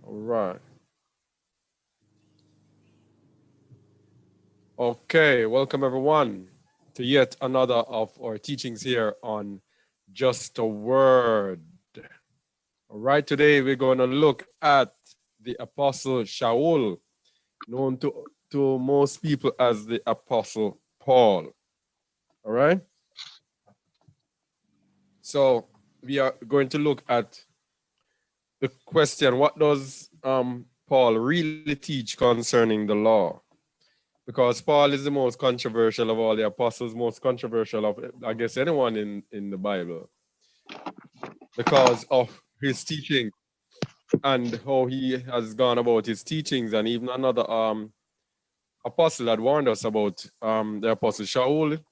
All right. Okay, welcome everyone to yet another of our teachings here on Just a Word. All right, today we're going to look at the Apostle Sha'ul, known to most people as the Apostle Paul. All right, so we are going to look at the question, what does Paul really teach concerning the law? Because Paul is the most controversial of all the apostles, most controversial of, I guess, anyone in the Bible, because of his teaching and how he has gone about his teachings. And even another apostle had warned us about the apostle Sha'ul,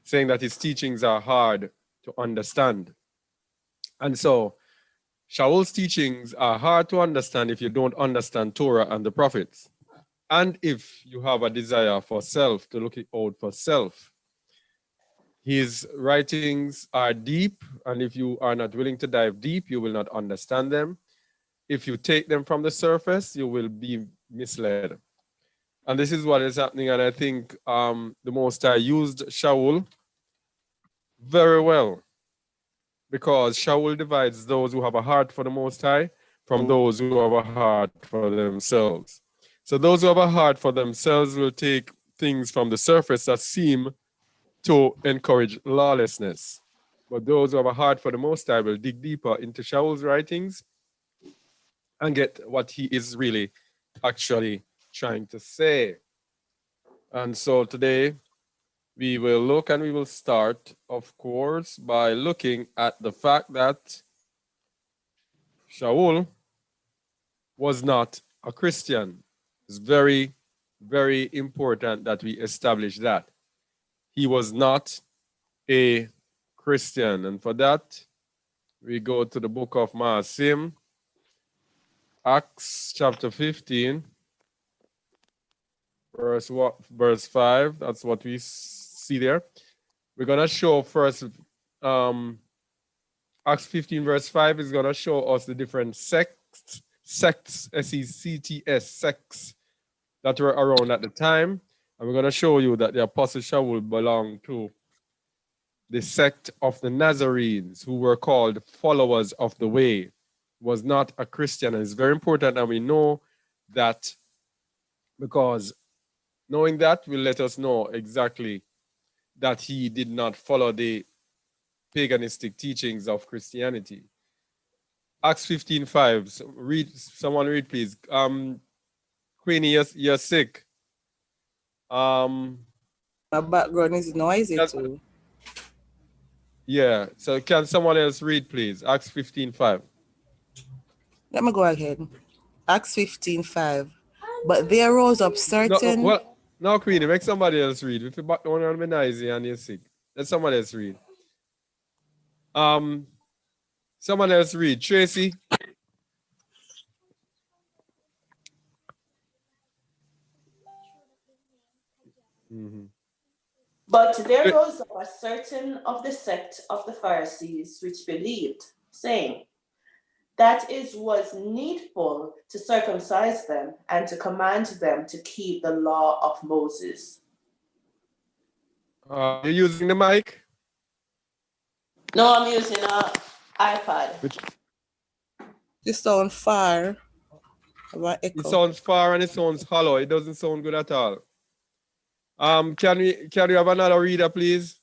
saying that his teachings are hard to understand. And so Sha'ul's teachings are hard to understand if you don't understand Torah and the prophets. And if you have a desire for self, to look out for self. His writings are deep, and if you are not willing to dive deep, you will not understand them. If you take them from the surface, you will be misled. And this is what is happening, and I think the Most High used Sha'ul very well, because Sha'ul divides those who have a heart for the Most High from those who have a heart for themselves. So those who have a heart for themselves will take things from the surface that seem to encourage lawlessness. But those who have a heart for the Most High will dig deeper into Sha'ul's writings and get what he is really actually trying to say. And so today we will look, and we will start, of course, by looking at the fact that Sha'ul was not a Christian. It's very, very important that we establish that. He was not a Christian. And for that, we go to the book of Maasim, Acts chapter 15, verse 5. That's what we see there. We're going to show first, Acts 15, verse 5 is going to show us the different sects, S-E-C-T-S, sects that were around at the time. And we're going to show you that the Apostle Sha'ul belonged to the sect of the Nazarenes, who were called followers of the way, was not a Christian. And it's very important that we know that, because knowing that will let us know exactly that he did not follow the paganistic teachings of Christianity. Acts 15:5. Someone read, please. Queenie, you're sick. My background is noisy too. Yeah. So can someone else read, please? Acts 15:5. Let me go ahead. Acts 15:5. But there rose up No, certain. well, no, Queenie, make somebody else read. If you back down on me noisy and you're sick, let somebody else read. Um, Someone else read. Tracy. Mm-hmm. But there rose up a certain of the sect of the Pharisees which believed, saying, that it was needful to circumcise them and to command them to keep the law of Moses. You're using the mic? No, I'm using an iPad. You sound far. It sounds far and it sounds hollow. It doesn't sound good at all. Can we have another reader, please?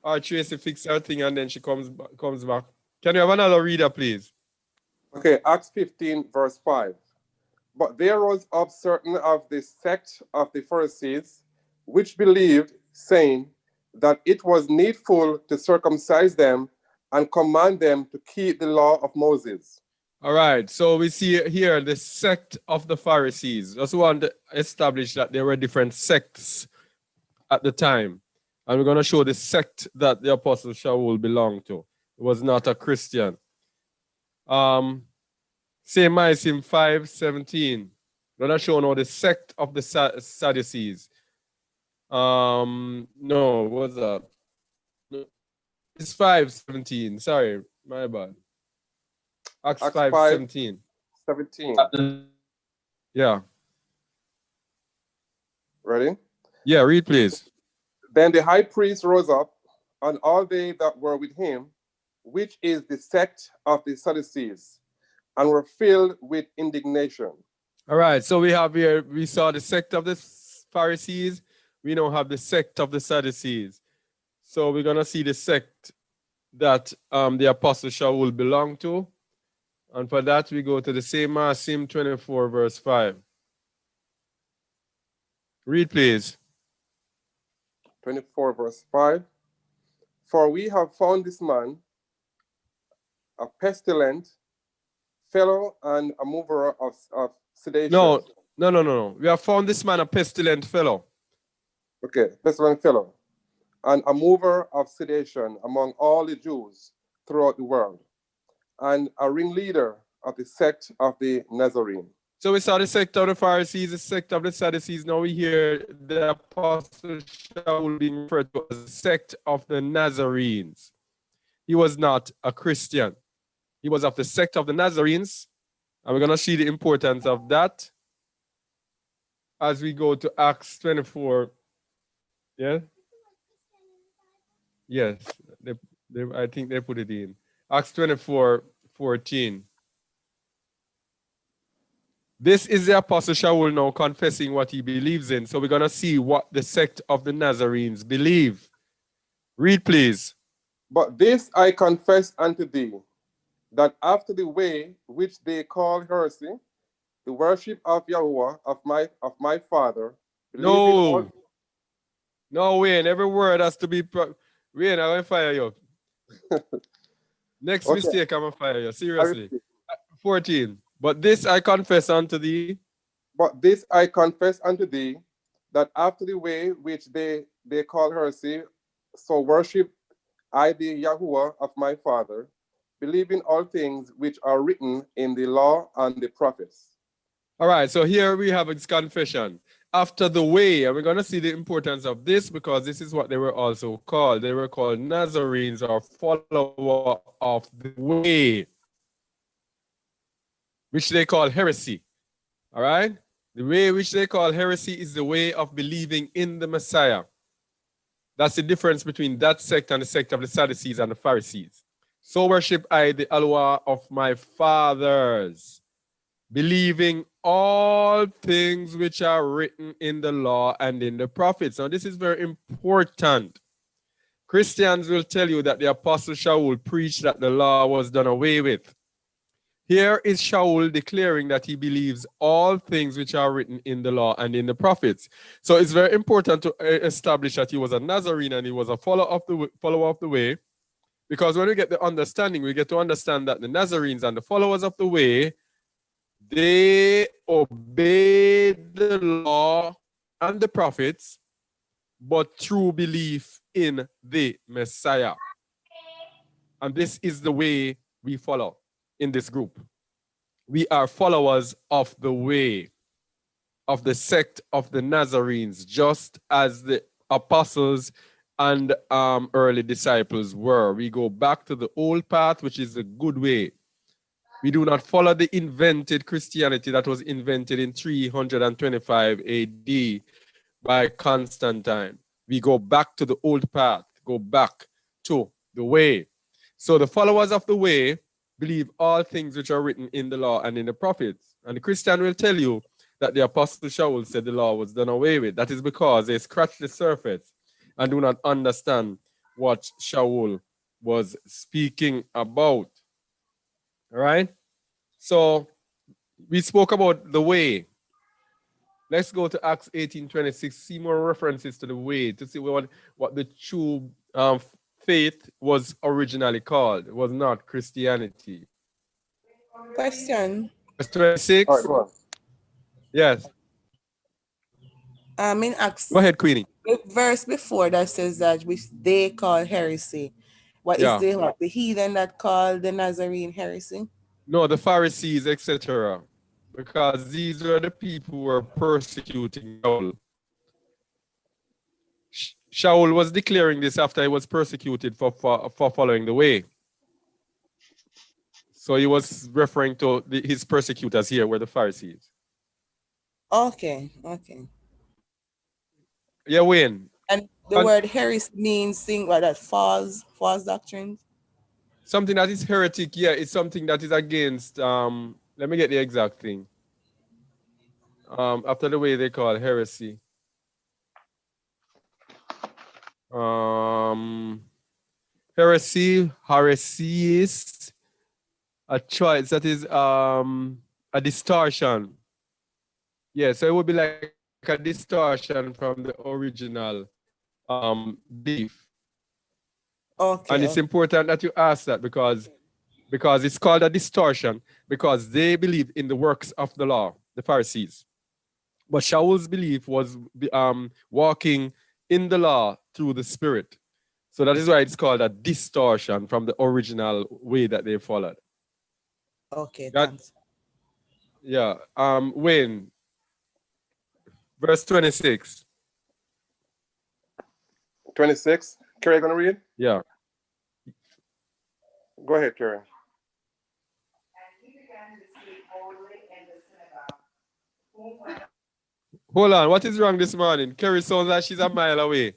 Or Tracy fix her thing and then she comes back. Can you have another reader, please? Okay, Acts 15, verse 5. But there rose up certain of the sect of the Pharisees, which believed, saying that it was needful to circumcise them and command them to keep the law of Moses. All right, so we see here the sect of the Pharisees. Just want to establish that there were different sects at the time. And we're going to show the sect that the Apostle Sha'ul belonged to. He was not a Christian. Same Maasim 5:17. We're going to show now the sect of the Sadducees. No, what's that? No, it's 5:17. Sorry, my bad. Acts 5:17. 17. Yeah. Ready? Yeah, read please. Then the high priest rose up, and all they that were with him, which is the sect of the Sadducees, and were filled with indignation. All right, so we have here, we saw the sect of the Pharisees. We now have the sect of the Sadducees. So we're going to see the sect that the Apostle Sha'ul belonged to. And for that, we go to the same Sim 24, verse 5. Read, please. 24, verse 5. For we have found this man a pestilent fellow and a mover of sedation. No. We have found this man a pestilent fellow. Okay, pestilent fellow. And a mover of sedation among all the Jews throughout the world, and a ringleader of the sect of the Nazarene. So we saw the sect of the Pharisees, the sect of the Sadducees. Now we hear the Apostle Sha'ul being referred to as the sect of the Nazarenes. He was not a Christian. He was of the sect of the Nazarenes. And we're going to see the importance of that as we go to Acts 24. Yeah? Yes. I think they put it in. Acts 24:14. This is the Apostle Sha'ul now confessing what he believes in. So we're going to see what the sect of the Nazarenes believe. Read, please. But this I confess unto thee, that after the way which they call heresy, the worship of Yahuwah of my father, No, Wayne, every word has to be. Wayne, I'm going to fire you. Next Okay. mistake, I'm going to fire you. Seriously. 14. But this I confess unto thee. But this I confess unto thee, that after the way which they call heresy, so worship I the Yahuwah of my father, believing all things which are written in the law and the prophets. All right, so here we have its confession. After the way, and we're going to see the importance of this because this is what they were also called. They were called Nazarenes, or follower of the way, which they call heresy. All right? The way which they call heresy is the way of believing in the Messiah. That's the difference between that sect and the sect of the Sadducees and the Pharisees. So worship I the Aluah of my fathers, believing all things which are written in the law and in the prophets. Now, this is very important. Christians will tell you that the Apostle Sha'ul preached that the law was done away with. Here is Sha'ul declaring that he believes all things which are written in the law and in the prophets. So it's very important to establish that he was a Nazarene and he was a follower of the way. Because when we get the understanding, we get to understand that the Nazarenes and the followers of the way, they obeyed the law and the prophets, but through belief in the Messiah. And this is the way we follow in this group. We are followers of the way, of the sect of the Nazarenes, just as the apostles and early disciples were. We go back to the old path, which is the good way. We do not follow the invented Christianity that was invented in 325 AD by Constantine. We go back to the old path, go back to the way. So the followers of the way believe all things which are written in the law and in the prophets. And the Christian will tell you that the Apostle Sha'ul said the law was done away with. That is because they scratch the surface and do not understand what Sha'ul was speaking about. All right? So we spoke about the way. Let's go to Acts 18:26. See more references to the way to see what the true faith was originally called. It was not Christianity. Question. Verse 26. All right, go on. Yes. In Acts, Go ahead, Queenie. the verse before that says that which they call heresy. What is the heathen that called the Nazarene heresy? No, the Pharisees, etc. Because these were the people who were persecuting Sha'ul. Sha'ul was declaring this after he was persecuted for following the way. So he was referring to his persecutors here, were the Pharisees. Okay. Yeah, Wayne. And the word heresy means thing like that, false doctrines. Something that is heretic, yeah, it's something that is against, let me get the exact thing. After the way they call heresy. Heresy is a choice that is a distortion. Yeah, so it would be like a distortion from the original belief. Okay. And it's important that you ask that because it's called a distortion because they believe in the works of the law, the Pharisees. But Sha'ul's belief was walking in the law through the Spirit. So that is why it's called a distortion from the original way that they followed. Okay, thanks. Yeah. Wayne, verse 26. 26. Kerry, gonna read? Yeah. Go ahead, Kerry. Hold on, what is wrong this morning? Kerry sounds like she's a mile away.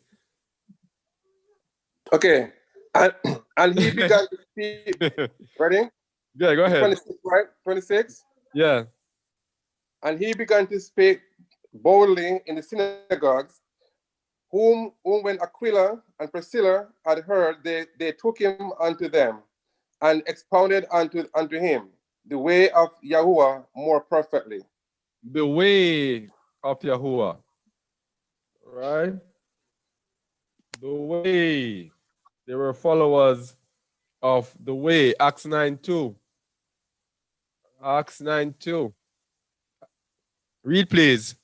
Okay. And he began to speak. Ready? Yeah, go ahead. 26, right? 26? Yeah. And he began to speak boldly in the synagogues, whom when Aquila and Priscilla had heard, they took him unto them and expounded unto him the way of Yahuwah more perfectly. The way of Yahuwah. Right? The way. They were followers of the way. Acts 9:2. Acts 9:2. Read, please.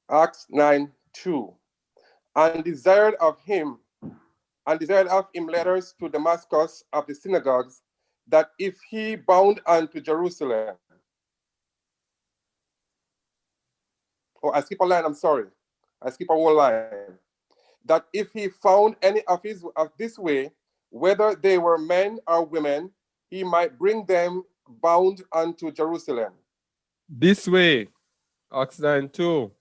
Acts 9:2. And desired of him letters to Damascus of the synagogues, that if he bound unto Jerusalem. Oh, I skip a line, I'm sorry. I skip a whole line. That if he found any of this way, whether they were men or women, he might bring them bound unto Jerusalem. This way. Acts 9:2.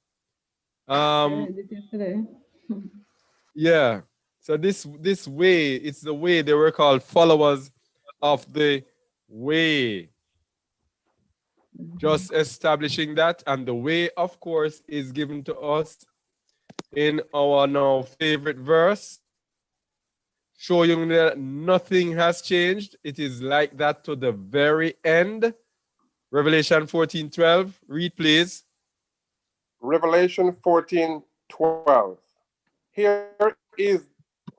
Yeah. So this way, it's the way. They were called followers of the way. Just establishing that, and the way, of course, is given to us in our now favorite verse, showing that nothing has changed. It is like that to the very end. Revelation 14:12. Read, please. Revelation 14:12. Here is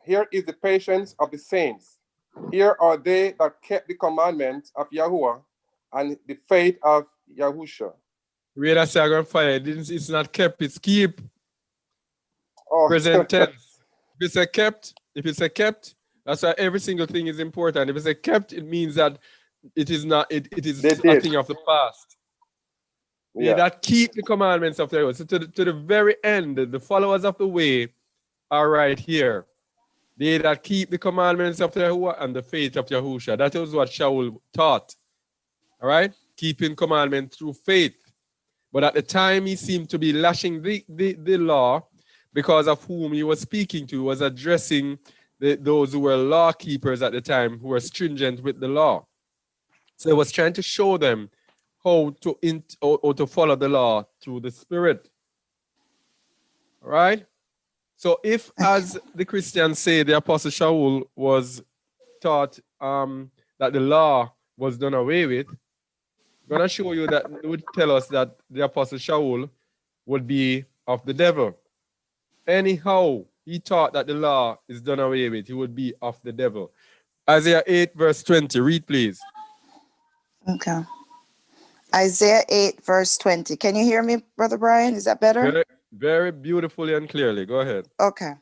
the patience of the saints. Here are they that kept the commandments of Yahuwah and the faith of Yahusha. Read that second fire. It's not kept, it's keep. Oh. Present tense. If it's a kept, that's why every single thing is important. If it's a kept, it means that it is not, it is a thing of the past. They that keep the commandments of the Lord. So to the very end, the followers of the way are right here. They that keep the commandments of Yahuwah and the faith of Yahusha. That was what Sha'ul taught. All right? Keeping commandment through faith. But at the time, he seemed to be lashing the law because of whom he was speaking to. He was addressing those who were law keepers at the time, who were stringent with the law. So he was trying to show them how to follow the law through the Spirit. All right? So if, as the Christians say, the Apostle Sha'ul was taught that the law was done away with, I'm going to show you that it would tell us that the Apostle Sha'ul would be of the devil. Anyhow, he taught that the law is done away with. He would be of the devil. Isaiah 8, verse 20. Read, please. Okay. Isaiah 8, verse 20. Can you hear me, Brother Brian? Is that better? Very, very beautifully and clearly. Go ahead. Okay.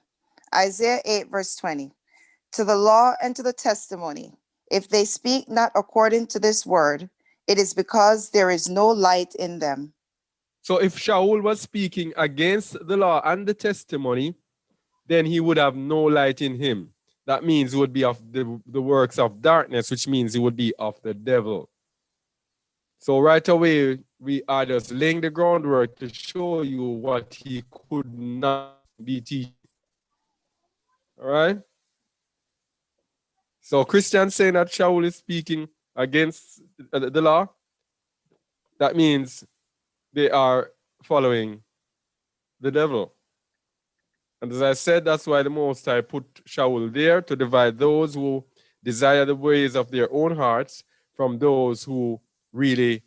Isaiah 8, verse 20. To the law and to the testimony, if they speak not according to this word, it is because there is no light in them. So if Sha'ul was speaking against the law and the testimony, then he would have no light in him. that means he would be of the works of darkness, which means he would be of the devil. So right away, we are just laying the groundwork to show you what he could not be teaching. All right? So Christians saying that Sha'ul is speaking against the law, that means they are following the devil. And as I said, that's why the Most High put Sha'ul there to divide those who desire the ways of their own hearts from those who really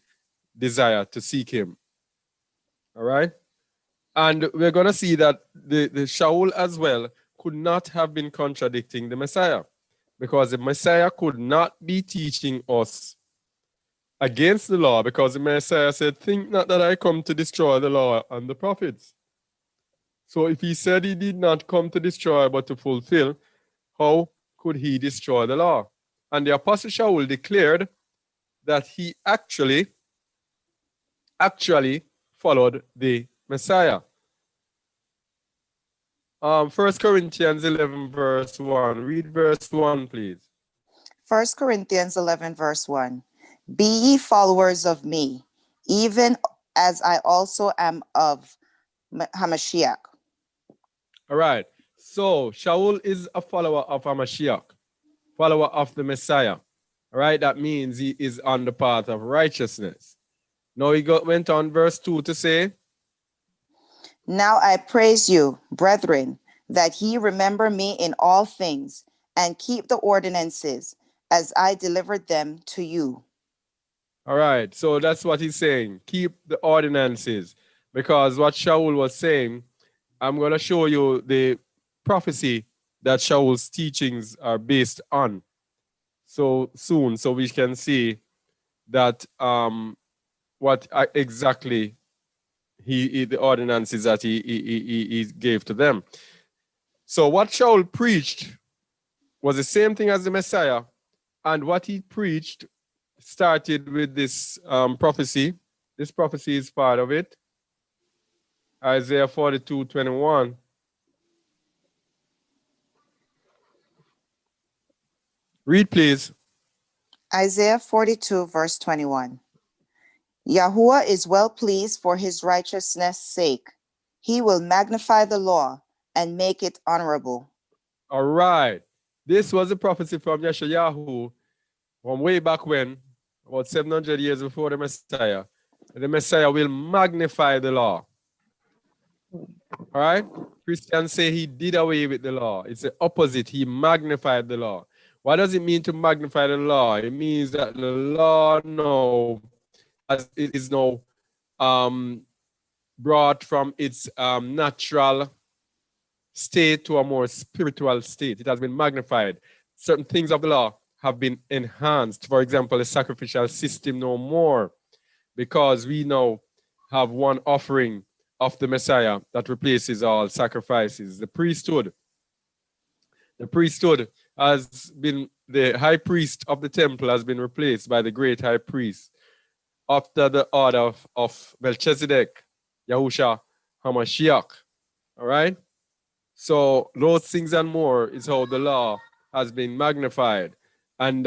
desire to seek him. All right? And we're going to see that the Sha'ul as well could not have been contradicting the Messiah, because the Messiah could not be teaching us against the law, because the Messiah said, think not that I come to destroy the law and the prophets. So if he said he did not come to destroy but to fulfill, how could he destroy the law? And the Apostle Sha'ul declared that he actually followed the Messiah. 1 Corinthians 11 verse 1. Read verse 1, please. 1 Corinthians 11 verse 1. Be ye followers of me, even as I also am of Hamashiach. All right. So Sha'ul is a follower of Hamashiach, follower of the Messiah. All right. That means he is on the path of righteousness. Now he went on verse 2 to say, now I praise you, brethren, that ye remember me in all things, and keep the ordinances as I delivered them to you. All right. So that's what he's saying. Keep the ordinances. Because what Sha'ul was saying, I'm going to show you the prophecy that Sha'ul's teachings are based on so soon, so we can see that what exactly the ordinances that he gave to them. So what Sha'ul preached was the same thing as the Messiah, and what he preached started with this prophecy. This prophecy is part of it. Isaiah 42:21. Read, please. Isaiah 42 verse 21. Yahuwah is well pleased for his righteousness' sake. He will magnify the law and make it honorable. All right. This was a prophecy from Yeshayahu from way back when, about 700 years before the Messiah. The Messiah will magnify the law. All right? Christians say he did away with the law. It's the opposite. He magnified the law. What does it mean to magnify the law? It means that the law now is now brought from its natural state to a more spiritual state. It has been magnified. Certain things of the law have been enhanced. For example, the sacrificial system no more, because we now have one offering of the Messiah that replaces all sacrifices. The priesthood has been, the high priest of the temple has been replaced by the great high priest after the order of Melchizedek, Yahusha HaMashiach. All right? So those things and more is how the law has been magnified. And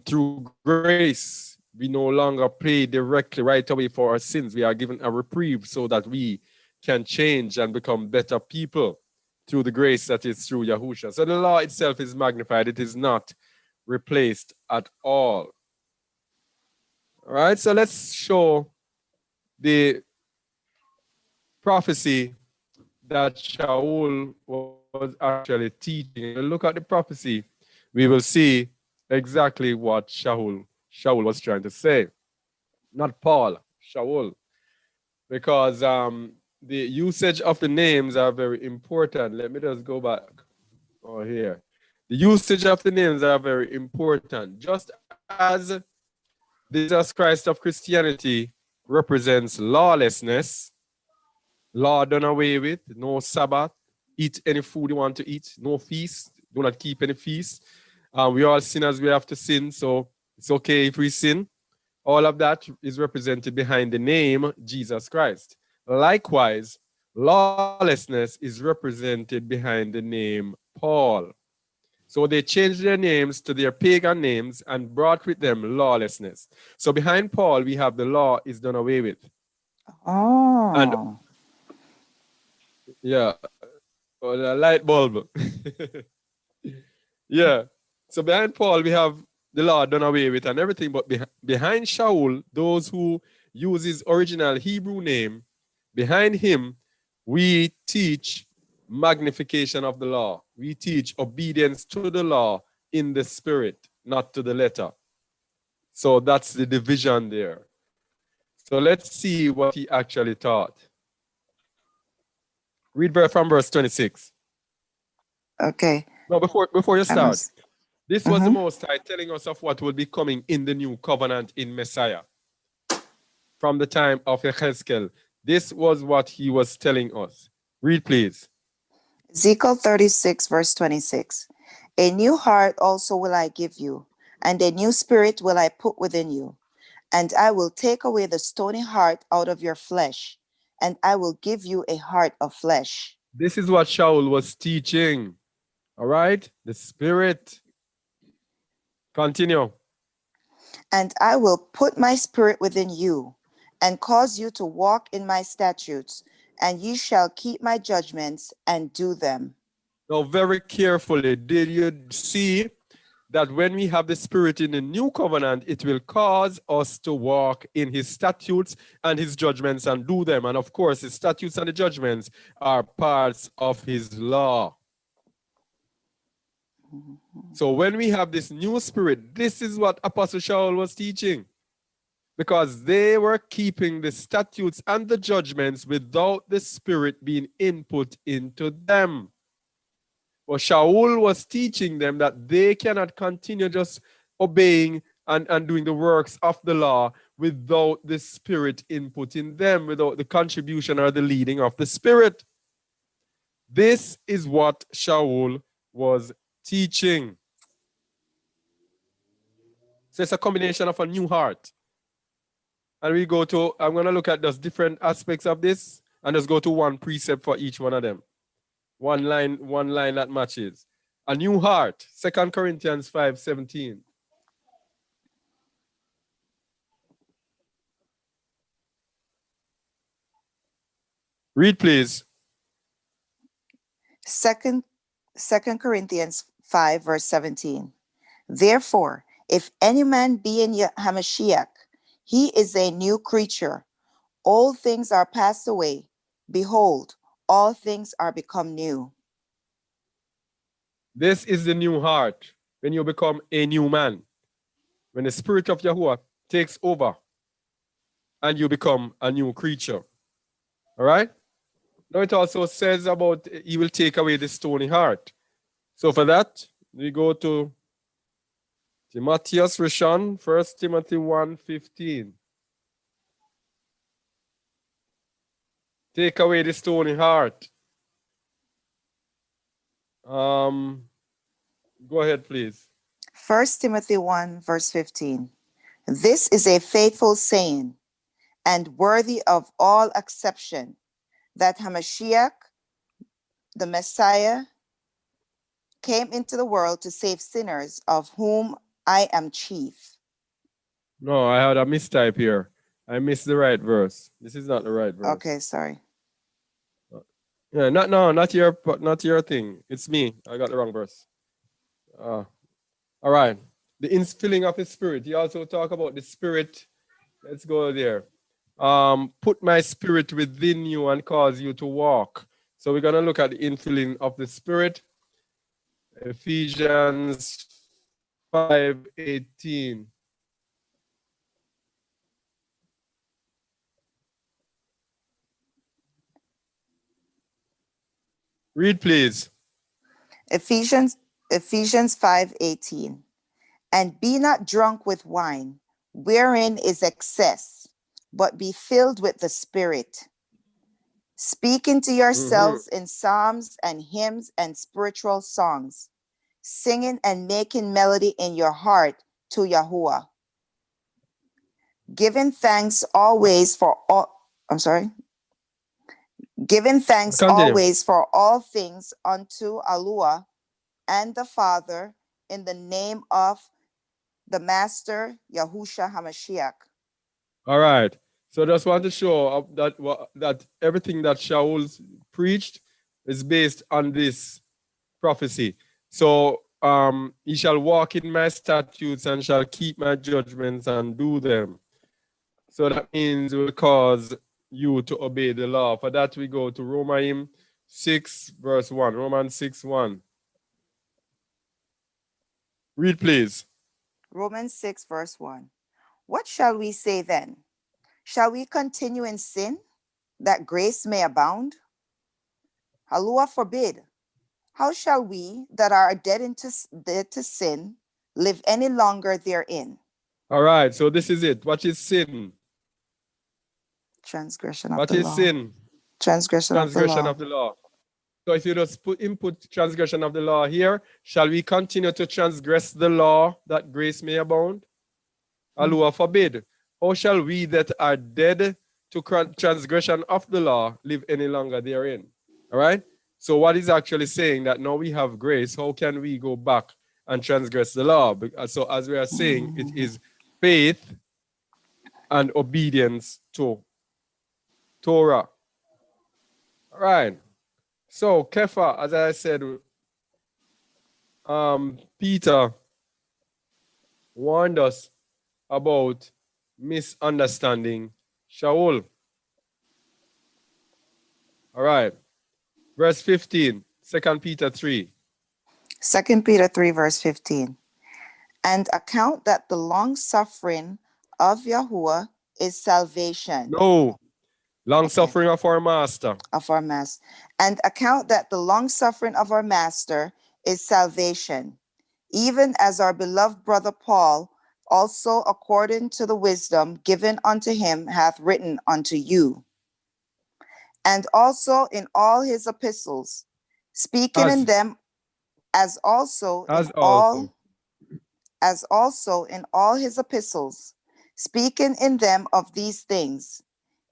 through grace, we no longer pay directly right away for our sins. We are given a reprieve so that we can change and become better people through the grace that is through Yahusha. So the law itself is magnified. It is not replaced at all. All right, so let's show the prophecy that Sha'ul was actually teaching. And look at the prophecy. We will see exactly what Sha'ul was trying to say. Not Paul, Sha'ul. Because the usage of the names are very important. Let me just go back here. The usage of the names are very important. Just as Jesus Christ of Christianity represents lawlessness, law done away with, no Sabbath, eat any food you want to eat, no feast, do not keep any feast. We all sinners, we have to sin, so it's okay if we sin. All of that is represented behind the name Jesus Christ. Likewise, lawlessness is represented behind the name Paul. So they changed their names to their pagan names and brought with them lawlessness. So behind Paul, we have the law is done away with. Oh. And yeah, or the light bulb. Yeah. So behind Paul, we have the law done away with and everything. But behind Sha'ul, those who use his original Hebrew name, behind him, we teach magnification of the law. We teach obedience to the law in the spirit, not to the letter. So that's the division there. So let's see what he actually taught. Read from verse 26. Okay. No, before you start, this was the Most High telling us of what will be coming in the new covenant in Messiah. From the time of Ezekiel, this was what he was telling us. Read, please. Ezekiel 36, verse 26. A new heart also will I give you, and a new spirit will I put within you. And I will take away the stony heart out of your flesh, and I will give you a heart of flesh. This is what Sha'ul was teaching. All right? The spirit. Continue. And I will put my spirit within you, and cause you to walk in my statutes, and ye shall keep my judgments and do them. Now, very carefully, did you see that when we have the spirit in the new covenant, it will cause us to walk in his statutes and his judgments and do them. And of course, his statutes and the judgments are parts of his law. So when we have this new spirit, this is what Apostle Sha'ul was teaching. Because they were keeping the statutes and the judgments without the spirit being input into them. But Sha'ul was teaching them that they cannot continue just obeying and doing the works of the law without the spirit input in them, without the contribution or the leading of the spirit. This is what Sha'ul was teaching. So it's a combination of a new heart. And I'm going to look at those different aspects of this and just go to one precept for each one of them. One line that matches. A new heart, 2 Corinthians 5:17. Read, please. 2 Corinthians 5, verse 17. Therefore, if any man be in Hamashiach, he is a new creature. Old things are passed away. Behold, all things are become new. This is the new heart when you become a new man. When the spirit of Yahuwah takes over and you become a new creature. All right? Now it also says about he will take away the stony heart. So for that, we go to Timotheus Rishon, 1 Timothy 1:15. Take away the stony heart. Go ahead, please. 1 Timothy 1, verse 15. This is a faithful saying and worthy of all acceptation, that Hamashiach, the Messiah, came into the world to save sinners, of whom I am chief. No, I had a mistype here. I missed the right verse. This is not the right verse. Okay, sorry. Yeah, not your thing. It's me. I got the wrong verse. All right. The infilling of his spirit. He also talk about the spirit. Let's go there. Put my spirit within you and cause you to walk. So we're gonna look at the infilling of the spirit. Ephesians 5:18. Read, please. Ephesians 5:18. And be not drunk with wine, wherein is excess, but be filled with the Spirit, speaking to yourselves in psalms and hymns and spiritual songs, singing and making melody in your heart to Yahuwah, giving thanks always for all. Giving thanks Continue. always for all things unto Aluah and the Father, in the name of the Master, Yahusha HaMashiach. All right. So just want to show that everything that Sha'ul preached is based on this prophecy. So he shall walk in my statutes and shall keep my judgments and do them. So that means will cause you to obey the law. For that we go to Romans 6 verse 1. Romans 6 1. Read please. Romans 6 verse 1. What shall we say then? Shall we continue in sin, that grace may abound? Aluah forbid. How shall we that are dead to sin live any longer therein? All right, so this is it. What is sin? Transgression of What the is law. sin? Transgression of the Transgression law. of the law. So if you just input transgression of the law here, shall we continue to transgress the law that grace may abound? Aluah forbid. How shall we that are dead to transgression of the law live any longer therein? All right. So what is actually saying that now we have grace, how can we go back and transgress the law? So as we are saying, it is faith and obedience to Torah. All right. So Kefa, as I said, Peter warned us about misunderstanding Sha'ul. All right. Verse 15, 2 Peter 3. 2 Peter 3 verse 15. And account that the long suffering of Yahuwah is salvation. No, long suffering of our master. Of our master. And account that the long suffering of our master is salvation, even as our beloved brother Paul also according to the wisdom given unto him hath written unto you. And also in all his epistles, speaking in them as also in all his epistles, speaking in them of these things,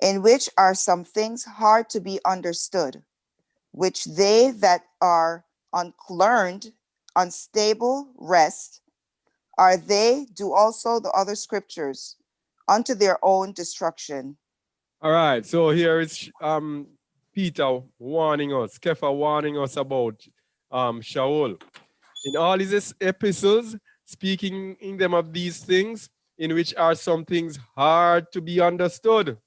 in which are some things hard to be understood, which they that are unlearned, unstable, wrest, are they do also the other scriptures unto their own destruction. All right, so here is Peter warning us, Kefa warning us about Sha'ul. In all his epistles, speaking in them of these things, in which are some things hard to be understood.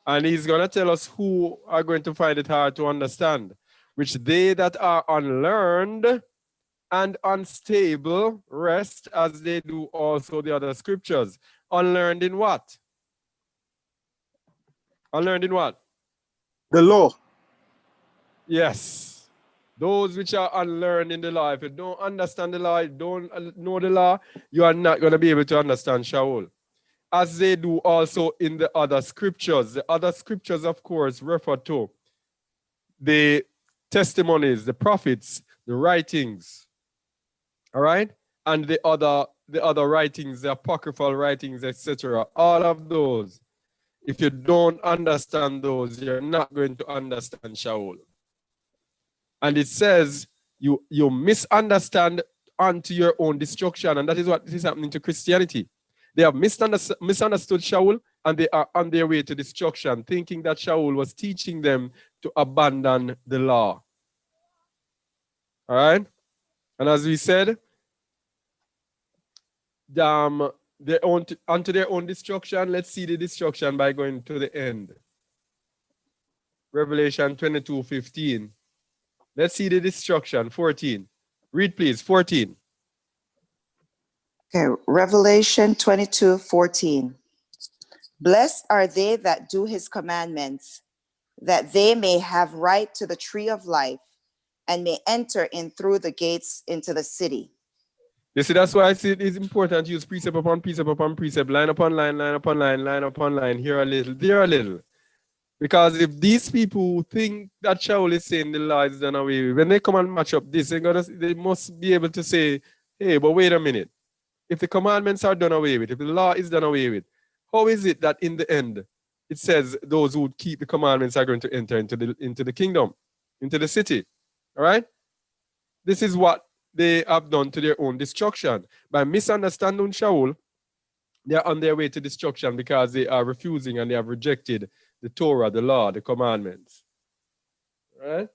And he's going to tell us who are going to find it hard to understand, which they that are unlearned and unstable rest as they do also the other scriptures. Unlearned in what? Unlearned in what? The law. Yes. Those which are unlearned in the law. If you don't understand the law, you don't know the law, you are not going to be able to understand Sha'ul. As they do also in the other scriptures. The other scriptures, of course, refer to the testimonies, the prophets, the writings. All right? And the other writings, the apocryphal writings, etc. All of those. If you don't understand those, you're not going to understand Sha'ul. And it says you misunderstand unto your own destruction. And that is what is happening to Christianity. They have misunderstood Sha'ul, and they are on their way to destruction, thinking that Sha'ul was teaching them to abandon the law. All right? And as we said, unto their own destruction. Let's see the destruction by going to the end. Revelation 22:15. Let's see the destruction. 14. Read, please. 14. Okay, Revelation 22:14. Blessed are they that do his commandments, that they may have right to the tree of life and may enter in through the gates into the city. You see, that's why I see it is important to use precept upon precept upon precept, line upon line, line upon line, line upon line, here a little, there a little. Because if these people think that Sha'ul is saying the law is done away with, when they come and match up this, they must be able to say, hey, but wait a minute. If the commandments are done away with, if the law is done away with, how is it that in the end, it says those who keep the commandments are going to enter into the kingdom, into the city? All right? This is what they have done to their own destruction. By misunderstanding Sha'ul, they are on their way to destruction because they are refusing and they have rejected the Torah, the law, the commandments. Right?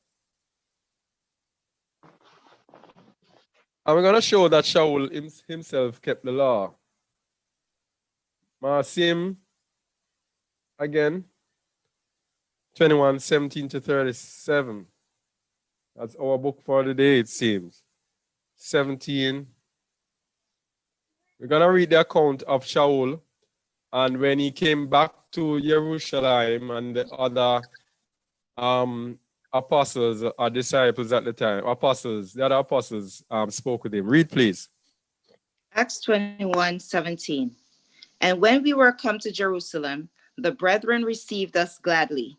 And we're going to show that Sha'ul himself kept the law. Masim, again, 21:17 to 37. That's our book for the day, it seems. 17. We're going to read the account of Sha'ul and when he came back to Jerusalem and the other apostles or disciples at the time, the other apostles spoke with him. Read, please. Acts 21:17. And when we were come to Jerusalem, the brethren received us gladly.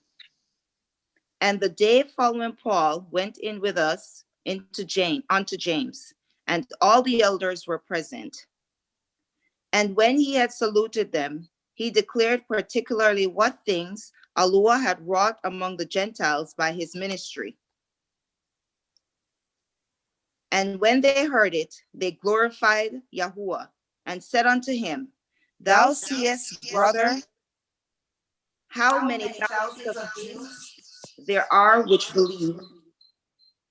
And the day following, Paul went in with us unto James, and all the elders were present. And when he had saluted them, he declared particularly what things Aluah had wrought among the Gentiles by his ministry. And when they heard it, they glorified Yahuwah and said unto him, Thou seest, brother, how many thousands of Jews there are which believe,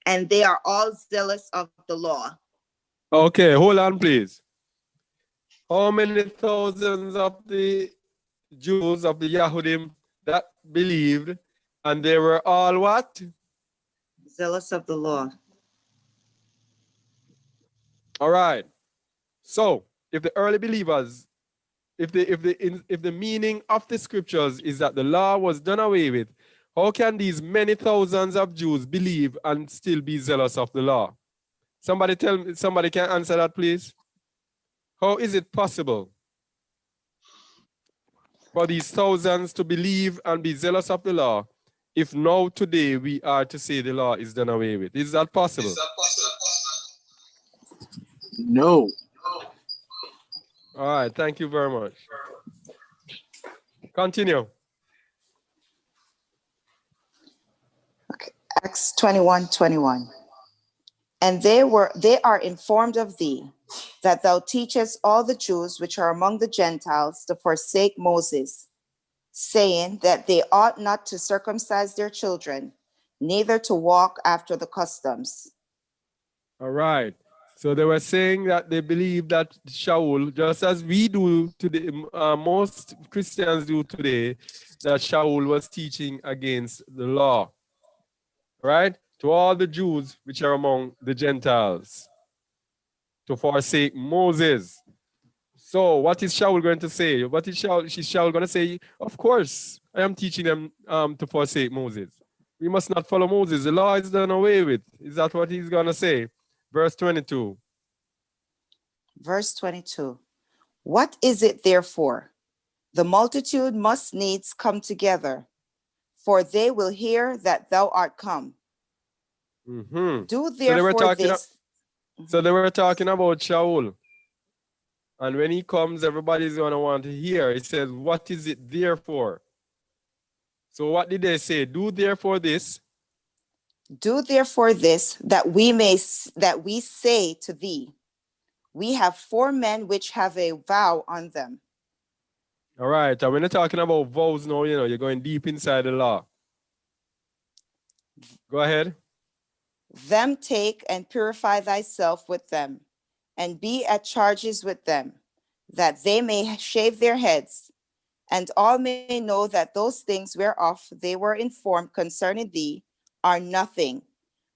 and they are all zealous of the law. Okay, hold on, please. How many thousands of the Jews of the Yahudim that believed, and they were all what? Zealous of the law. All right. So, if the early believers, if the meaning of the scriptures is that the law was done away with, how can these many thousands of Jews believe and still be zealous of the law? Somebody can answer that, please. How is it possible for these thousands to believe and be zealous of the law if now today we are to say the law is done away with? Is that possible? No. All right, thank you very much. Continue. Okay. Acts 21:21. And they are informed of thee, that thou teachest all the Jews which are among the Gentiles to forsake Moses, saying that they ought not to circumcise their children, neither to walk after the customs. All right. So they were saying that they believe that Sha'ul, just as we do today, most Christians do today, that Sha'ul was teaching against the law, right? To all the Jews which are among the Gentiles, to forsake Moses. So what is Sha'ul going to say? What is Sha'ul going to say? Of course, I am teaching them to forsake Moses. We must not follow Moses. The law is done away with. Is that what he's going to say? Verse 22. Verse 22. What is it therefore? The multitude must needs come together, for they will hear that thou art come. Mm-hmm. Do therefore this. So they were talking about Sha'ul. And when he comes, everybody's going to want to hear. It says, what is it therefore? So what did they say? Do therefore this. Do therefore this, that we say to thee, we have 4 men which have a vow on them. All right. And when you're talking about vows now, you're going deep inside the law. Go ahead. Them take and purify thyself with them, and be at charges with them, that they may shave their heads, and all may know that those things whereof they were informed concerning thee are nothing,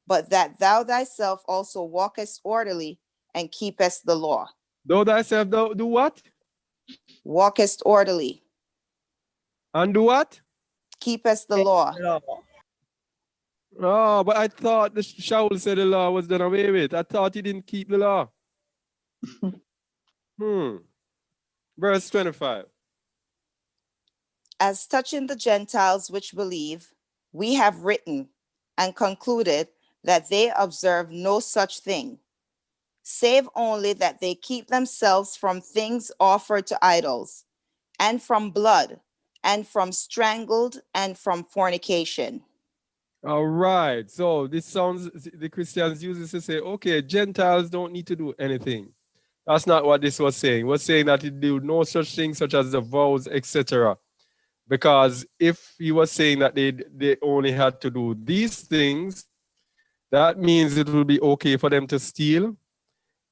but that thou thyself also walkest orderly and keepest the law. Thou thyself do what? Walkest orderly. And do what? Keepest the law. Oh, but I thought the Sha'ul said the law was done away with. I thought he didn't keep the law. Verse 25. As touching the Gentiles which believe, we have written and concluded that they observe no such thing, save only that they keep themselves from things offered to idols, and from blood, and from strangled, and from fornication. All right. So this sounds, the Christians use this to say, okay, Gentiles don't need to do anything. That's not what this was saying. It was saying that he do no such thing such as the vows, etc. Because if he was saying that they only had to do these things, that means it will be okay for them to steal.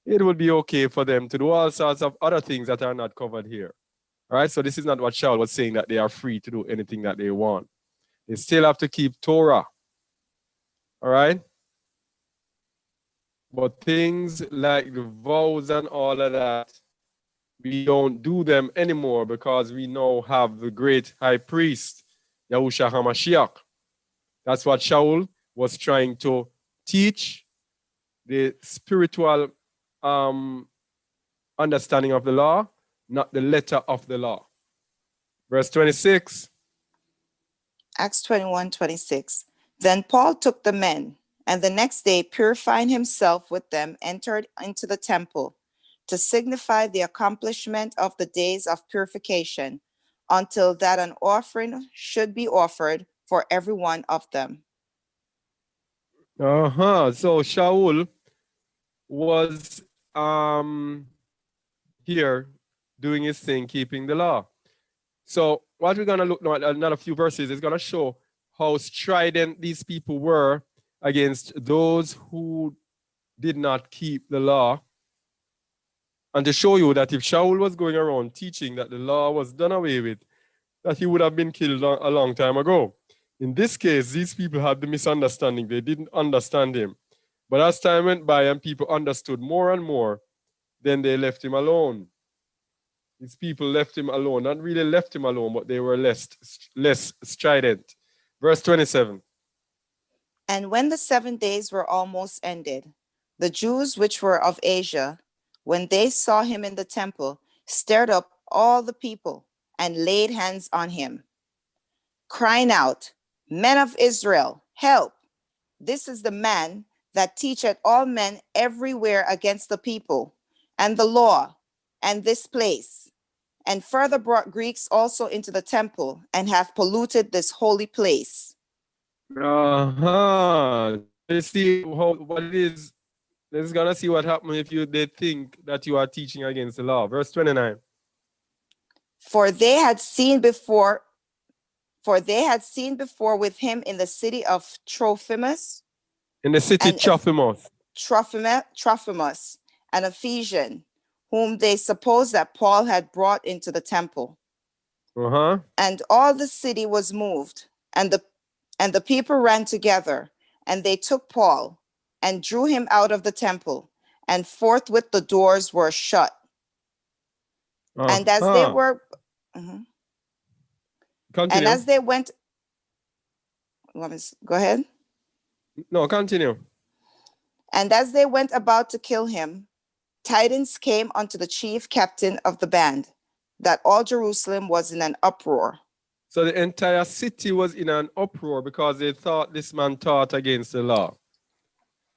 It will be okay for them to do all sorts of other things that are not covered here. All right. So this is not what Sha'ul was saying, that they are free to do anything that they want. They still have to keep Torah. All right. But things like the vows and all of that, we don't do them anymore because we now have the great high priest, Yahushua HaMashiach. That's what Sha'ul was trying to teach, the spiritual understanding of the law, not the letter of the law. Verse 26. Acts 21:26. Then Paul took the men, and the next day, purifying himself with them, entered into the temple to signify the accomplishment of the days of purification, until that an offering should be offered for every one of them. So Sha'ul was here doing his thing, keeping the law. So what we're going to look now at another few verses is going to show how strident these people were against those who did not keep the law. And to show you that if Sha'ul was going around teaching that the law was done away with, that he would have been killed a long time ago. In this case, these people had the misunderstanding. They didn't understand him. But as time went by and people understood more and more, then they left him alone. These people left him alone. Not really left him alone, but they were less strident. Verse 27. And when the 7 days were almost ended, the Jews which were of Asia, when they saw him in the temple, stirred up all the people and laid hands on him, crying out, Men of Israel, help! This is the man that teacheth all men everywhere against the people, and the law, and this place, and further brought Greeks also into the temple, and have polluted this holy place. You see what it is. Let's gonna see what happens if they think that you are teaching against the law. Verse 29. For they had seen before with him in the city of Trophimus. In the city Trophimus. Trophimus, an Ephesian, whom they supposed that Paul had brought into the temple. And all the city was moved, and the people ran together, and they took Paul and drew him out of the temple, and forthwith the doors were shut. And as they were, Continue. and as they went, go ahead. No, continue. And as they went about to kill him, tidings came unto the chief captain of the band that all Jerusalem was in an uproar. So the entire city was in an uproar because they thought this man taught against the law.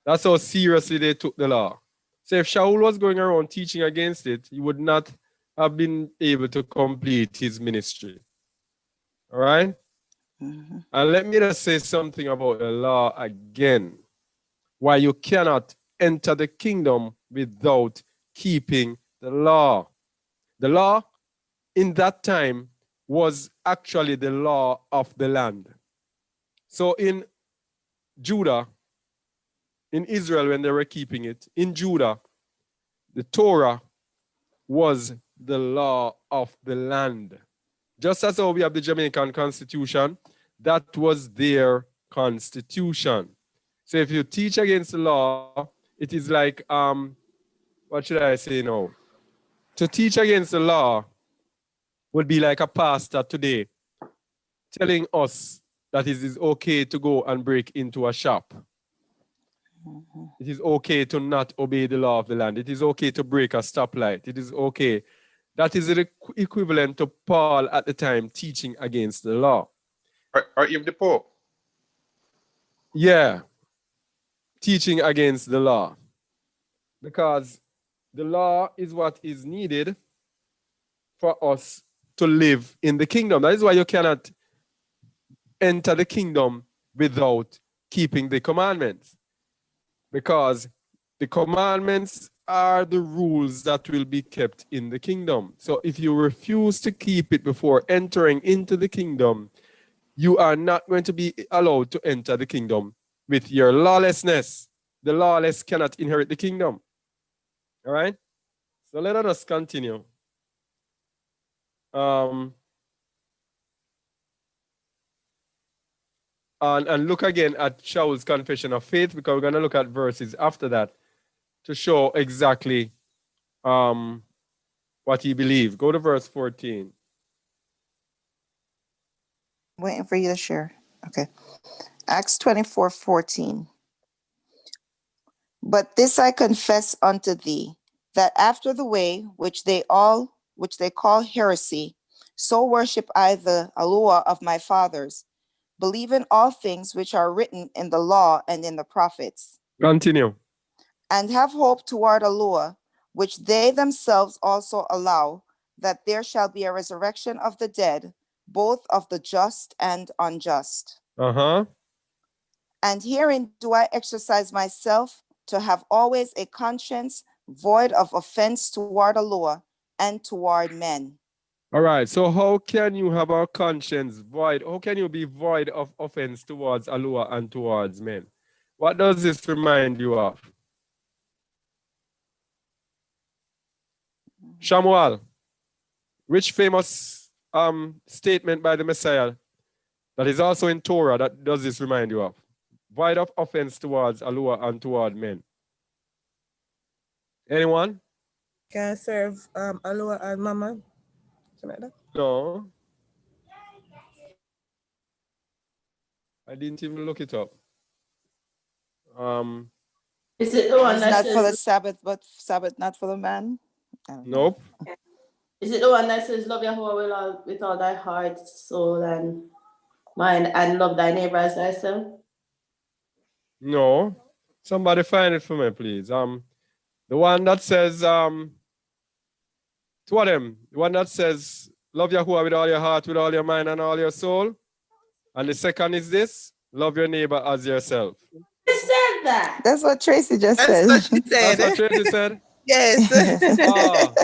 That's how seriously they took the law. So if Sha'ul was going around teaching against it, he would not have been able to complete his ministry. All right? And let me just say something about the law again. Why you cannot enter the kingdom without keeping the law. The law in that time was actually the law of the land. So in Judah, in Israel, when they were keeping it, in Judah, the Torah was the law of the land. Just as how we have the Jamaican Constitution, that was their constitution. So if you teach against the law, it is like, what should I say now? To teach against the law would be like a pastor today telling us that it is okay to go and break into a shop. It is okay to not obey the law of the land. It is okay to break a stoplight. It is okay. That is the equivalent to Paul at the time teaching against the law. Or even the Pope. Yeah. Teaching against the law. Because the law is what is needed for us to live in the kingdom. That is why you cannot enter the kingdom without keeping the commandments. Because the commandments are the rules that will be kept in the kingdom. So if you refuse to keep it before entering into the kingdom, you are not going to be allowed to enter the kingdom with your lawlessness. The lawless cannot inherit the kingdom. All right? So let us continue. And look again at Sha'ul's confession of faith, because we're going to look at verses after that to show exactly what he believed. Go to verse 14. Waiting for you to share. Okay. Acts 24:14. But this I confess unto thee, that after the way which they call heresy, so worship I the Aluah of my fathers, believing all things which are written in the law and in the prophets. Continue. And have hope toward Aluah, which they themselves also allow, that there shall be a resurrection of the dead, both of the just and unjust. And herein do I exercise myself to have always a conscience void of offense toward Aluah and toward men. All right. So how can you have a conscience void? How can you be void of offense towards Aluah and towards men? What does this remind you of? Shamuel, which famous statement by the Messiah that is also in Torah that does this remind you of? Void of offense towards Aluah and toward men. Anyone? Can I serve Aluah and Mama? Something like that? No. I didn't even look it up. Is it the one It's that not says for the Sabbath, but Sabbath not for the man? Nope. Is it the one that says love Yahweh with all thy heart, soul, and mind, and love thy neighbor as thyself? No. Somebody find it for me, please. The one that says, two of them. The one that says, love Yahuwah with all your heart, with all your mind, and all your soul. And the second is this, love your neighbor as yourself. Who said that? That's what Tracy just said. That's what she said. That's what Tracy said? Yes. Oh,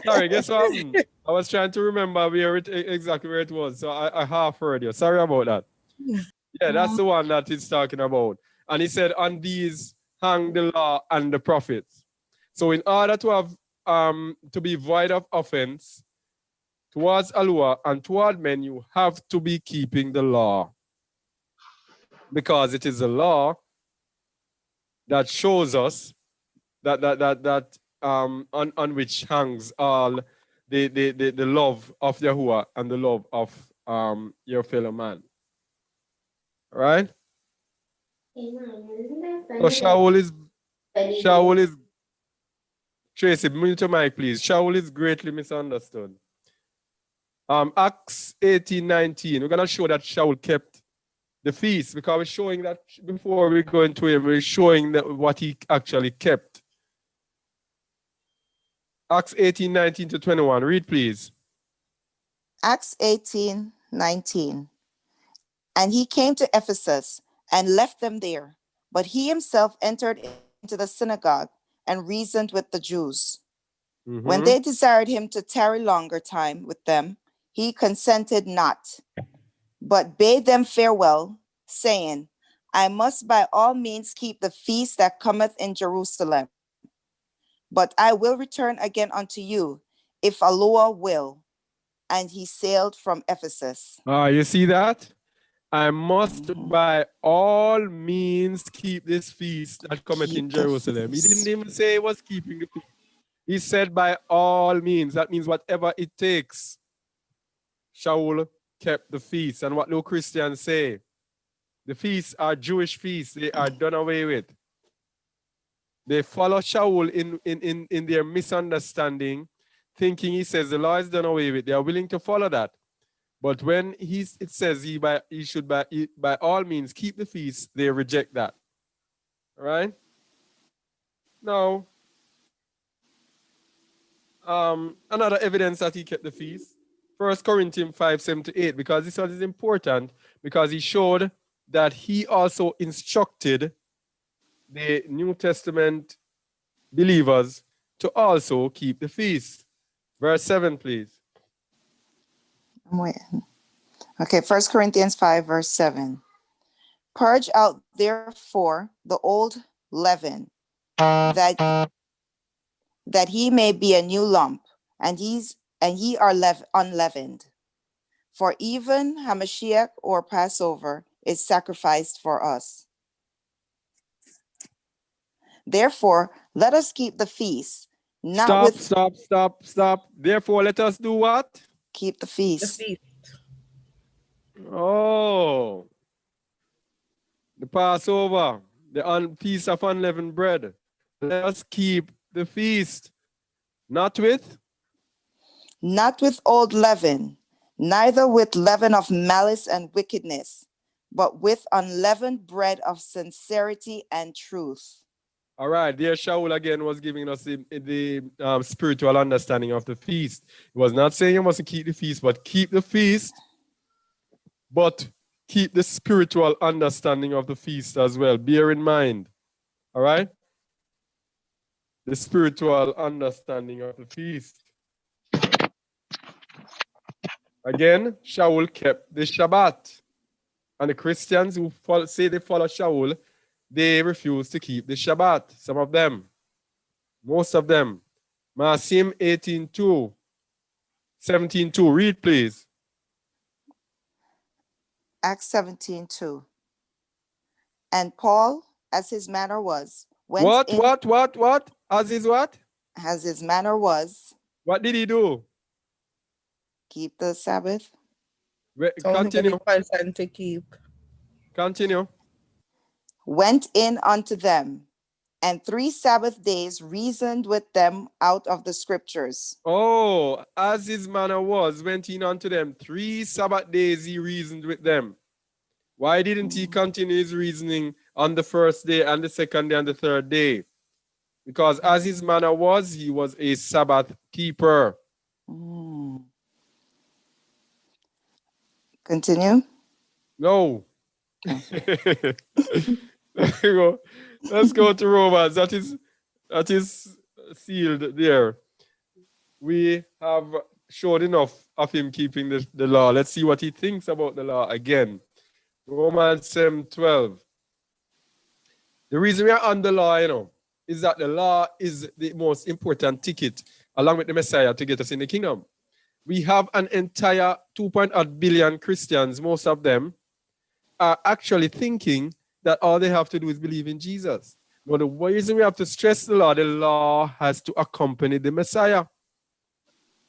sorry, guess what happened? I was trying to remember exactly where it was, so I half heard you. Sorry about that. Yeah, that's the one that he's talking about. And he said, on these hang the law and the prophets. So in order to have to be void of offense towards Aluah and toward men, you have to be keeping the law. Because it is the law that shows us that on which hangs all the love of Yahuwah and the love of your fellow man. All right? So Sha'ul is Tracy, mute your mic, please. Sha'ul is greatly misunderstood. Acts 18:19. We're gonna show that Sha'ul kept the feast, because we're showing that before we go into him, we're showing that what he actually kept. Acts 18:19 to 21. Read, please. Acts 18:19. And he came to Ephesus and left them there, but he himself entered into the synagogue and reasoned with the Jews. When they desired him to tarry longer time with them, he consented not, but bade them farewell, saying, I must by all means keep the feast that cometh in Jerusalem. But I will return again unto you, if Aluah will. And he sailed from Ephesus. You see that? I must by all means keep this feast that cometh in Jerusalem. He didn't even say he was keeping the feast. He said by all means. That means whatever it takes. Sha'ul kept the feast. And what do Christians say? The feasts are Jewish feasts. They are done away with. They follow Sha'ul in their misunderstanding, thinking he says the law is done away with. They are willing to follow that. But when it says he should by all means keep the feast, they reject that. All right? Now, another evidence that he kept the feast, 1 Corinthians 5:7-8, because this one is important, because he showed that he also instructed the New Testament believers to also keep the feast. Verse 7, please. I'm waiting. Okay, 1 Corinthians 5, verse 7. Purge out therefore the old leaven, that he may be a new lump, and ye are unleavened. For even Hamashiach or Passover is sacrificed for us. Therefore, let us keep the feast. Stop. Therefore, let us do what? Keep the feast. The feast. Oh, the Passover, the feast of unleavened bread. Let us keep the feast. Not with old leaven, neither with leaven of malice and wickedness, but with unleavened bread of sincerity and truth. All right, there Sha'ul again was giving us the spiritual understanding of the feast. He was not saying you must keep the feast, but keep the feast, but keep the spiritual understanding of the feast as well. Bear in mind, all right? The spiritual understanding of the feast. Again, Sha'ul kept the Shabbat. And the Christians who say they follow Sha'ul, they refuse to keep the Shabbat. Some of them. Most of them. Maasim 18:2. 17:2. Read, please. Acts 17:2. And Paul, as his manner was, went What? As his what? As his manner was. What did he do? Keep the Sabbath. Continue. To keep. Continue. Went in unto them, and 3 Sabbath days reasoned with them out of the scriptures. Oh, as his manner was, went in unto them. 3 Sabbath days he reasoned with them. Why didn't he continue his reasoning on the first day and the second day and the third day? Because as his manner was, he was a Sabbath keeper. Continue. No. Let's go to Romans. That is sealed there. We have showed enough of him keeping the law. Let's see what he thinks about the law again. Romans 7:12. The reason we are on the law, is that the law is the most important ticket, along with the Messiah, to get us in the kingdom. We have an entire 2.8 billion Christians, most of them, are actually thinking that all they have to do is believe in Jesus. Now, the reason we have to stress the law has to accompany the Messiah.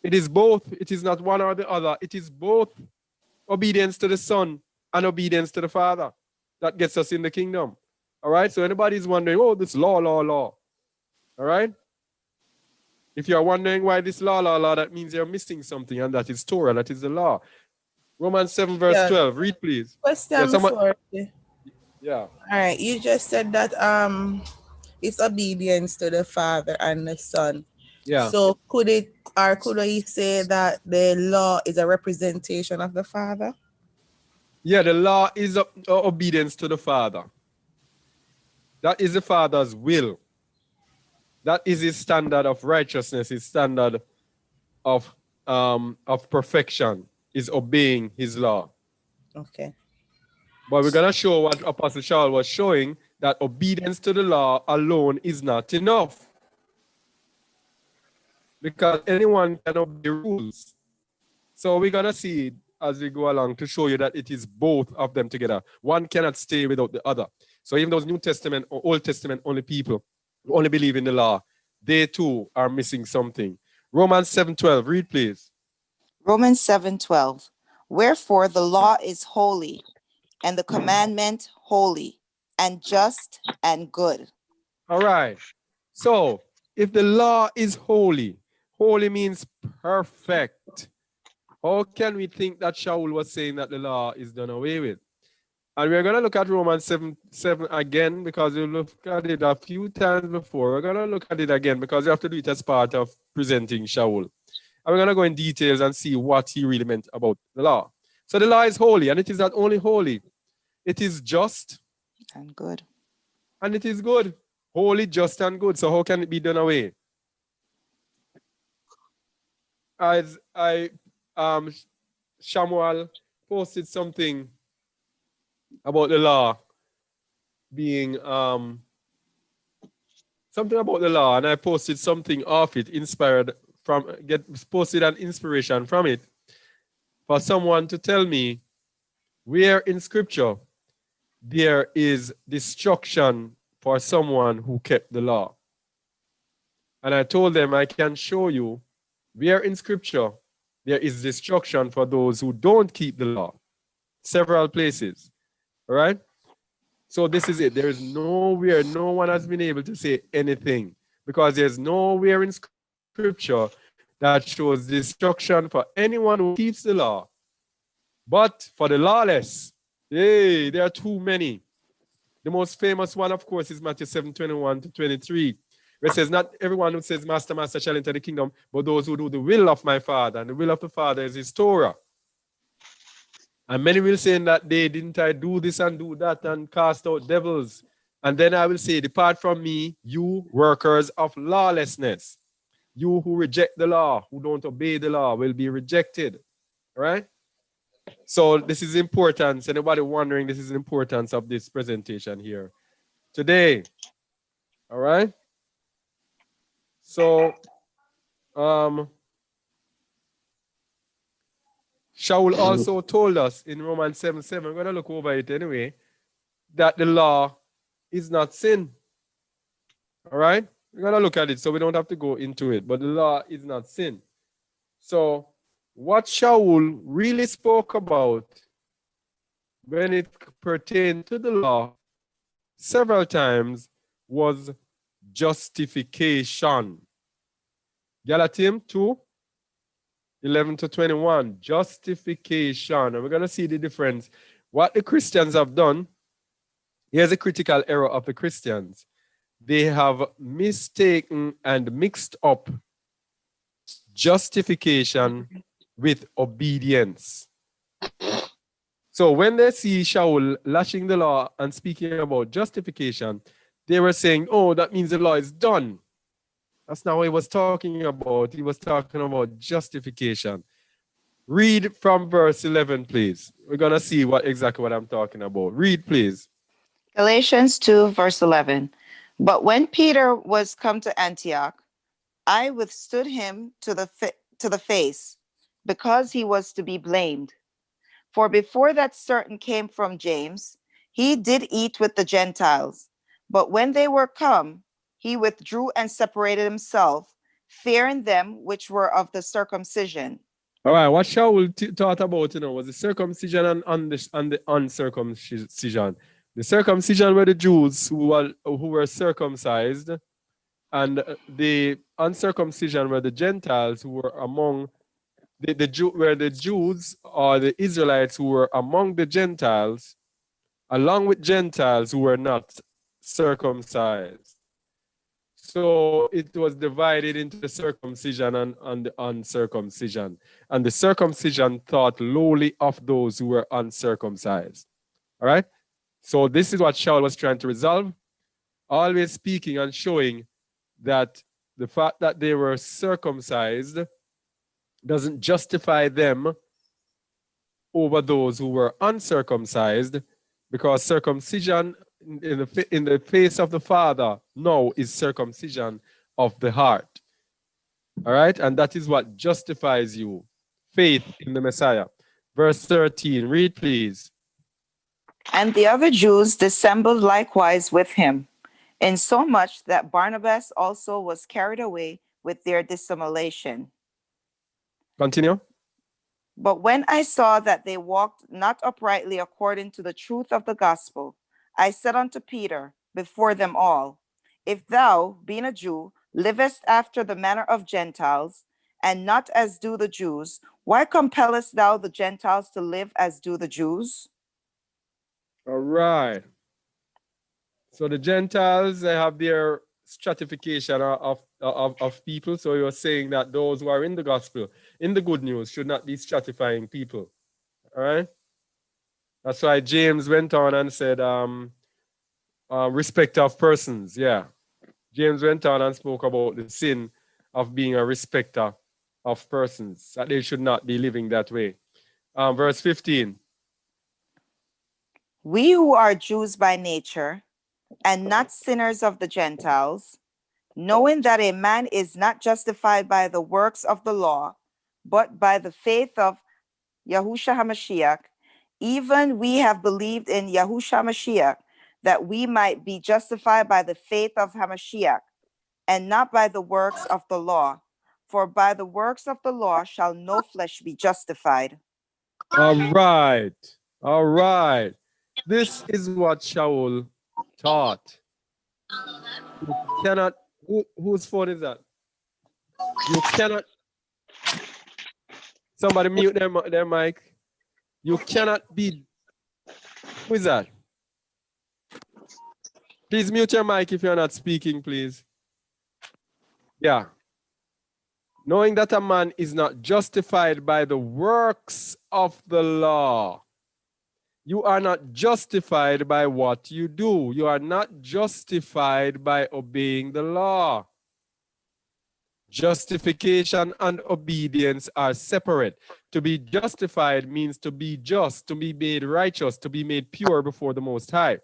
It is both. It is not one or the other. It is both obedience to the Son and obedience to the Father that gets us in the kingdom. All right? So anybody's wondering, oh, this law. All right? If you're wondering why this law, that means you're missing something, and that is Torah, that is the law. Romans 7, verse 12. Read, please. Question before. Yeah. All right. You just said that it's obedience to the Father and the Son. Yeah. So could he say that the law is a representation of the Father? Yeah, the law is obedience to the Father. That is the Father's will. That is his standard of righteousness, his standard of perfection, is obeying his law. Okay. But we're going to show what Apostle Sha'ul was showing, that obedience to the law alone is not enough. Because anyone can obey rules. So we're going to see as we go along to show you that it is both of them together. One cannot stay without the other. So even those New Testament or Old Testament only people who only believe in the law, they too are missing something. Romans 7:12, read please. Romans 7:12. Wherefore the law is holy, and the commandment holy, and just and good. All right. So if the law is holy, holy means perfect. How can we think that Sha'ul was saying that the law is done away with? And we're going to look at Romans 7 again, because we looked at it a few times before. We're going to look at it again because we have to do it as part of presenting Sha'ul. And we're going to go in details and see what he really meant about the law. So the law is holy, and it is not only holy, it is just and good. and it is good. Holy, just, and good. So how can it be done away? As Shamuel posted something about the law being something about the law, and I posted something off it, inspired from posted an inspiration from it for someone to tell me where in scripture there is destruction for someone who kept the law. And I told them I can show you where in scripture there is destruction for those who don't keep the law. Several places. All right? So this is it. There is nowhere, no one has been able to say anything, because there's nowhere in scripture that shows destruction for anyone who keeps the law. But for the lawless, hey, there are too many. The most famous one, of course, is Matthew 7:21-23, where it says, not everyone who says, Master, Master shall enter the kingdom, but those who do the will of my Father. And the will of the Father is his Torah. And many will say in that day, didn't I do this and do that and cast out devils? And then I will say, depart from me, you workers of lawlessness. You who reject the law, who don't obey the law, will be rejected. All right? So this is importance. Anybody wondering, this is the importance of this presentation here today. All right? So, Sha'ul also told us in Romans 7:7, we're going to look over it anyway, that the law is not sin. All right? We're going to look at it so we don't have to go into it, but the law is not sin. So, what Sha'ul really spoke about when it pertained to the law several times was justification. Galatians 2:11-21, justification. And we're going to see the difference. What the Christians have done, here's a critical error of the Christians. They have mistaken and mixed up justification with obedience. So when they see Sha'ul lashing the law and speaking about justification, they were saying, oh, that means the law is done. That's not what he was talking about. He was talking about justification. Read from verse 11, please. We're going to see exactly what I'm talking about. Read, please. Galatians 2, verse 11. But when Peter was come to Antioch, I withstood him to the face, because he was to be blamed. For before that certain came from James, he did eat with the Gentiles. But when they were come, he withdrew and separated himself, fearing them which were of the circumcision. All right, what Sha'ul taught about, was the circumcision and the uncircumcision. The circumcision were the Jews who were circumcised, and the uncircumcision were the Gentiles who were among the Jews or the Israelites who were among the Gentiles, along with Gentiles who were not circumcised. So it was divided into the circumcision and the uncircumcision. And the circumcision thought lowly of those who were uncircumcised. All right? So this is what Sha'ul was trying to resolve, always speaking and showing that the fact that they were circumcised doesn't justify them over those who were uncircumcised, because circumcision in the face of the Father now is circumcision of the heart. All right? And that is what justifies you, faith in the Messiah. Verse 13, read please. And the other Jews dissembled likewise with him, insomuch that Barnabas also was carried away with their dissimulation. Continue. But when I saw that they walked not uprightly according to the truth of the gospel, I said unto Peter before them all, if thou, being a Jew, livest after the manner of Gentiles, and not as do the Jews, why compellest thou the Gentiles to live as do the Jews? All right. So the Gentiles, they have their stratification of people. So you're saying that those who are in the gospel, in the good news, should not be stratifying people. All right? That's why James went on and said, respect of persons. Yeah. James went on and spoke about the sin of being a respecter of persons, that they should not be living that way. Verse 15. We who are Jews by nature, and not sinners of the Gentiles, knowing that a man is not justified by the works of the law, but by the faith of Yahushua HaMashiach, even we have believed in Yahushua HaMashiach, that we might be justified by the faith of HaMashiach, and not by the works of the law. For by the works of the law shall no flesh be justified. All right. All right. This is what Sha'ul taught. You cannot, whose phone is that? You cannot, somebody mute their mic. You cannot be, who is that? Please mute your mic if you're not speaking, please. Yeah. Knowing that a man is not justified by the works of the law. You are not justified by what you do. You are not justified by obeying the law. Justification and obedience are separate. To be justified means to be just, to be made righteous, to be made pure before the Most High.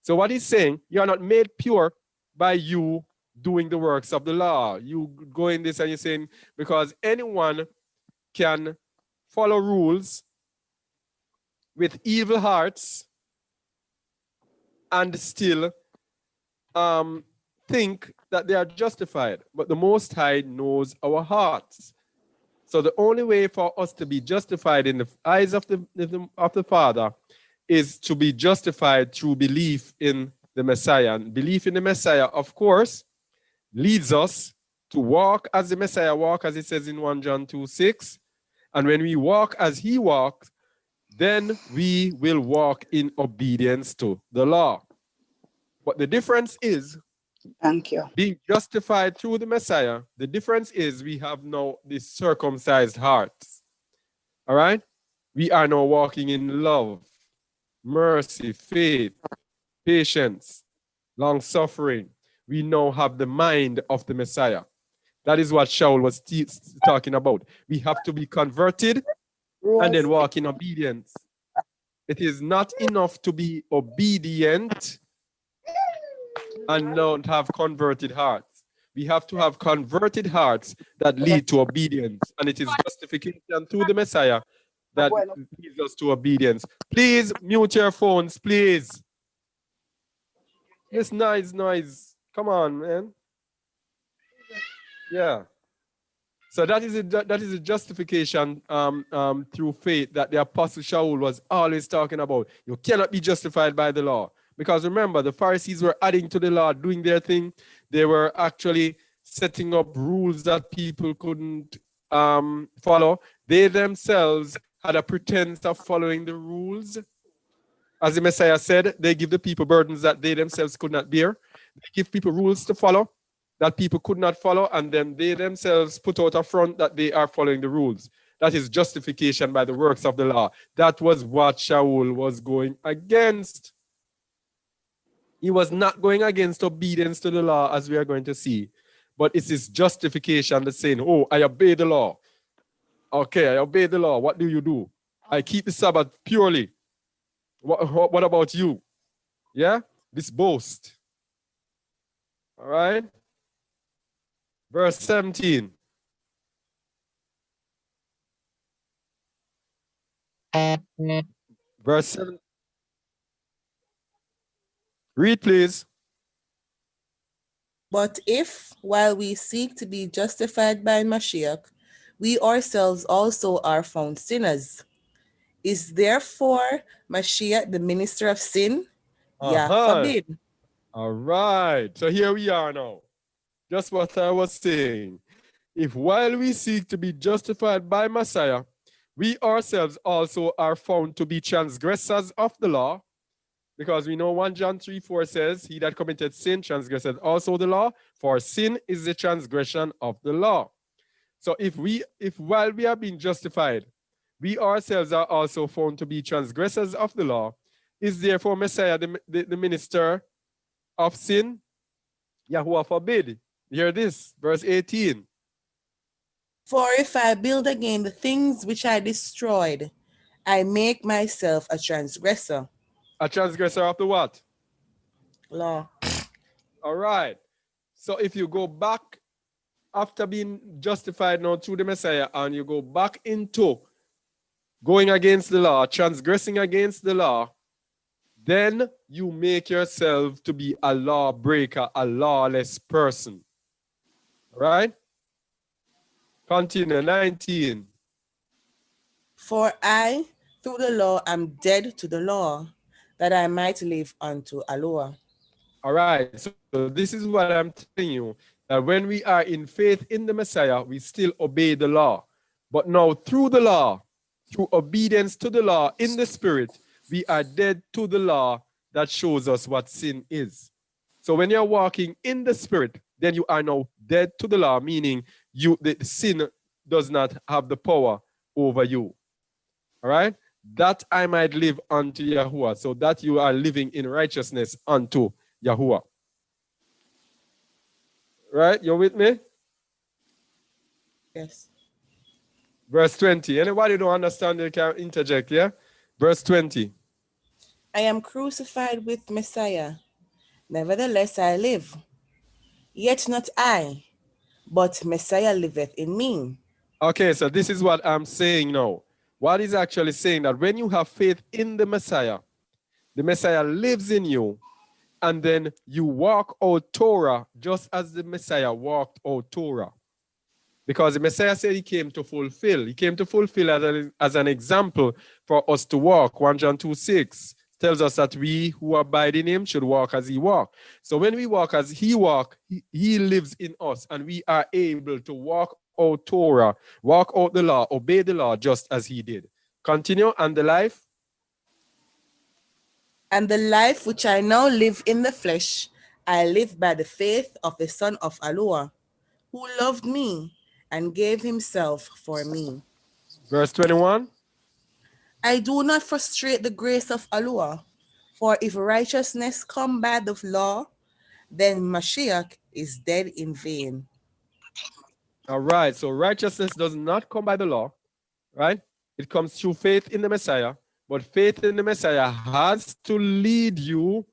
So what he's saying, you are not made pure by you doing the works of the law. You go in this and you're saying, because anyone can follow rules with evil hearts and still think that they are justified. But the Most High knows our hearts. So the only way for us to be justified in the eyes of the Father is to be justified through belief in the Messiah. And belief in the Messiah, of course, leads us to walk as the Messiah walked, as it says in 1 John 2:6. And when we walk as he walked, then we will walk in obedience to the law. But the difference is, thank you, being justified through the Messiah, the difference is we have now this circumcised hearts. All right? We are now walking in love, mercy, faith, patience, long suffering. We now have the mind of the Messiah. That is what Sha'ul was talking about. We have to be converted and then walk in obedience. It is not enough to be obedient and not have converted hearts. We have to have converted hearts that lead to obedience. And it is justification through the Messiah that leads us to obedience. Please mute your phones, please. This noise. Come on, man. Yeah. So that is a justification through faith that the Apostle Sha'ul was always talking about. You cannot be justified by the law. Because remember, the Pharisees were adding to the law, doing their thing. They were actually setting up rules that people couldn't follow. They themselves had a pretense of following the rules. As the Messiah said, they give the people burdens that they themselves could not bear. They give people rules to follow that people could not follow, and then they themselves put out a front that they are following the rules. That is justification by the works of the law. That was what Sha'ul was going against. He was not going against obedience to the law, as we are going to see. But it's his justification that's saying, oh, I obey the law. Okay, I obey the law. What do you do? I keep the Sabbath purely. What about you? Yeah? This boast. All right? Verse 17. Verse 7. Read, please. But if, while we seek to be justified by Mashiach, we ourselves also are found sinners, is therefore Mashiach the minister of sin? Yeah, forbid. All right. So here we are now. Just what I was saying. If while we seek to be justified by Messiah, we ourselves also are found to be transgressors of the law, because we know 1 John 3:4 says, he that committed sin transgressed also the law, for sin is the transgression of the law. So if while we are being justified, we ourselves are also found to be transgressors of the law. Is therefore Messiah the minister of sin? Yahuwah forbid. Hear this, verse 18. For if I build again the things which I destroyed, I make myself a transgressor. A transgressor of the what? Law. All right. So if you go back after being justified now through the Messiah and you go back into going against the law, transgressing against the law, then you make yourself to be a lawbreaker, a lawless person. All right? Continue, 19. For I, through the law, am dead to the law, that I might live unto Aluah. All right, so this is what I'm telling you, that when we are in faith in the Messiah, we still obey the law. But now through the law, through obedience to the law in the spirit, we are dead to the law that shows us what sin is. So when you're walking in the spirit, then you are now dead to the law, meaning the sin does not have the power over you. All right? That I might live unto Yahuwah, so that you are living in righteousness unto Yahuwah. Right? You're with me? Yes. Verse 20. Anybody don't understand, they can interject, yeah? Verse 20. I am crucified with Messiah. Nevertheless I live. Yet not I, but Messiah liveth in me. Okay, so this is what I'm saying now. What is actually saying that when you have faith in the Messiah lives in you, and then you walk out Torah just as the Messiah walked out Torah. Because the Messiah said he came to fulfill. He came to fulfill as an example for us to walk. 1 John 2:6 tells us that we who abide in him should walk as he walked. So when we walk as he walked, he lives in us, and we are able to walk out Torah, walk out the law, obey the law just as he did. Continue. And the life? And the life which I now live in the flesh, I live by the faith of the Son of Aluah, who loved me and gave himself for me. Verse 21. I do not frustrate the grace of Aluah, for if righteousness come by the law, then Mashiach is dead in vain. All right, so righteousness does not come by the law, right? It comes through faith in the Messiah, but faith in the Messiah has to lead you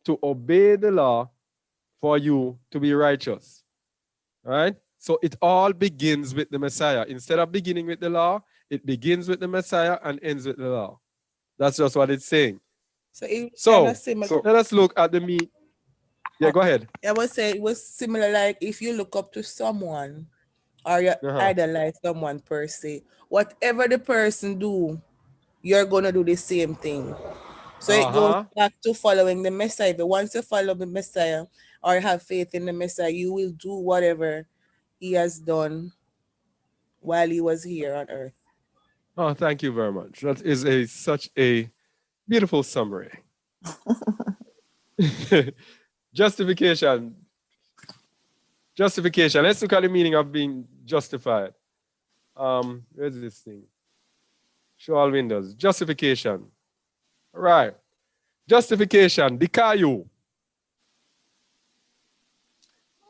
to obey the law for you to be righteous, right? So it all begins with the Messiah. Instead of beginning with the law, it begins with the Messiah and ends with the law. That's just what it's saying. So it was So, kind of similar. let us look at the meat. Yeah, go ahead. I would say it was similar, like if you look up to someone or you idolize someone per se, whatever the person do, you're gonna do the same thing. So it goes back to following the Messiah. But once you follow the Messiah or have faith in the Messiah, you will do whatever he has done while he was here on earth. Oh, thank you very much. That is such a beautiful summary. Justification. Justification. Let's look at the meaning of being justified. Where's this thing? Sha'ul windows. Justification. All right. Justification. Dikayu.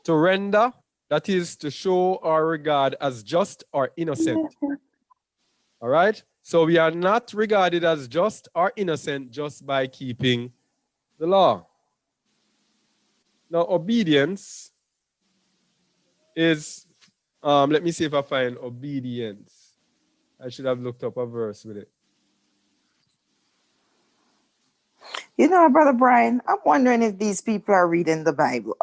To render, that is to show or regard as just or innocent. All right. So we are not regarded as just or innocent just by keeping the law. Now, obedience is, let me see if I find obedience. I should have looked up a verse with it. You know, Brother Brian, I'm wondering if these people are reading the Bible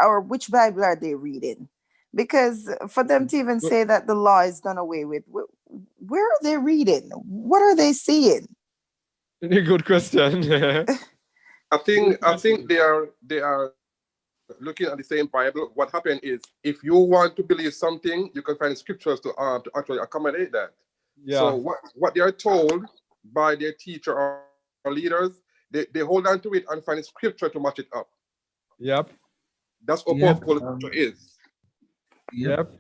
or which Bible are they reading? Because for them to even say that the law is done away with, where are they reading? What are they seeing? Good question. I think they are looking at the same Bible. What happened is, if you want to believe something, you can find scriptures to actually accommodate that. Yeah. So what they are told by their teacher or leaders, they hold on to it and find scripture to match it up. Yep. That's what scripture is. Yep.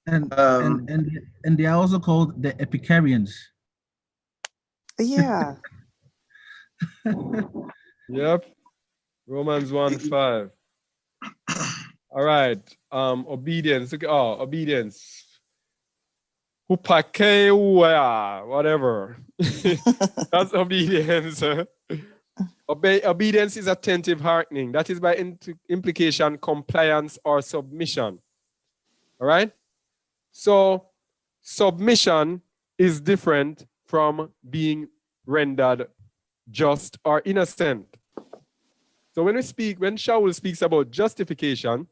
And Um, and they are also called the Epicureans. Yeah. Yep. Romans 1:5. All right. Obedience. Oh, obedience. Hupakeuea, whatever. That's obedience. Obedience is attentive hearkening. That is by implication compliance or submission. All right? So submission is different from being rendered just or innocent. So when Sha'ul speaks about justification,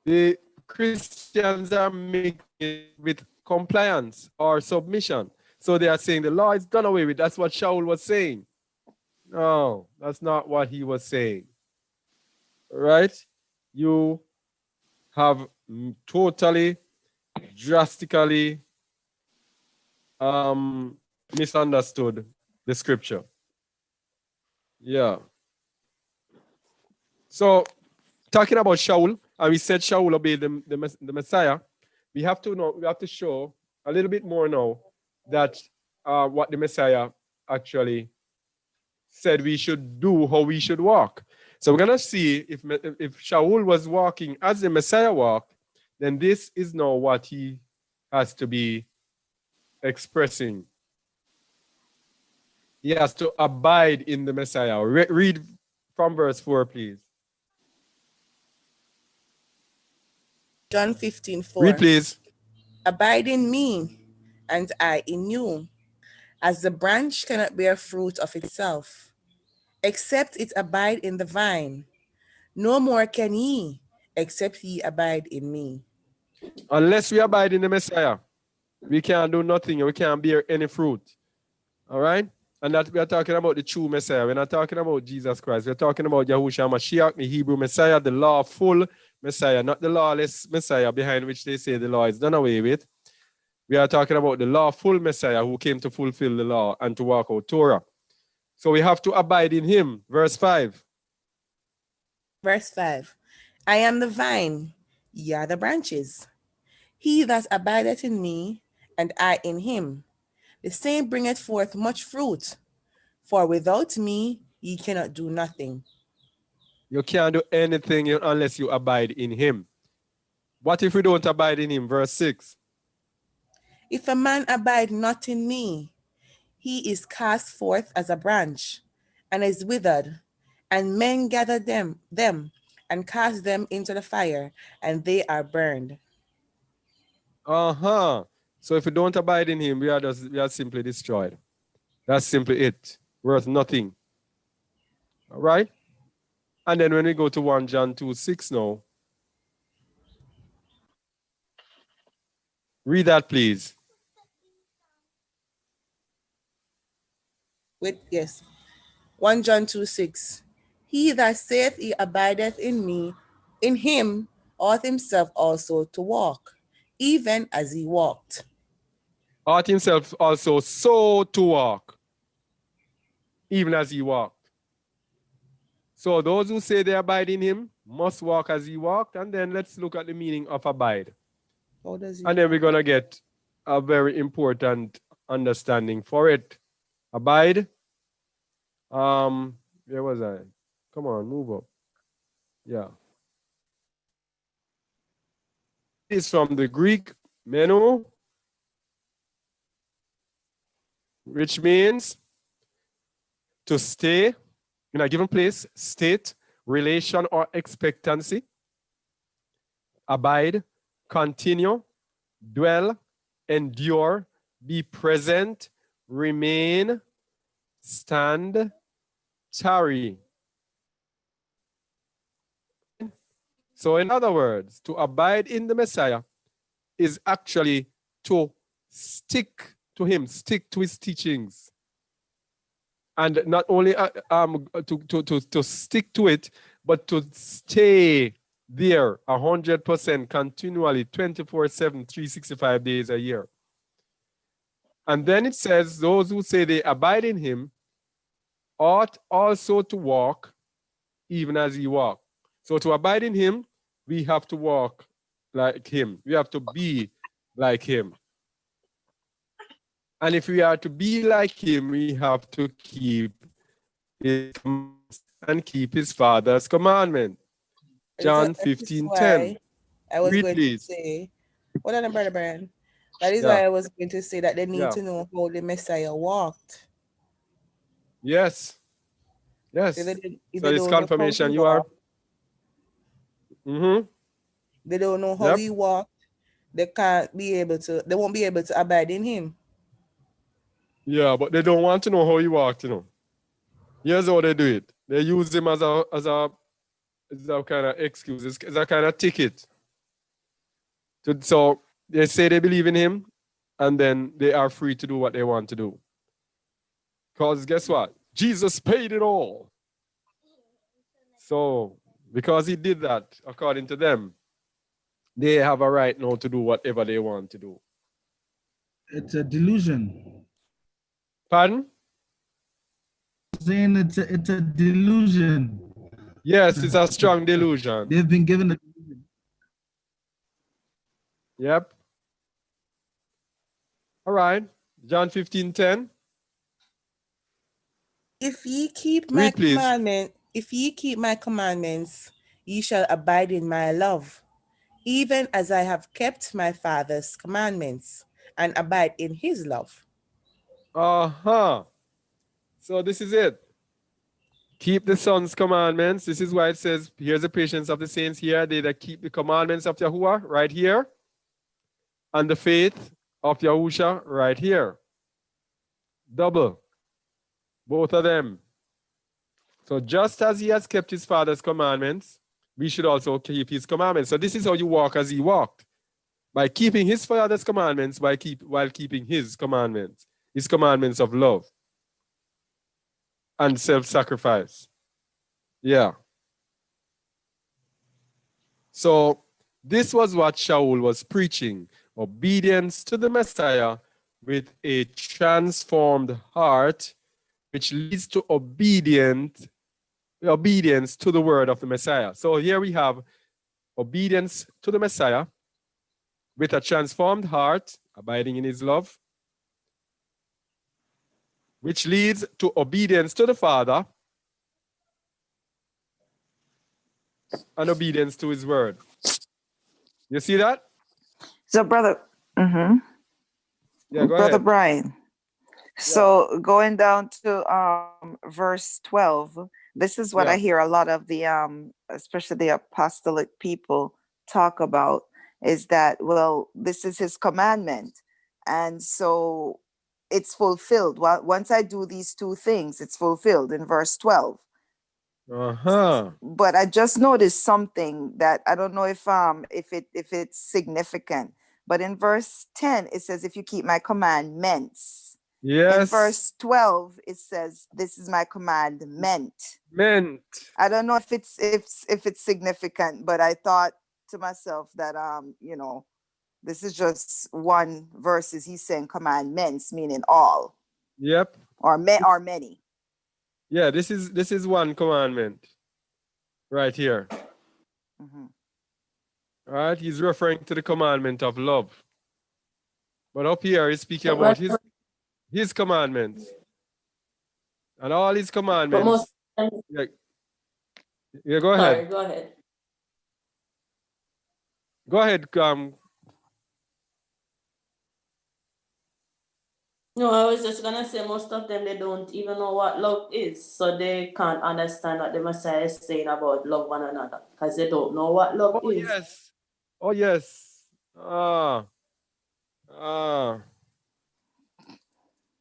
the Christians are making it with compliance or submission. So they are saying the law is done away with. That's what Sha'ul was saying. No, that's not what he was saying. Right? You have totally, drastically misunderstood the scripture. Yeah. So talking about Sha'ul, and we said Sha'ul obeyed the Messiah, we have to show a little bit more now that what the Messiah actually said we should do, how we should walk. So we're gonna see if Sha'ul was walking as the Messiah walked, then this is now what he has to be expressing. He has to abide in the Messiah. Read from verse 4, please. John 15:4. Read, please. Abide in me, and I in you, as the branch cannot bear fruit of itself, except it abide in the vine. No more can ye, except ye abide in me. Unless we abide in the Messiah, we can't do nothing. We can't bear any fruit. All right? And that we are talking about the true Messiah. We're not talking about Jesus Christ. We're talking about Yahushua Mashiach, the Hebrew Messiah, the lawful Messiah, not the lawless Messiah behind which they say the law is done away with. We are talking about the lawful Messiah who came to fulfill the law and to walk out Torah. So we have to abide in him. Verse 5. Verse 5. I am the vine, ye are the branches. He that abideth in me, and I in him, the same bringeth forth much fruit. For without me ye cannot do nothing. You can't do anything unless you abide in him. What if we don't abide in him? Verse 6. If a man abide not in me, he is cast forth as a branch, and is withered, and men gather them and cast them into the fire, and they are burned. So if we don't abide in him, we are simply destroyed. That's simply it. Worth nothing. All right? And then when we go to 1 John 2:6 now, read that, please. Yes. 1 John 2:6. He that saith he abideth in me, in him ought himself also to walk, even as he walked. Ought himself also so to walk, even as he walked. So those who say they abide in him must walk as he walked. And then let's look at the meaning of abide. How does he And then we're going to get a very important understanding for it. Abide. Where was I? Come on, move up. Yeah. It's from the Greek meno, which means to stay in a given place, state, relation, or expectancy. Abide, continue, dwell, endure, be present, remain, stand, tarry. So in other words, to abide in the Messiah is actually to stick to him, stick to his teachings. And not only to stick to it, but to stay there 100% continually, 24/7, 365 days a year. And then it says, those who say they abide in him ought also to walk even as he walked. So to abide in him, we have to walk like him. We have to be like him. And if we are to be like him, we have to keep his commands and keep his father's commandment. John That is 15:10. why I was Read, going to please. say, what on, Brother Brian? That is Yeah. why I was going to say that they need Yeah. to know how the Messiah walked. Yes. If Yes. if So they this don't know how he confirmation you are. walked, Mm-hmm. they don't know how Yep. he walked, they won't be able to abide in him. Yeah, but they don't want to know how he walked, you know. Here's how they do it. They use him as a kind of excuse, as a kind of ticket. So they say they believe in him, and then they are free to do what they want to do. Because guess what? Jesus paid it all. So because he did that, according to them, they have a right now to do whatever they want to do. It's a delusion. Pardon? Saying it's a delusion. Yes, it's a strong delusion. They've been given a Yep. All right. John 15:10. If ye keep my Read, please. commandments, ye shall abide in my love, even as I have kept my Father's commandments and abide in his love. Uh-huh. So this is it. Keep the son's commandments. This is why it says, here's the patience of the saints here. They that keep the commandments of Yahuwah right here. And the faith of Yahusha right here. Double. Both of them. So just as he has kept his father's commandments, we should also keep his commandments. So this is how you walk as he walked. By keeping his father's commandments, while keeping his commandments of love and self-sacrifice. Yeah. So this was what Sha'ul was preaching, obedience to the Messiah with a transformed heart, which leads to obedience to the word of the Messiah. So here we have obedience to the Messiah with a transformed heart, abiding in his love, which leads to obedience to the Father and obedience to his word. You see that? So, brother, Yeah, go Brother ahead. Brian. So going down to verse 12, this is what I hear a lot of the especially the apostolic people talk about, is that, well, this is his commandment, and so it's fulfilled. Well, once I do these two things, it's fulfilled in verse 12. But I just noticed something that I don't know if it's significant. But in verse 10, it says, if you keep my commandments. Yes. In verse 12, it says, this is my commandment. I don't know if it's significant, but I thought to myself that this is just one verses. He's saying commandments, meaning all. Yep. Or many. Yeah, this is one commandment right here. Mm-hmm. All right, he's referring to the commandment of love. But up here, he's speaking about his commandments. And all his commandments. Yeah, go ahead. Sorry, go ahead. Go ahead. No, I was just gonna say most of them, they don't even know what love is, so they can't understand what the Messiah is saying about love one another, because they don't know what love is. Yes. Oh yes.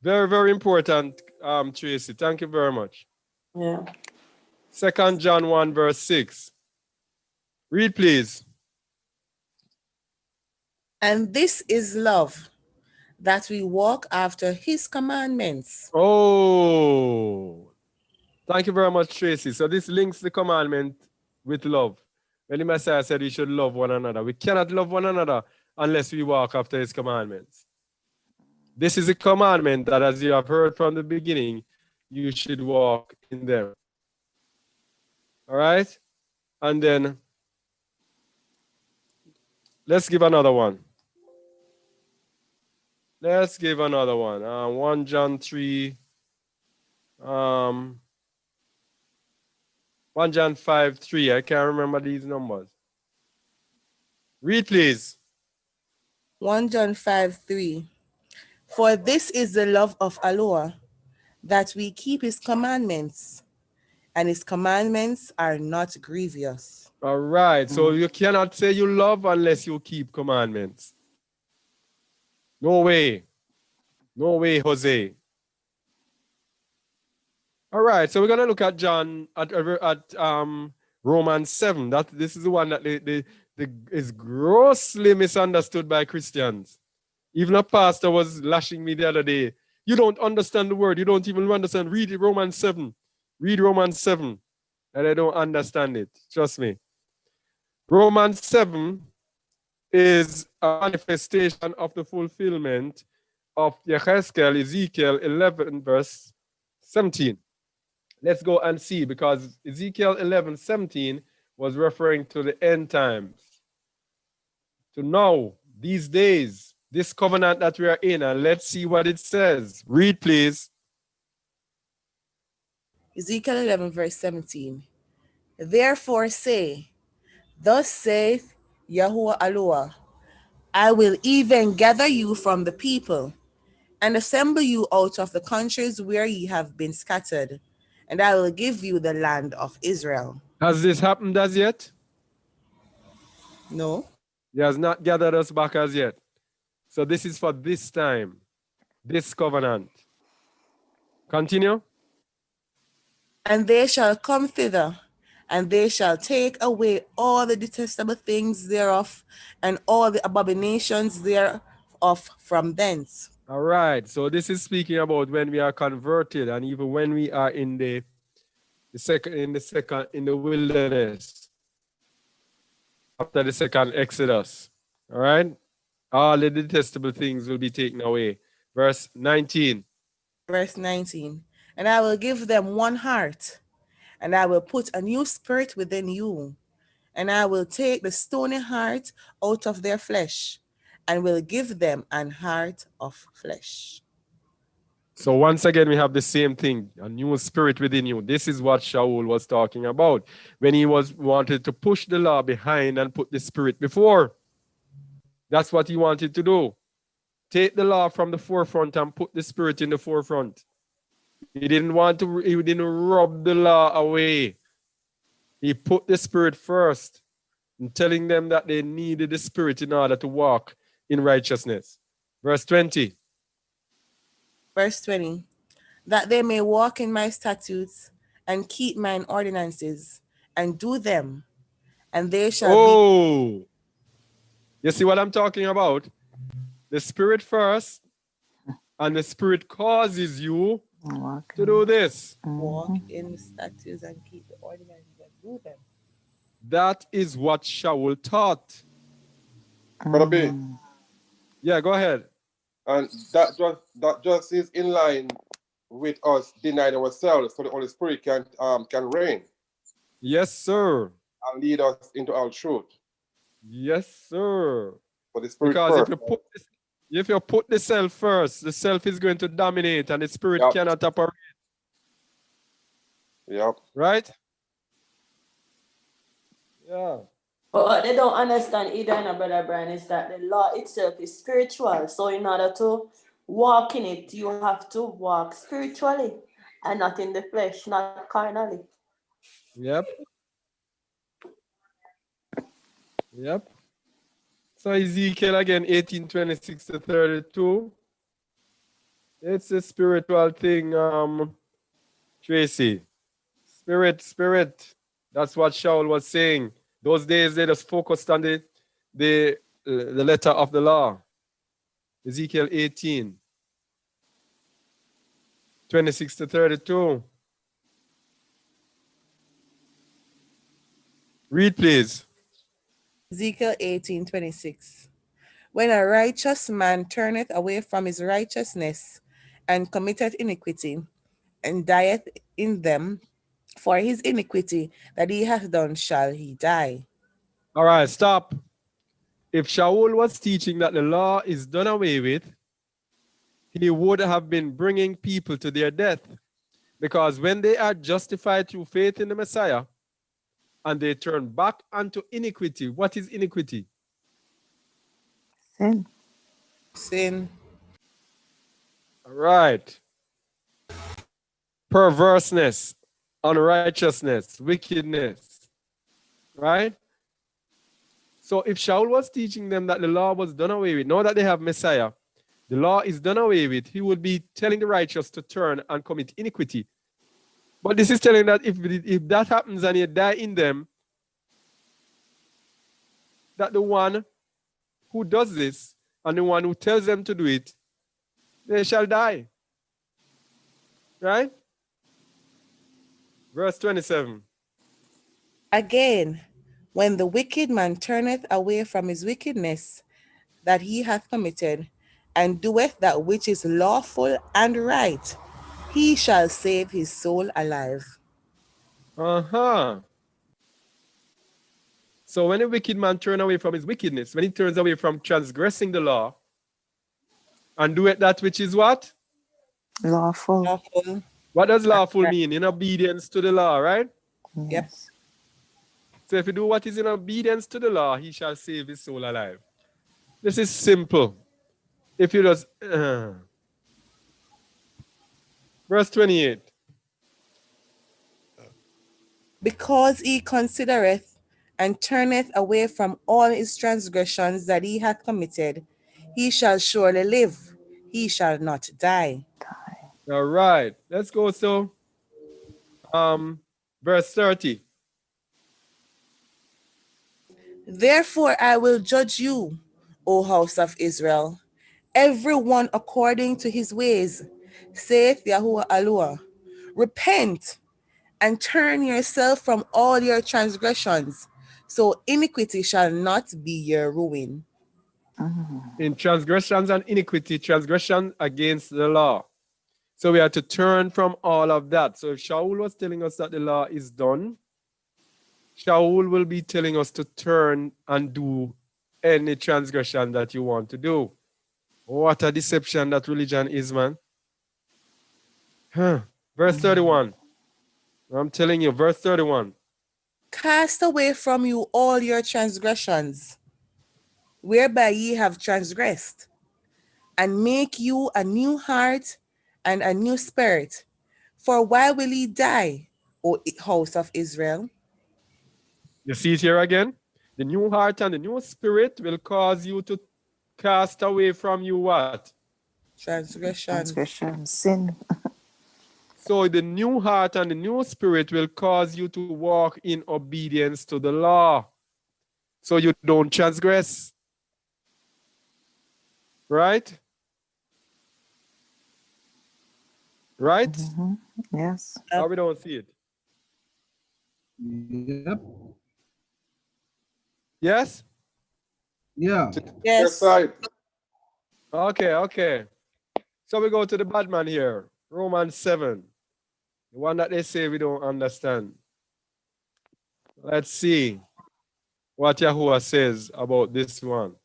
Very, very important, Tracy. Thank you very much. Yeah. 2 John 1, verse 6. Read, please. And this is love, that we walk after his commandments. Oh, thank you very much, Tracy. So this links the commandment with love. When the Messiah said we should love one another, we cannot love one another unless we walk after his commandments. This is a commandment that, as you have heard from the beginning, you should walk in them. All right? And then Let's give another one. Let's give another one. 1 John 3. 1 John 5, 3. I can't remember these numbers. Read, please. 1 John 5, 3. For this is the love of Aluah, that we keep his commandments, and his commandments are not grievous. All right. So you cannot say you love unless you keep commandments. No way. No way, Jose. All right. So we're gonna look at John at Romans 7. This is the one that is grossly misunderstood by Christians. Even a pastor was lashing me the other day. You don't understand the word. You don't even understand. Read Romans 7. Read Romans 7. And I don't understand it. Trust me. Romans 7 is a manifestation of the fulfillment of Ezekiel 11, verse 17. Let's go and see, because Ezekiel 11, 17 was referring to the end times. To now, these days, this covenant that we are in, and let's see what it says. Read, please. Ezekiel 11, verse 17. Therefore say, thus saith Yahuwah Aluah, I will even gather you from the people, and assemble you out of the countries where ye have been scattered, and I will give you the land of Israel. Has this happened as yet? No. He has not gathered us back as yet. So this is for this time, this covenant. Continue. And they shall come thither, and they shall take away all the detestable things thereof, and all the abominations thereof from thence. All right. So this is speaking about when we are converted, and even when we are in the wilderness after the second Exodus. All right. All the detestable things will be taken away. Verse 19. Verse 19. And I will give them one heart, and I will put a new spirit within you, and I will take the stony heart out of their flesh, and will give them an heart of flesh. So once again, we have the same thing, a new spirit within you. This is what Sha'ul was talking about when he wanted to push the law behind and put the spirit before. That's what he wanted to do. Take the law from the forefront and put the spirit in the forefront. He didn't rub the law away. He put the spirit first, and telling them that they needed the spirit in order to walk in righteousness. Verse 20. Verse 20. That they may walk in my statutes and keep mine ordinances and do them, and they shall be. You see what I'm talking about? The spirit first, and the spirit causes you to do this. Walk in the statutes and keep the ordinances and do them. That is what Sha'ul taught. Brother B. Yeah, go ahead. And that just is in line with us denying ourselves so the Holy Spirit can reign. Yes, sir. And lead us into all truth. Yes, sir. For the Spirit because first. if you put the self first, the self is going to dominate and the spirit cannot operate. Yep. Right? Yeah. But what they don't understand either, Brother Brian, is that the law itself is spiritual. So in order to walk in it, you have to walk spiritually and not in the flesh, not carnally. Yep. Yep. So Ezekiel again, 18:26 to 32. It's a spiritual thing, Tracy. Spirit. That's what Sha'ul was saying. Those days they just focused on the letter of the law. Ezekiel 18:26 to 32. Read, please. Ezekiel 18:26. When a righteous man turneth away from his righteousness and committeth iniquity, and dieth in them, for his iniquity that he hath done shall he die. All right, stop. if Sha'ul was teaching that the law is done away with, he would have been bringing people to their death. Because when they are justified through faith in the Messiah and they turn back unto iniquity, what is iniquity? Sin. Sin. All right. Perverseness, unrighteousness, wickedness. Right? So if Sha'ul was teaching them that the law was done away with, now that they have Messiah, the law is done away with, he would be telling the righteous to turn and commit iniquity. But this is telling that if that happens and you die in them, that the one who does this and the one who tells them to do it, they shall die. Right? Verse 27. Again, when the wicked man turneth away from his wickedness that he hath committed, and doeth that which is lawful and right, he shall save his soul alive. So when a wicked man turns away from his wickedness, when he turns away from transgressing the law, and doeth that which is what? Lawful. Lawful. What does lawful mean? In obedience to the law, right? Yep. So if you do what is in obedience to the law, he shall save his soul alive. This is simple. If you just... Verse 28. Because he considereth and turneth away from all his transgressions that he hath committed, he shall surely live, he shall not die. All right. Let's go to verse 30. Therefore I will judge you, O house of Israel, every one according to his ways, saith the Aluah. Repent and turn yourself from all your transgressions, so iniquity shall not be your ruin. In transgressions and iniquity, transgression against the law. So we have to turn from all of that. So if Sha'ul was telling us that the law is done, Sha'ul will be telling us to turn and do any transgression that you want to do. What a deception that religion is, man. Verse 31. I'm telling you, verse 31. Cast away from you all your transgressions, whereby ye have transgressed, and make you a new heart and a new spirit. For why will ye die, O house of Israel? You see it here again? The new heart and the new spirit will cause you to cast away from you what? Transgression. Sin. So the new heart and the new spirit will cause you to walk in obedience to the law. So you don't transgress. Right? Right? Yes. Or we don't see it. Yep. Yes? Yeah. Yes. Side. Okay. So we go to the bad man here. Romans 7. The one that they say we don't understand. Let's see what Yahuwah says about this one.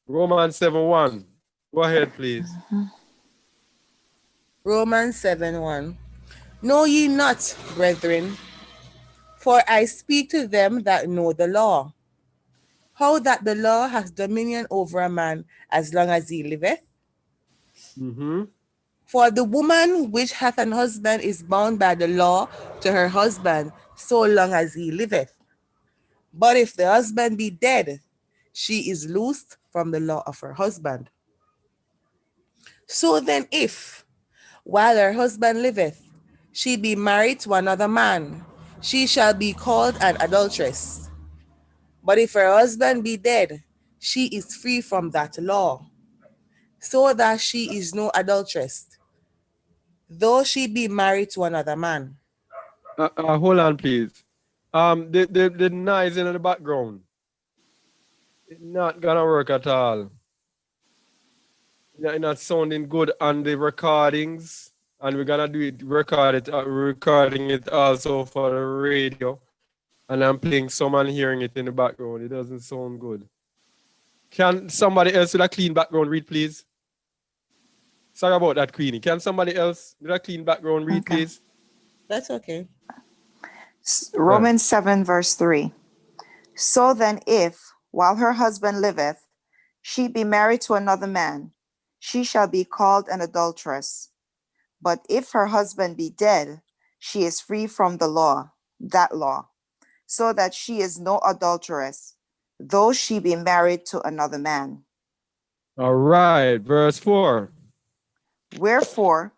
Romans 7:1. Go ahead, please. Romans 7:1. Know ye not, brethren, for I speak to them that know the law, how that the law has dominion over a man as long as he liveth? For the woman which hath an husband is bound by the law to her husband so long as he liveth. But if the husband be dead, she is loosed from the law of her husband. So then if, while her husband liveth, she be married to another man, she shall be called an adulteress. But if her husband be dead, she is free from that law, so that she is no adulteress, though she be married to another man. Hold on, please. The noise in the background. It's not gonna work at all. It's not sounding good on the recordings, and we're gonna recording it also for the radio. And I'm playing someone hearing it in the background. It doesn't sound good. Can somebody else with a clean background read, please? Sorry about that, Queenie. Can somebody else with a clean background read, Okay. please? That's okay. Romans 7, verse 3. So then, if, while her husband liveth, she be married to another man, she shall be called an adulteress. But if her husband be dead, she is free from the law, that law, so that she is no adulteress, though she be married to another man. All right, verse 4. Wherefore,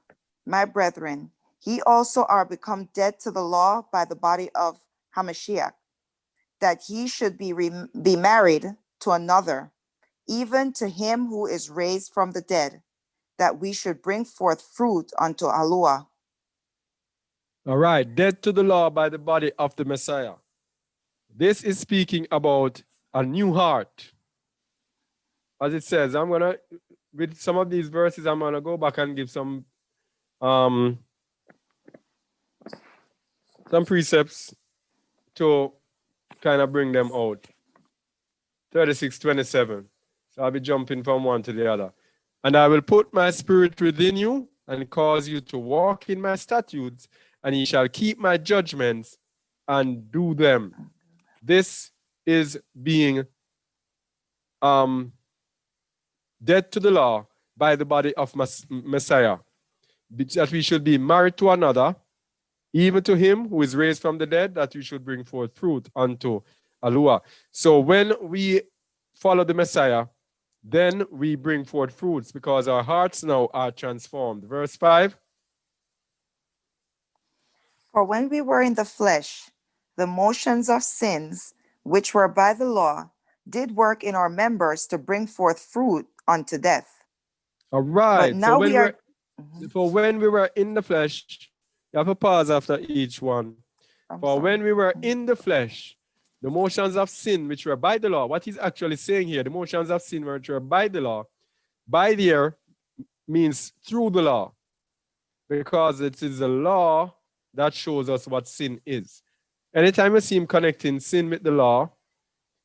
my brethren, ye also are become dead to the law by the body of Hamashiach, that ye should be married to another, even to him who is raised from the dead, that we should bring forth fruit unto Aluah. All right, dead to the law by the body of the Messiah. This is speaking about a new heart. As it says, I'm gonna, with some of these verses, I'm gonna go back and give some precepts to kind of bring them out. 36:27. So I'll be jumping from one to the other. And I will put my spirit within you and cause you to walk in my statutes, and ye shall keep my judgments and do them. This is being dead to the law by the body of Messiah, that we should be married to another, even to him who is raised from the dead, that we should bring forth fruit unto Aluah. So when we follow the Messiah, then we bring forth fruits because our hearts now are transformed. Verse 5. For when we were in the flesh, the motions of sins, which were by the law, did work in our members to bring forth fruit unto death. All right. But now when we were in the flesh, you have to pause after each one. When we were in the flesh, the motions of sin, which were by the law, what he's actually saying here, the motions of sin, which were by the law, by there means through the law, because it is the law that shows us what sin is. Anytime you see him connecting sin with the law,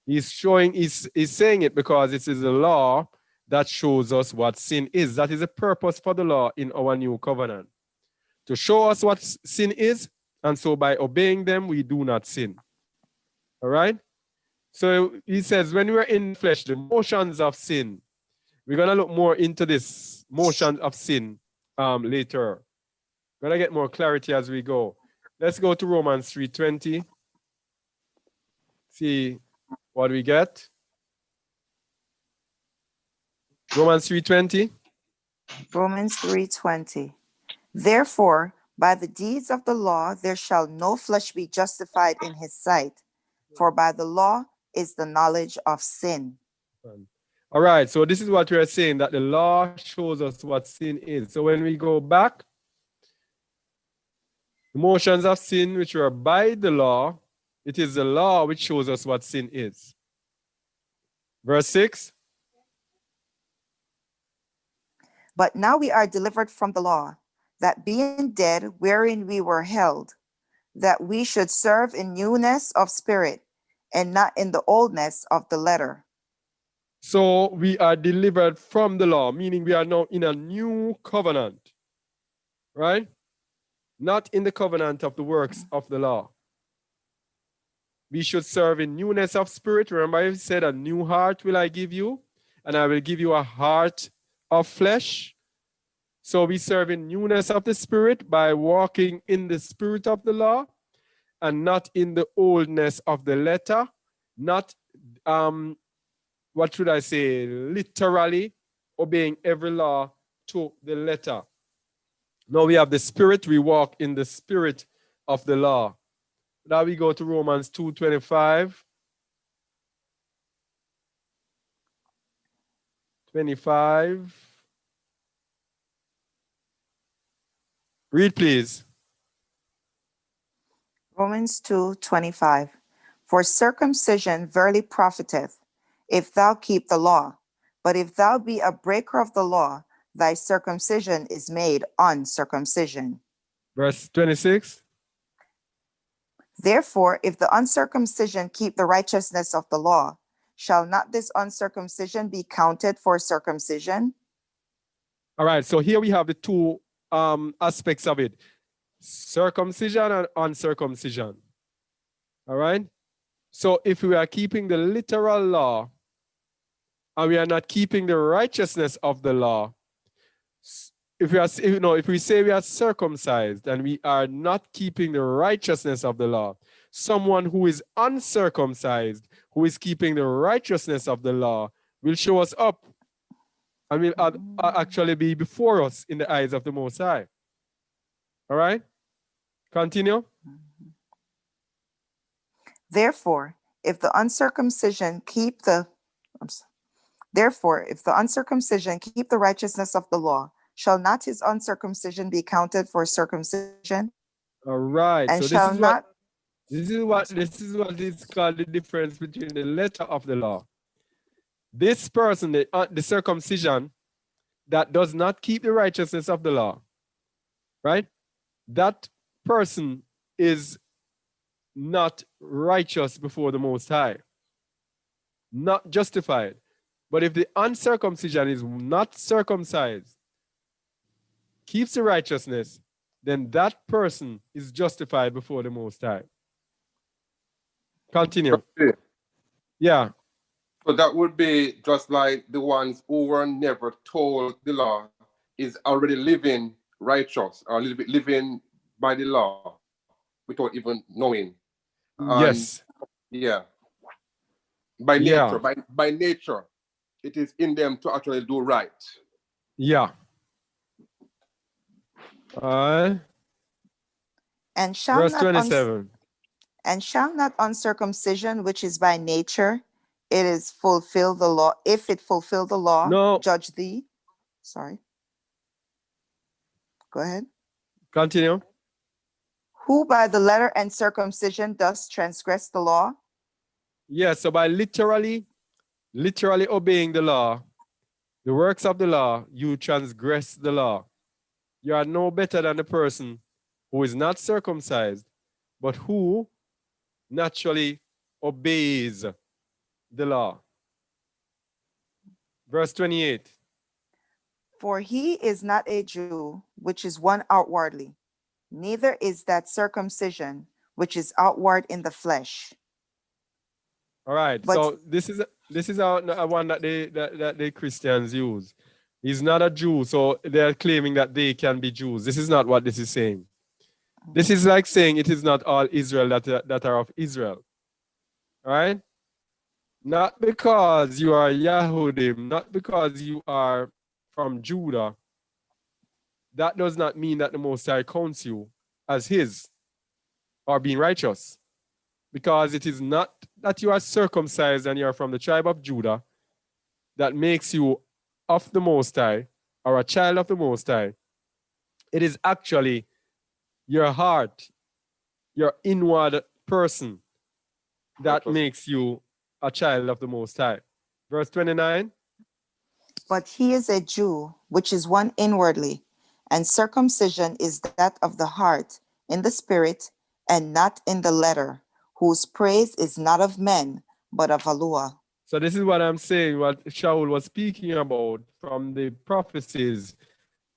he's saying it because it is the law that shows us what sin is. That is the purpose for the law in our new covenant, to show us what sin is, and so by obeying them, we do not sin. All right? So he says, when we're in flesh, the motions of sin, we're going to look more into this motion of sin later. We're going to get more clarity as we go. Let's go to Romans 3:20. See what we get. Romans 3:20. Romans 3:20. Therefore, by the deeds of the law, there shall no flesh be justified in his sight, for by the law is the knowledge of sin. All right, so this is what we are saying, that the law shows us what sin is. So when we go back, the motions of sin which were by the law, it is the law which shows us what sin is. Verse 6. But now we are delivered from the law, that being dead wherein we were held, that we should serve in newness of spirit, and not in the oldness of the letter. So we are delivered from the law, meaning we are now in a new covenant, right? Not in the covenant of the works of the law. We should serve in newness of spirit. Remember, I said, a new heart will I give you, and I will give you a heart of flesh. So we serve in newness of the spirit by walking in the spirit of the law and not in the oldness of the letter, not, what should I say, literally obeying every law to the letter. Now we have the spirit, we walk in the spirit of the law. Now we go to Romans 2:25. 25. Read, please. Romans 2:25. For circumcision verily profiteth, if thou keep the law. But if thou be a breaker of the law, thy circumcision is made uncircumcision. Verse 26. Therefore, if the uncircumcision keep the righteousness of the law, shall not this uncircumcision be counted for circumcision? All right, so here we have the two aspects of it. Circumcision and uncircumcision. All right? So if we are keeping the literal law and we are not keeping the righteousness of the law, if we say we are circumcised and we are not keeping the righteousness of the law, someone who is uncircumcised, who is keeping the righteousness of the law, will show us up and will actually be before us in the eyes of the Most High. All right? Continue. Therefore, if the uncircumcision keep the righteousness of the law, shall not his uncircumcision be counted for circumcision? All right. And So shall not this is what is called the difference between the letter of the law. This person, the circumcision, that does not keep the righteousness of the law, right? That person is not righteous before the Most High, not justified. But if the uncircumcision is not circumcised, keeps the righteousness, then that person is justified before the Most High. Continue. Okay. Yeah. So that would be just like the ones who were never told the law is already living righteous or living by the law without even knowing. Yes. Yeah. By nature, by nature, it is in them to actually do right. Yeah. and shall Verse not 27. and shall not uncircumcision, which is by nature, it is fulfill the law, if it fulfill the law, No. judge thee. Sorry. Go ahead. Continue. Who by the letter and circumcision does transgress the law? Yeah, so by literally obeying the law, the works of the law, you transgress the law. You are no better than the person who is not circumcised, but who naturally obeys the law. Verse 28. For he is not a Jew, which is one outwardly, neither is that circumcision, which is outward in the flesh. All right, But so this is a one that the Christians use. He's not a Jew, so they're claiming that they can be Jews. This is not what this is saying. This is like saying it is not all Israel that are of Israel. All right? Not because you are Yahudim, not because you are from Judah, that does not mean that the Most High counts you as his or being righteous. Because it is not that you are circumcised and you are from the tribe of Judah that makes you of the Most High or a child of the Most High. It is actually your heart, your inward person that makes you a child of the Most High. Verse 29. But he is a Jew, which is one inwardly, and circumcision is that of the heart, in the spirit, and not in the letter, whose praise is not of men, but of Aluah. So this is what I'm saying, what Sha'ul was speaking about from the prophecies.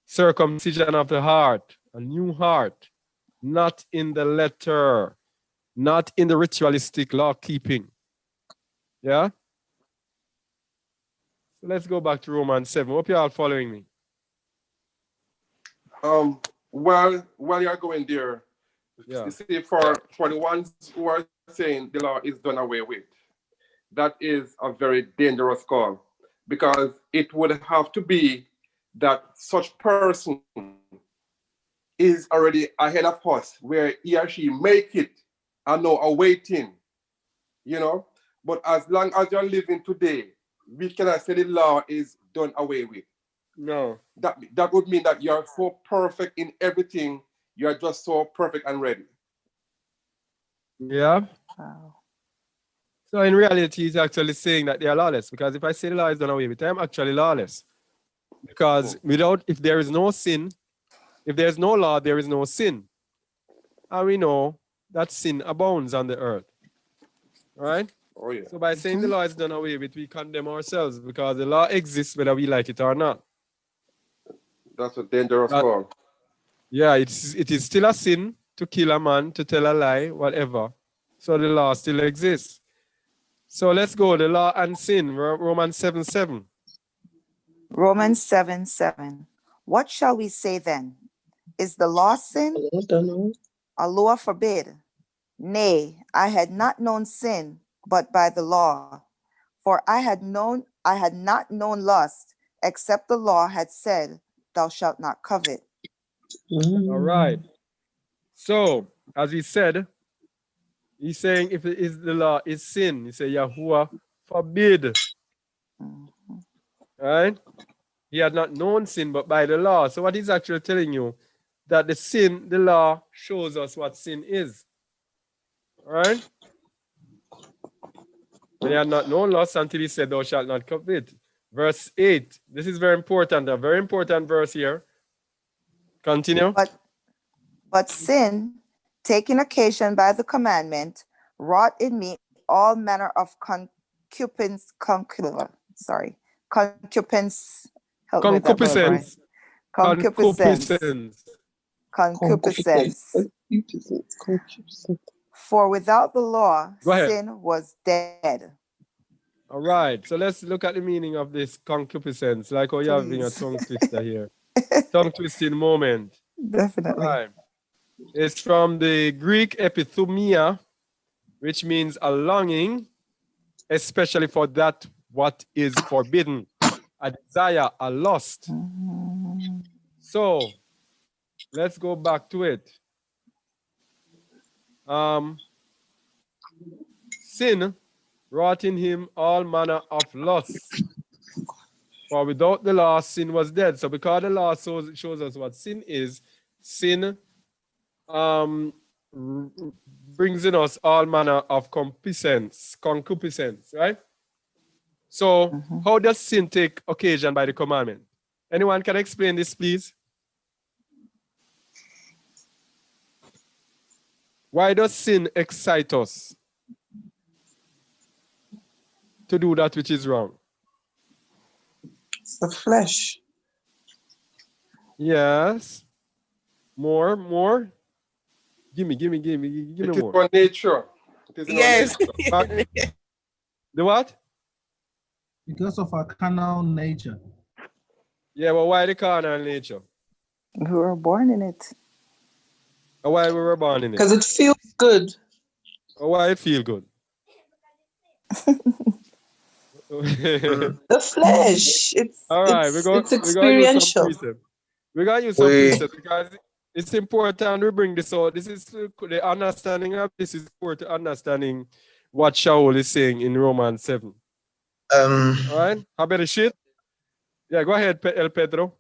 Circumcision of the heart, a new heart, not in the letter, not in the ritualistic law keeping. Yeah? So let's go back to Romans 7. Hope you're all following me. While you're going there, Yeah. you see, for the ones who are saying the law is done away with, that is a very dangerous call, because it would have to be that such person is already ahead of us, where he or she make it and now awaiting, you know. But as long as you're living today, we cannot say the law is done away with. No. That would mean that you're so perfect in everything, you're just so perfect and ready. Yeah. Wow. So in reality, it's actually saying that they are lawless, because if I say the law is done away with, I'm actually lawless. Because if there is no sin, if there's no law, there is no sin. And we know that sin abounds on the earth. All right? Oh, yeah. So by saying the law is done away with, we condemn ourselves because the law exists whether we like it or not. That's a dangerous That- call. Yeah, it is still a sin to kill a man, to tell a lie, whatever. So the law still exists. So let's go. The law and sin, Romans 7:7. Romans 7:7. What shall we say then? Is the law sin? Aluah forbid. Nay, I had not known sin but by the law. For I had not known lust, except the law had said, Thou shalt not covet. All right. So, as he said, he's saying if it is the law is sin, he said Yahuwah forbid. Right? He had not known sin but by the law. So what he's actually telling you, that the sin, the law shows us what sin is. All right? And he had not known lust until he said, Thou shalt not covet. Verse 8. This is very important, a very important verse here. Continue. But sin, taking occasion by the commandment, wrought in me all manner of concupence. Help me with that, Brother Brian. Concupiscence. For without the law, sin was dead. All right, so let's look at the meaning of this concupiscence, like how you're having a tongue twister here. Tongue twisting moment. Definitely. Right. It's from the Greek epithumia, which means a longing, especially for that what is forbidden, a desire, a lust. So let's go back to it. Sin wrought in him all manner of lusts. For without the law, sin was dead. So because the law shows us what sin is, sin brings in us all manner of concupiscence, right? So how does sin take occasion by the commandment? Anyone can explain this, please? Why does sin excite us to do that which is wrong? It's the flesh. Yes. More. Give me It is more. our nature. It is in our Yes. nature. The what? Because of our carnal nature. Yeah, well, why the carnal nature? We were born in it. Or why we were born in it? Because it feels good. Or why it feel good? The flesh. All right, It's experiential. We're going to use some precepts because it's important we bring this out. This is the understanding of this is for to understanding what Sha'ul is saying in Romans 7. All right, how about the shit? Yeah, go ahead, El Pedro.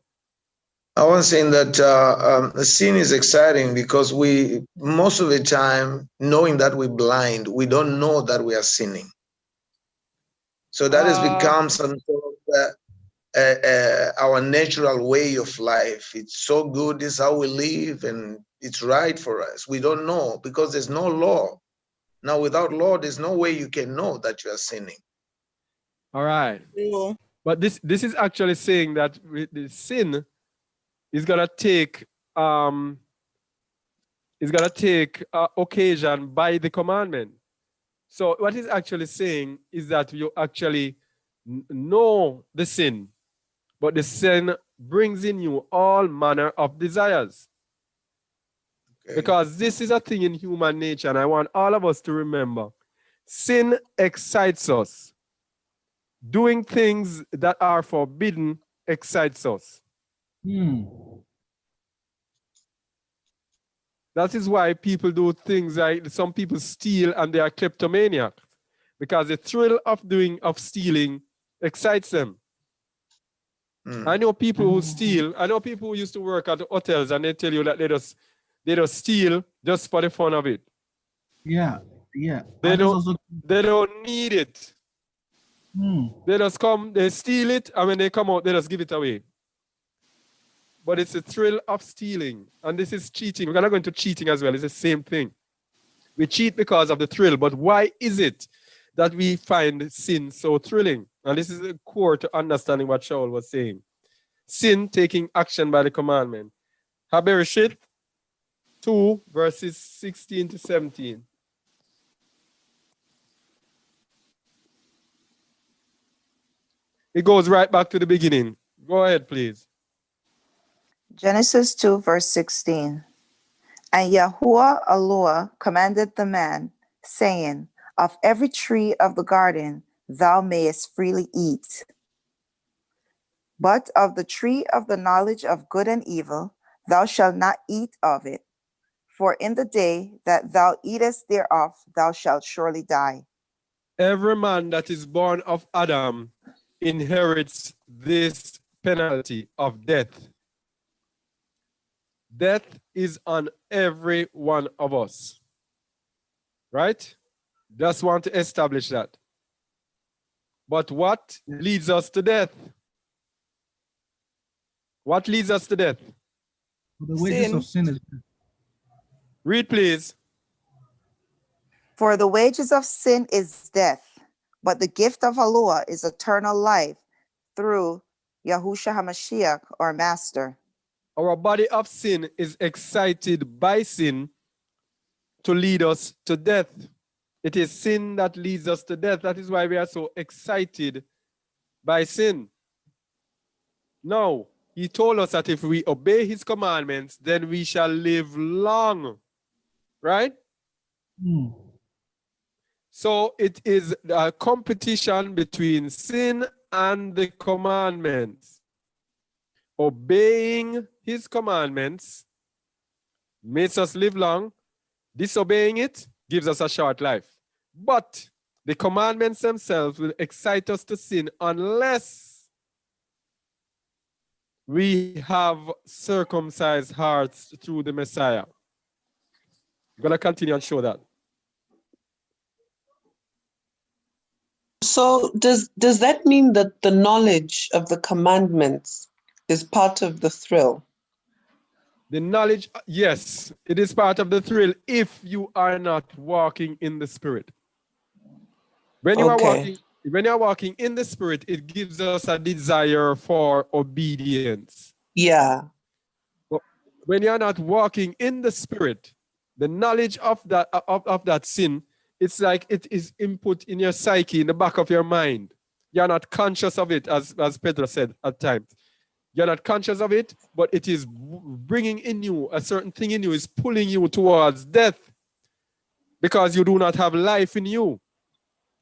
I was saying that the sin is exciting because we, most of the time, knowing that we're blind, we don't know that we are sinning. So that has become some sort of our natural way of life. It's so good, this is how we live, and it's right for us. We don't know because there's no law. Now, without law, there's no way you can know that you are sinning. All right. Yeah. But this is actually saying that the sin is gonna take occasion by the commandment. So what he's actually saying is that you actually know the sin, but the sin brings in you all manner of desires. Okay. Because this is a thing in human nature, and I want all of us to remember. Sin excites us. Doing things that are forbidden excites us. That is why people do things like some people steal and they are kleptomaniacs, because the thrill of stealing excites them. I know people who steal. I know people who used to work at hotels and they tell you that they just steal just for the fun of it. Yeah. They don't need it. They just come, they steal it, and when they come out, they just give it away. But it's the thrill of stealing. And this is cheating. We're going to go into cheating as well. It's the same thing. We cheat because of the thrill. But why is it that we find sin so thrilling. And this is the core to understanding what Sha'ul was saying. Sin taking action by the commandment. Habereshit 2, verses 16 to 17. It goes right back to the beginning. Go ahead, please. Genesis 2, verse 16. And Yahuwah Aluah commanded the man, saying, of every tree of the garden thou mayest freely eat. But of the tree of the knowledge of good and evil thou shalt not eat of it. For in the day that thou eatest thereof, thou shalt surely die. Every man that is born of Adam inherits this penalty of death. Death is on every one of us. Right? Just want to establish that. But what leads us to death? What leads us to death? The wages of sin is death. Read, please. For the wages of sin is death, but the gift of Aluah is eternal life through Yahushua HaMashiach, our Master. Our body of sin is excited by sin to lead us to death. It is sin that leads us to death. That is why we are so excited by sin. Now, he told us that if we obey his commandments, then we shall live long. Right? So it is a competition between sin and the commandments. Obeying his commandments makes us live long. Disobeying it gives us a short life. But the commandments themselves will excite us to sin unless we have circumcised hearts through the Messiah. I'm going to continue and show that. So does that mean that the knowledge of the commandments is part of the thrill? The knowledge, yes, it is part of the thrill if you are not walking in the Spirit. When you are walking in the Spirit, it gives us a desire for obedience. Yeah. But when you are not walking in the Spirit, the knowledge of that sin, it's like it is input in your psyche, in the back of your mind. You're not conscious of it, as Pedro said at times. You're not conscious of it, but it is bringing in you, a certain thing in you is pulling you towards death because you do not have life in you.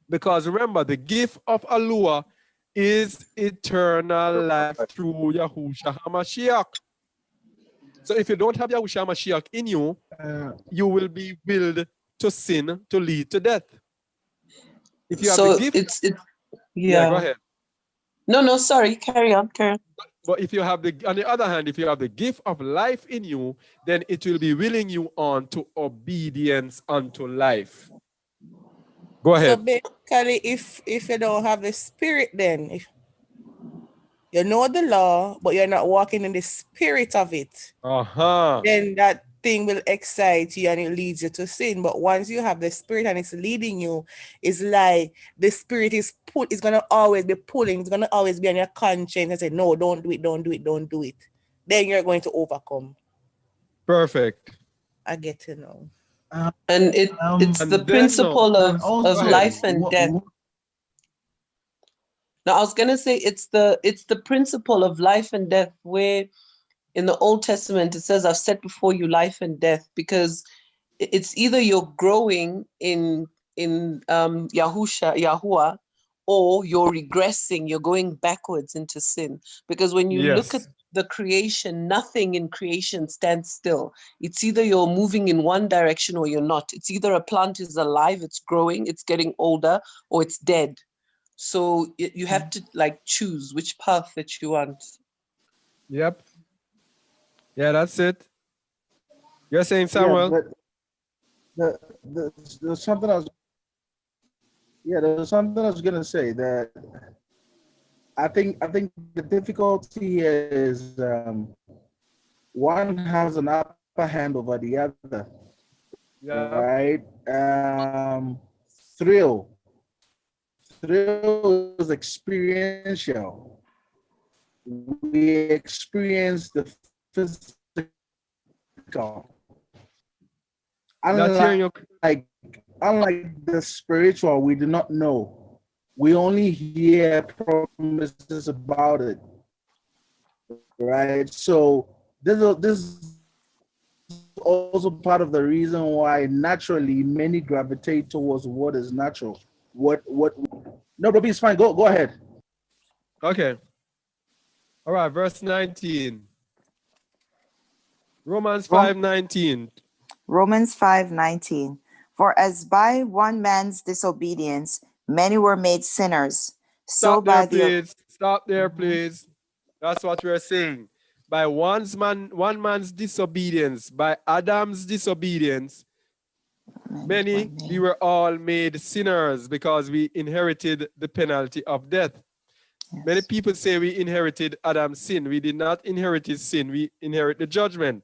Because remember, the gift of Aluah is eternal life through Yahushua HaMashiach. So if you don't have Yahushua HaMashiach in you, you will be willed to sin to lead to death. If you have the gift, yeah, go ahead. No, sorry, carry on. But if you have on the other hand, if you have the gift of life in you, then it will be willing you on to obedience unto life. Go ahead. So basically, if you don't have the Spirit, then if you know the law, but you're not walking in the spirit of it, then that thing will excite you and it leads you to sin. But once you have the Spirit and it's leading you, it's like the Spirit is it's gonna always be pulling, it's gonna always be on your conscience and say, no, don't do it, don't do it, don't do it. Then you're going to overcome. Perfect. I get to know. And it's the principle of life and death. Now, I was gonna say it's the principle of life and death, where in the Old Testament it says, "I've set before you life and death," because it's either you're growing in Yahuwah, or you're regressing, you're going backwards into sin. Because when you look at the creation, nothing in creation stands still. It's either you're moving in one direction or you're not. It's either a plant is alive, it's growing, it's getting older, or it's dead. So you have to choose which path that you want. Yep. Yeah, that's it. You're saying, Samuel? Yeah, there's something I was gonna say, that I think the difficulty here is one has an upper hand over the other. Yeah. Right? Thrill. Today was experiential. We experienced the physical. Not hearing you. Unlike the spiritual, we do not know. We only hear promises about it. Right? So this is also part of the reason why naturally many gravitate towards what is natural. What no, Robbie, it's fine. Go ahead. Okay. All right, verse 19. Romans 5:19. Romans 5:19. For as by one man's disobedience many were made sinners, so Stop there, by the please. Stop there, please. That's what we're saying. By one man's disobedience, by Adam's disobedience, many, we were all made sinners because we inherited the penalty of death. Yes. Many people say we inherited Adam's sin. We did not inherit his sin. We inherit the judgment,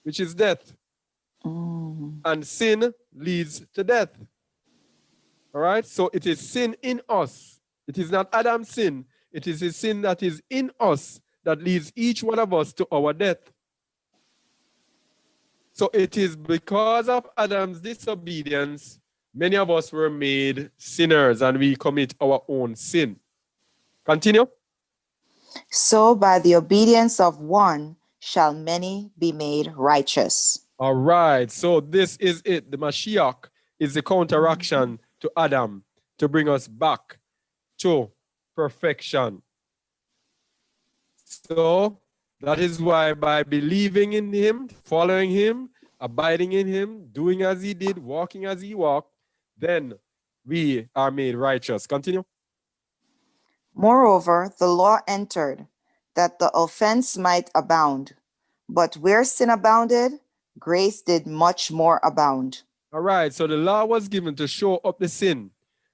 which is death. And sin leads to death. All right? So it is sin in us. It is not Adam's sin. It is his sin that is in us that leads each one of us to our death. So it is because of Adam's disobedience, many of us were made sinners and we commit our own sin. Continue. So by the obedience of one shall many be made righteous. All right. So this is it. The Mashiach is the counteraction to Adam to bring us back to perfection. So that is why by believing in him, following him, abiding in him, doing as he did, walking as he walked, then we are made righteous. Continue. Moreover, the law entered, that the offense might abound. But where sin abounded, grace did much more abound. All right, so the law was given to show up the sin,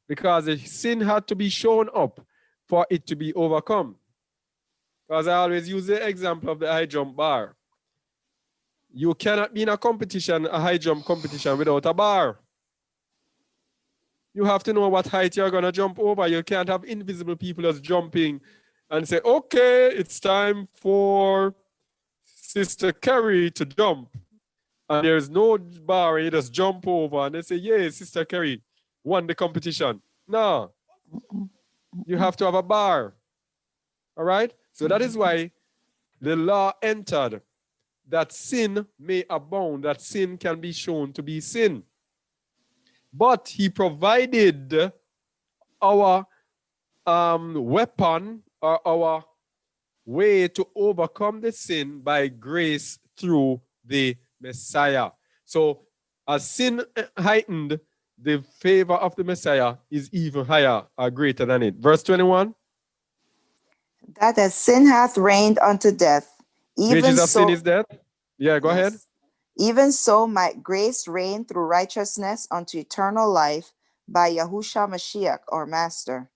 because the sin had to be shown up for it to be overcome. Because I always use the example of the high jump bar. You cannot be in a competition, a high jump competition, without a bar. You have to know what height you're going to jump over. You can't have invisible people just jumping and say, okay, it's time for Sister Carrie to jump. And there's no bar, and you just jump over and they say, yeah, Sister Carrie won the competition. No, you have to have a bar. All right? So that is why the law entered, that sin may abound, that sin can be shown to be sin. But he provided our weapon or our way to overcome the sin by grace through the Messiah. So as sin heightened, the favor of the Messiah is even higher or greater than it. Verse 21. That as sin hath reigned unto death, even Wages of so, sin is death. Yeah, go ahead. Even so might grace reign through righteousness unto eternal life by Yahushua Mashiach, our Master.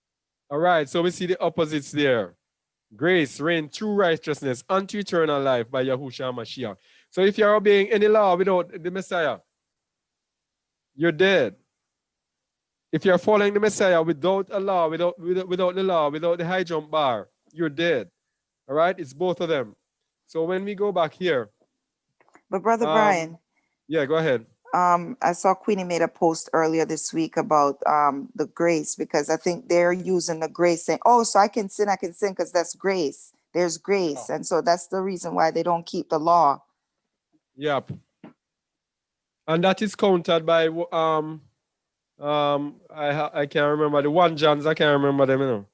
All right, so we see the opposites there. Grace reign through righteousness unto eternal life by Yahushua Mashiach. So if you're obeying any law without the Messiah, you're dead. If you're following the Messiah without a law, without the law, without the high jump bar, you're dead. All right? It's both of them. So when we go back here. But Brother Brian. Yeah, go ahead. I saw Queenie made a post earlier this week about the grace, because I think they're using the grace saying, oh, so I can sin because that's grace. There's grace. And so that's the reason why they don't keep the law. Yep. And that is countered by I can't remember the 1 Johns. I can't remember them, you know,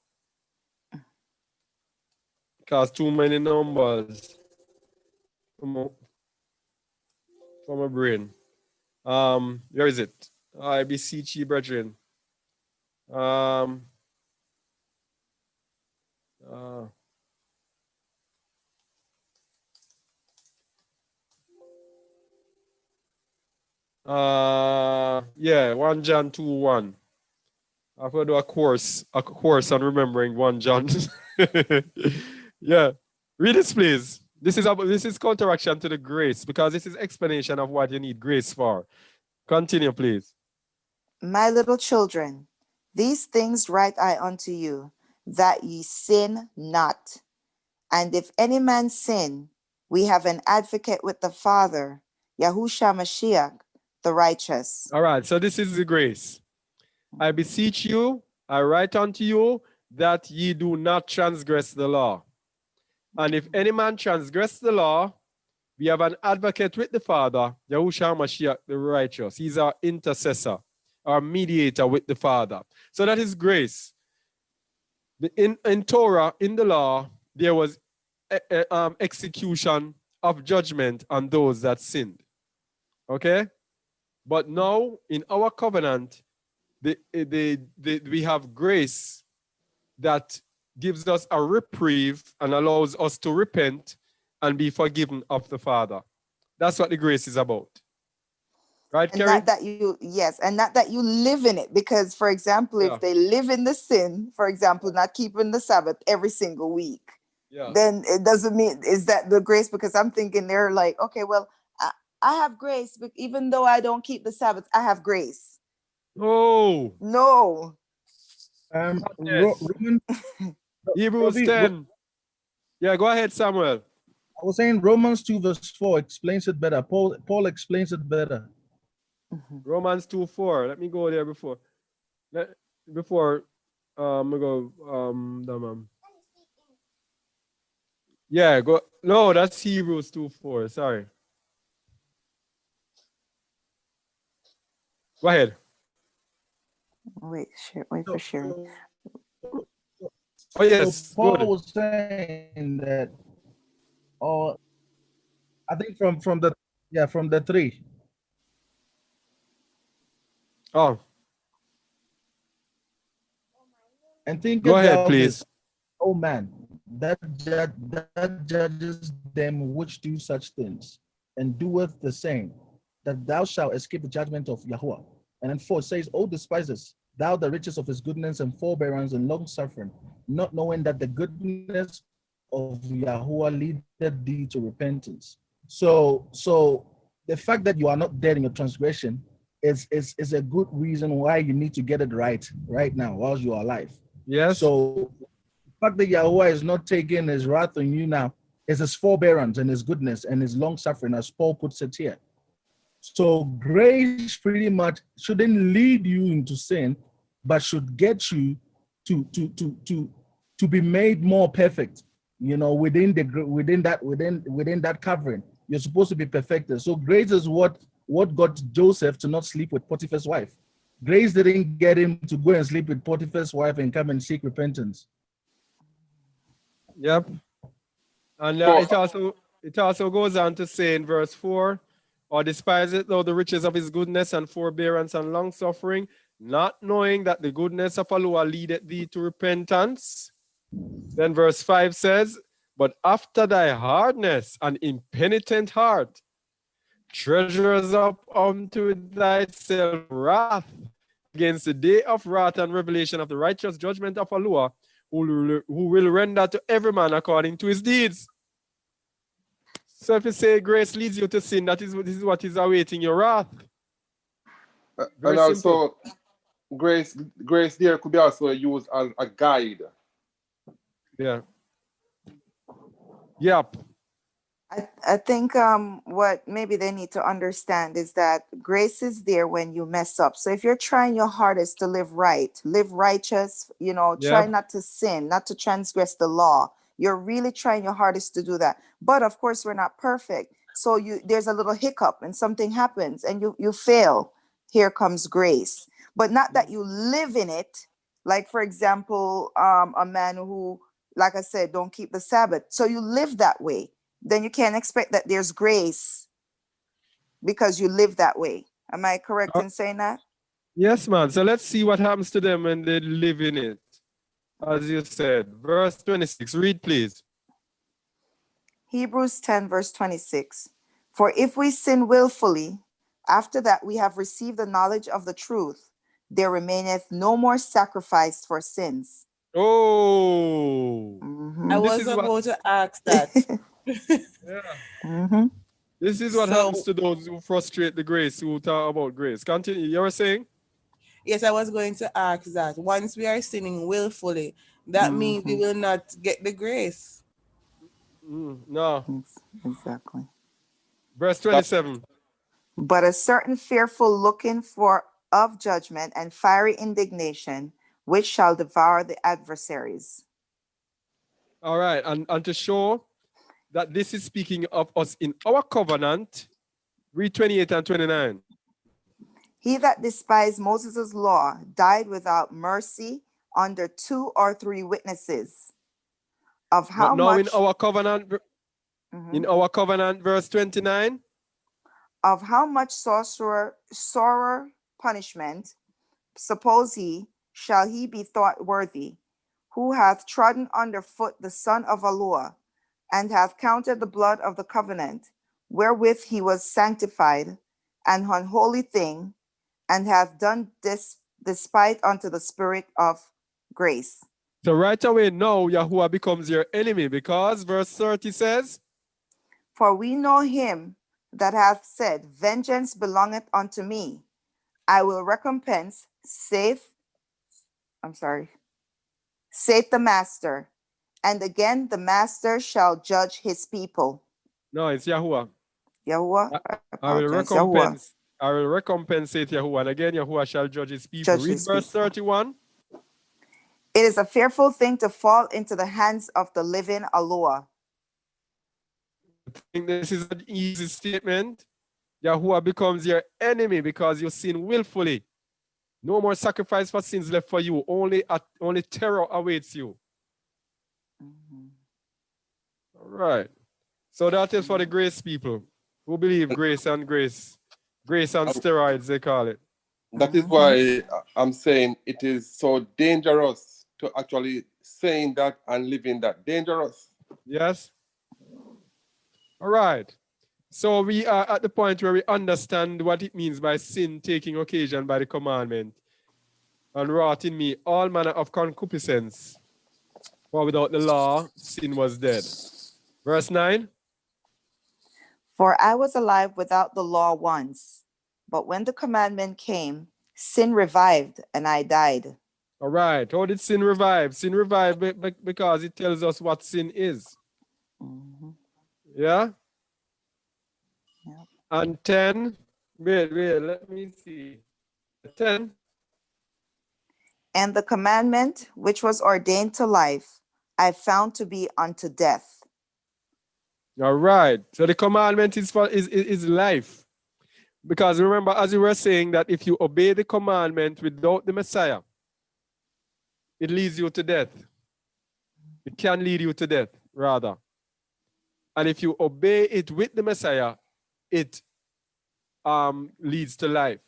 because too many numbers from my brain. Where is it? I beseech ye, brethren. Yeah, 1 John 2:1. I've got to do a course on remembering 1 John. Yeah, read this, please. This is counteraction to the grace, because this is explanation of what you need grace for. Continue, please. My little children, These things write I unto you, that ye sin not. And if any man sin, we have an advocate with the Father, Yahushua Mashiach, the righteous. All right, so this is the grace. I beseech you, I write unto you, that ye do not transgress the law. And if any man transgress the law, we have an advocate with the Father, Yahushua Mashiach, the righteous. He's our intercessor, our mediator with the Father. So that is grace. In Torah, in the law, there was execution of judgment on those that sinned. Okay? But now, in our covenant, we have grace that gives us a reprieve and allows us to repent and be forgiven of the Father. That's what the grace is about. Right, And Kerry? not that you, yes, and not that you live in it. Because, for example, Yeah. if they live in the sin, for example, not keeping the Sabbath every single week, Yeah. then it doesn't mean, is that the grace? Because I'm thinking they're like, okay, well, I have grace, but even though I don't keep the Sabbath, I have grace. Oh, No. yes. Roman, Hebrews Robbie, 10. Yeah, go ahead, Samuel. I was saying Romans 2 verse 4 explains it better. Paul explains it better. Romans 2:4. Let me go there before. I go yeah, go. No, that's Hebrews 2:4. Sorry. Go ahead. Wait for sharing. Oh yes, So Paul good. was saying that, I think from the 3. Oh, And think go ahead, about please. this. Oh man, that judges them which do such things, and doeth the same, that thou shalt escape the judgment of Yahweh. And then 4 says, O despisers, thou the riches of his goodness and forbearance and long suffering, not knowing that the goodness of Yahweh leadeth thee to repentance. So the fact that you are not dead in your transgression is a good reason why you need to get it right now while you are alive. Yes. So the fact that Yahweh is not taking his wrath on you now is his forbearance and his goodness and his long suffering, as Paul puts it here. So grace pretty much shouldn't lead you into sin, but should get you to be made more perfect. You know, within that covering, you're supposed to be perfected. So grace is what got Joseph to not sleep with Potiphar's wife. Grace didn't get him to go and sleep with Potiphar's wife and come and seek repentance. Yep. And it also goes on to say in verse 4, or despise it though the riches of his goodness and forbearance and long suffering, not knowing that the goodness of Aluah leadeth thee to repentance. Then verse 5 says, but after thy hardness and impenitent heart, treasures up unto thyself wrath against the day of wrath and revelation of the righteous judgment of Aluah, who will render to every man according to his deeds. So if you say grace leads you to sin, this is what is awaiting your wrath. And also, grace there could be also used as a guide. Yeah. Yep. I think what maybe they need to understand is that grace is there when you mess up. So if you're trying your hardest to live right, live righteous, try not to sin, not to transgress the law. You're really trying your hardest to do that. But of course, we're not perfect. So there's a little hiccup and something happens and you fail. Here comes grace. But not that you live in it. Like, for example, a man who, like I said, don't keep the Sabbath. So you live that way. Then you can't expect that there's grace because you live that way. Am I correct in saying that? Yes, man. So let's see what happens to them when they live in it. As you said, verse 26, read please. Hebrews 10, verse 26. For if we sin willfully, after that we have received the knowledge of the truth, there remaineth no more sacrifice for sins. Oh. I was about to ask that. Yeah. This is what happens to those who frustrate the grace, who talk about grace. Continue. You were saying? Yes, I was going to ask that. Once we are sinning willfully, that means we will not get the grace. No. Exactly. Verse 27. But a certain fearful looking for of judgment and fiery indignation, which shall devour the adversaries. All right. And to show that this is speaking of us in our covenant, read 28 and 29. He that despised Moses' law died without mercy under 2 or 3 witnesses. Of how But now much in our covenant, verse 29. Of how much sorer punishment, suppose he, shall he be thought worthy, who hath trodden under foot the son of Aluah, and hath counted the blood of the covenant, wherewith he was sanctified, an unholy thing, and hath done this despite unto the Spirit of grace. So right away now, Yahuwah becomes your enemy because verse 30 says, For we know him that hath said, Vengeance belongeth unto me. I will recompense, saith the master. And again the master shall judge his people. no, it's Yahuwah. Yahuwah? I will Yahuwah. recompensate Yahuwah. And again, Yahuwah shall judge his people. Judge Read his verse people. 31. It is a fearful thing to fall into the hands of the living Aluah. I think this is an easy statement. Yahuwah becomes your enemy because you sin willfully. No more sacrifice for sins left for you. Only terror awaits you. All right. So that is for the grace people who believe grace and steroids, they call it. That is why I'm saying it is so dangerous to actually saying that and living that. Dangerous. Yes. All right. So we are at the point where we understand what it means by sin taking occasion by the commandment and wrought in me all manner of concupiscence. For without the law, sin was dead. Verse 9. For I was alive without the law once, but when the commandment came, sin revived and I died. All right. How did sin revive? Sin revived because it tells us what sin is. Yeah? Yep. And 10. Wait, let me see. 10. And the commandment which was ordained to life, I found to be unto death. All right. So the commandment is life. Because remember, as you were saying, that if you obey the commandment without the Messiah, it leads you to death. It can lead you to death, rather. And if you obey it with the Messiah, it leads to life.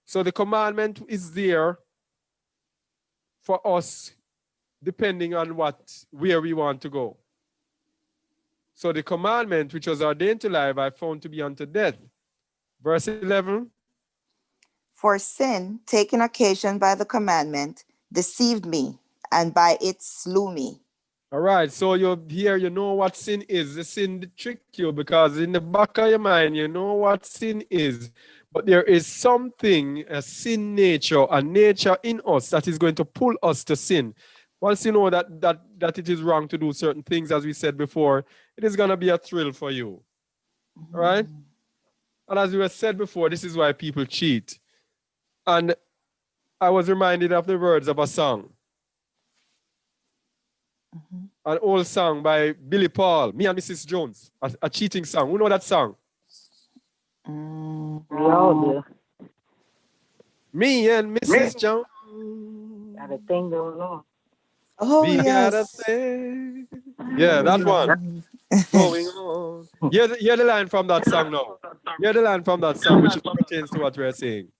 So the commandment is there for us, depending on where we want to go. So the commandment which was ordained to life, I found to be unto death. Verse 11. For sin, taken occasion by the commandment, deceived me, and by it slew me. All right, so you know what sin is. The sin tricked you because in the back of your mind, you know what sin is. But there is something, a sin nature, a nature in us that is going to pull us to sin. Once you know that it is wrong to do certain things, as we said before, it is going to be a thrill for you. All right? And as we have said before, this is why people cheat. And I was reminded of the words of a song. An old song by Billy Paul, Me and Mrs. Jones, a cheating song. Who know that song? We all do. Me and Mrs. Jones. Got a thing going on. Oh, we yes. gotta say. Yeah, that one. Going on. Hear the line from that song now. Hear the line from that song which pertains to what we're saying.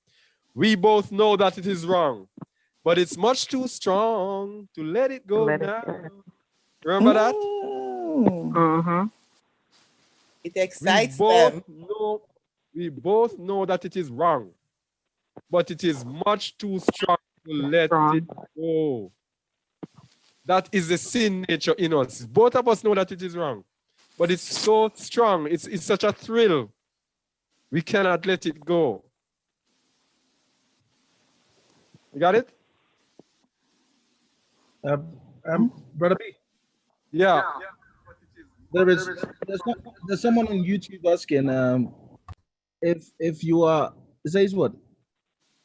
We both know that it is wrong, but it's much too strong to let it go now. Remember that? It excites them. We both know that it is wrong, but it is much too strong to let it go. That is the sin nature in us. Both of us know that it is wrong, but it's so strong. It's such a thrill. We cannot let it go. You got it? Brother B, Yeah. there's someone on YouTube asking if you are, it says what,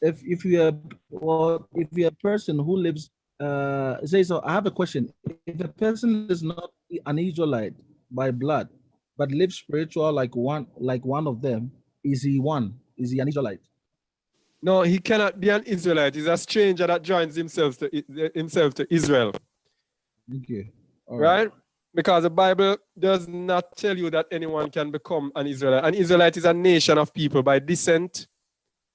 if you are, or if you're a person who lives, it says, so I have a question. If a person is not an Israelite by blood but lives spiritual like one of them, is he one? Is he an Israelite? No, he cannot be an Israelite. He's a stranger that joins himself to Israel. Thank you. All right? Because the Bible does not tell you that anyone can become an Israelite. An Israelite is a nation of people by descent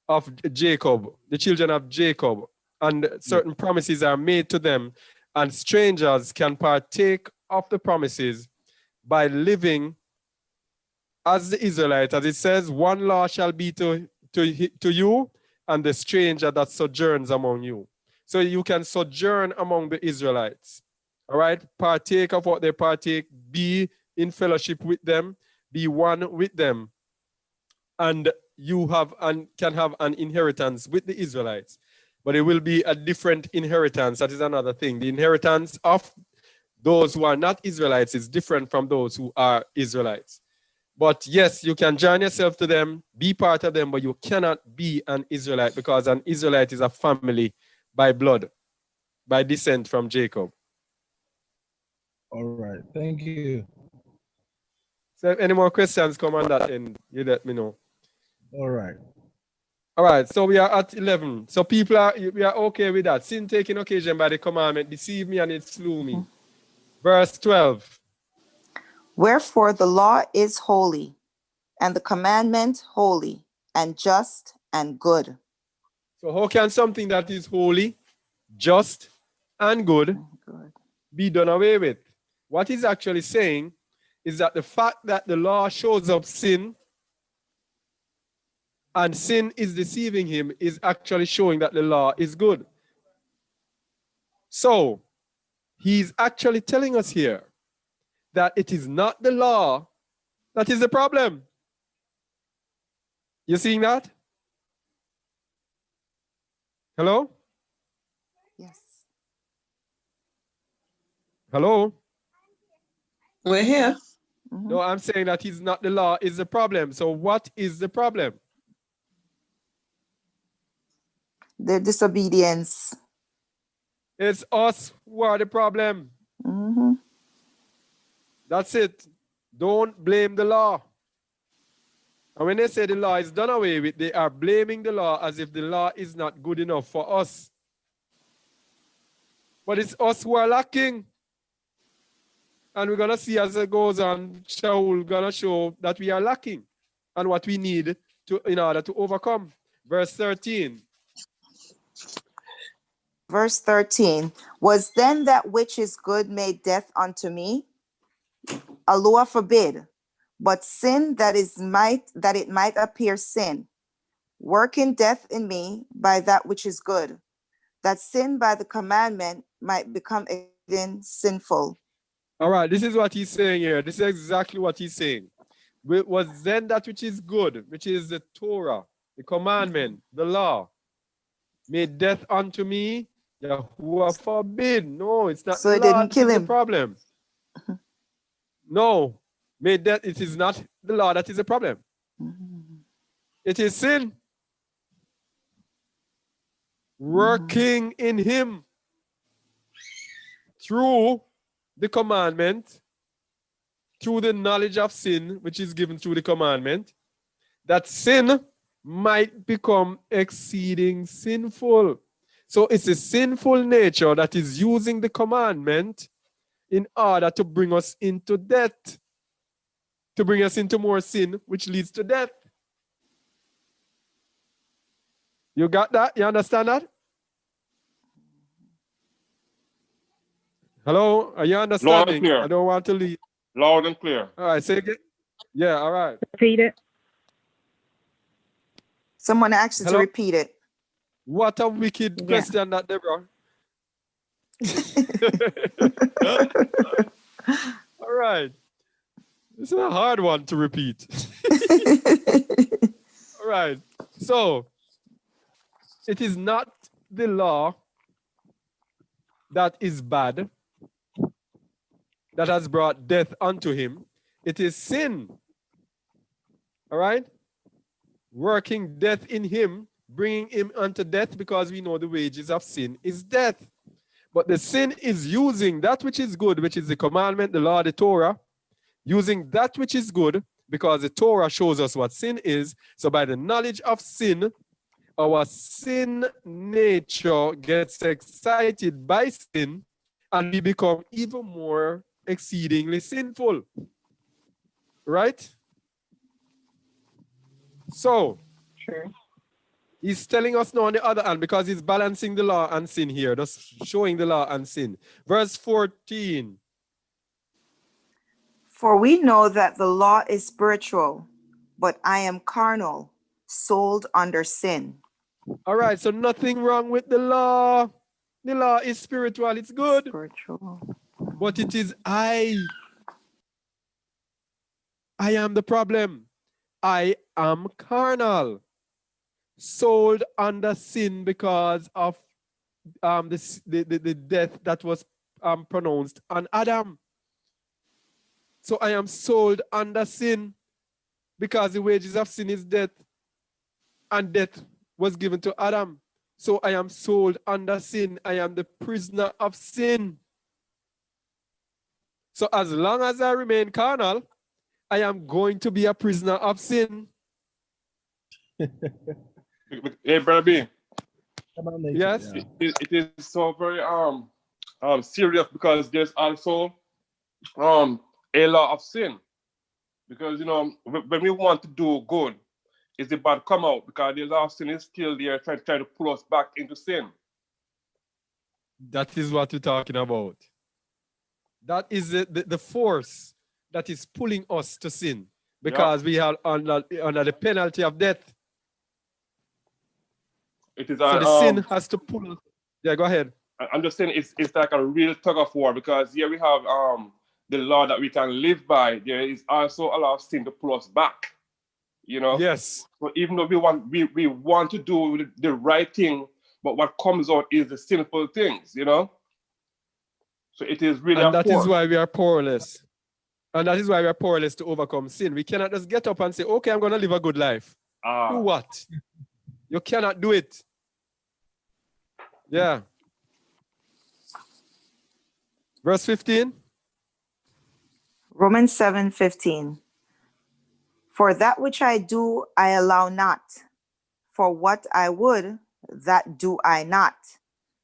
of Jacob, the children of Jacob, and certain promises are made to them, and strangers can partake of the promises by living as the Israelite. As it says, one law shall be to you and the stranger that sojourns among you. So you can sojourn among the Israelites. All right, partake of what they partake, be in fellowship with them, be one with them, and you have and can have an inheritance with the Israelites. But it will be a different inheritance. That is another thing. The inheritance of those who are not Israelites is different from those who are Israelites. But yes, you can join yourself to them, be part of them, but you cannot be an Israelite because an Israelite is a family by blood, by descent from Jacob. All right, thank you. So if any more questions come on that end, you let me know. All right. All right, so we are at 11. So we are okay with that. Sin taking occasion by the commandment deceived me and it slew me. Verse 12. Wherefore the law is holy, and the commandment holy, and just, and good. So how can something that is holy, just, and good be done away with? What he's actually saying is that the fact that the law shows up sin and sin is deceiving him is actually showing that the law is good. So he's actually telling us here that it is not the law that is the problem. You seeing that? Hello? Yes. Hello? We're here. No, I'm saying that it's not the law is the problem. So what is the problem? The disobedience. It's us who are the problem. That's it. Don't blame the law. And when they say the law is done away with, they are blaming the law as if the law is not good enough for us. But it's us who are lacking. And we're going to see as it goes on, Sha'ul going to show that we are lacking and what we need in order to overcome. Verse 13. Verse 13. Was then that which is good made death unto me? Aluah forbid. But sin that it might appear sin, working death in me by that which is good, that sin by the commandment might become again sinful. All right, this is what he's saying here. This is exactly what he's saying. Was then that which is good, which is the Torah, the commandment, the law, made death unto me? Yahuwah forbid. No, it's not So the it law didn't that kill is the him. problem. No, made death, it is not the law that is the problem. It is sin working in him through the commandment, through the knowledge of sin, which is given through the commandment, that sin might become exceeding sinful. So it's a sinful nature that is using the commandment in order to bring us into death, to bring us into more sin, which leads to death. You got that? You understand that? Hello? Are you understanding? Loud and clear. I don't want to leave. Loud and clear. All right, say again. Yeah, all right. Repeat it. Someone asked you to Hello? repeat it. What a wicked question that, Deborah. All right. This is a hard one to repeat. All right. So, it is not the law that is bad, that has brought death unto him, it is sin. All right? Working death in him, bringing him unto death, because we know the wages of sin is death. But the sin is using that which is good, which is the commandment, the law, the Torah, using that which is good, because the Torah shows us what sin is. So by the knowledge of sin, our sin nature gets excited by sin, and we become even more exceedingly sinful. Right? So, True. he's telling us now on the other hand, because he's balancing the law and sin here, just showing the law and sin. Verse 14. For we know that the law is spiritual, but I am carnal, sold under sin. All right, so nothing wrong with the law. The law is spiritual, it's good. Spiritual. But it is I am the problem. I am carnal, sold under sin because of the death that was pronounced on Adam. So I am sold under sin because the wages of sin is death, and death was given to Adam. So I am sold under sin. I am the prisoner of sin. So as long as I remain carnal, I am going to be a prisoner of sin. Hey, brother B, Yes. it is so very serious, because there's also a law of sin. Because, you know, when we want to do good, is the bad come out, because the law of sin is still there trying to pull us back into sin. That is what we're talking about. That is the force that is pulling us to sin, because we are under the penalty of death. It is So the sin has to pull us. Yeah, go ahead. I'm just saying it's like a real tug of war, because here we have the law that we can live by. There is also a law of sin to pull us back. You know? Yes. So even though we want to do the right thing, but what comes out is the sinful things, you know? So it is really and that force. is why we are powerless. And that is why we are powerless to overcome sin. We cannot just get up and say, okay, I'm going to live a good life. Do what? You cannot do it. Yeah. Verse 15. Romans 7:15. For that which I do, I allow not. For what I would, that do I not.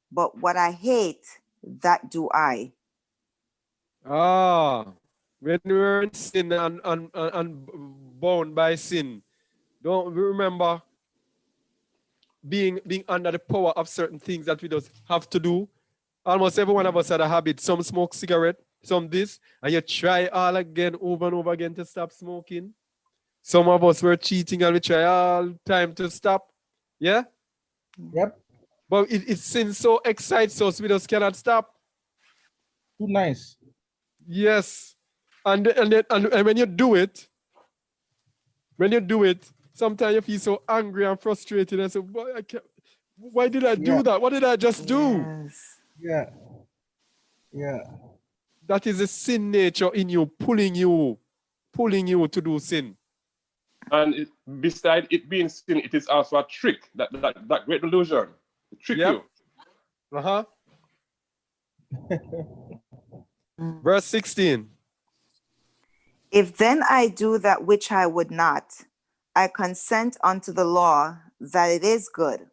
But what I hate, that do I. When we're in sin and bound by sin, don't we remember being under the power of certain things that we just have to do? Almost every one of us had a habit. Some smoke cigarette, some this, and you try all again, over and over again to stop smoking. Some of us were cheating and we try all time to stop. Yeah? Yep. But it sin so excites us, we just cannot stop. Too nice. Yes. And when you do it, sometimes you feel so angry and frustrated and say, why did I do that? What did I just do? Yes. Yeah. Yeah. That is the sin nature in you, pulling you to do sin. And beside it being sin, it is also a trick, that great delusion. To trick you. Verse 16. If then I do that which I would not, I consent unto the law that it is good.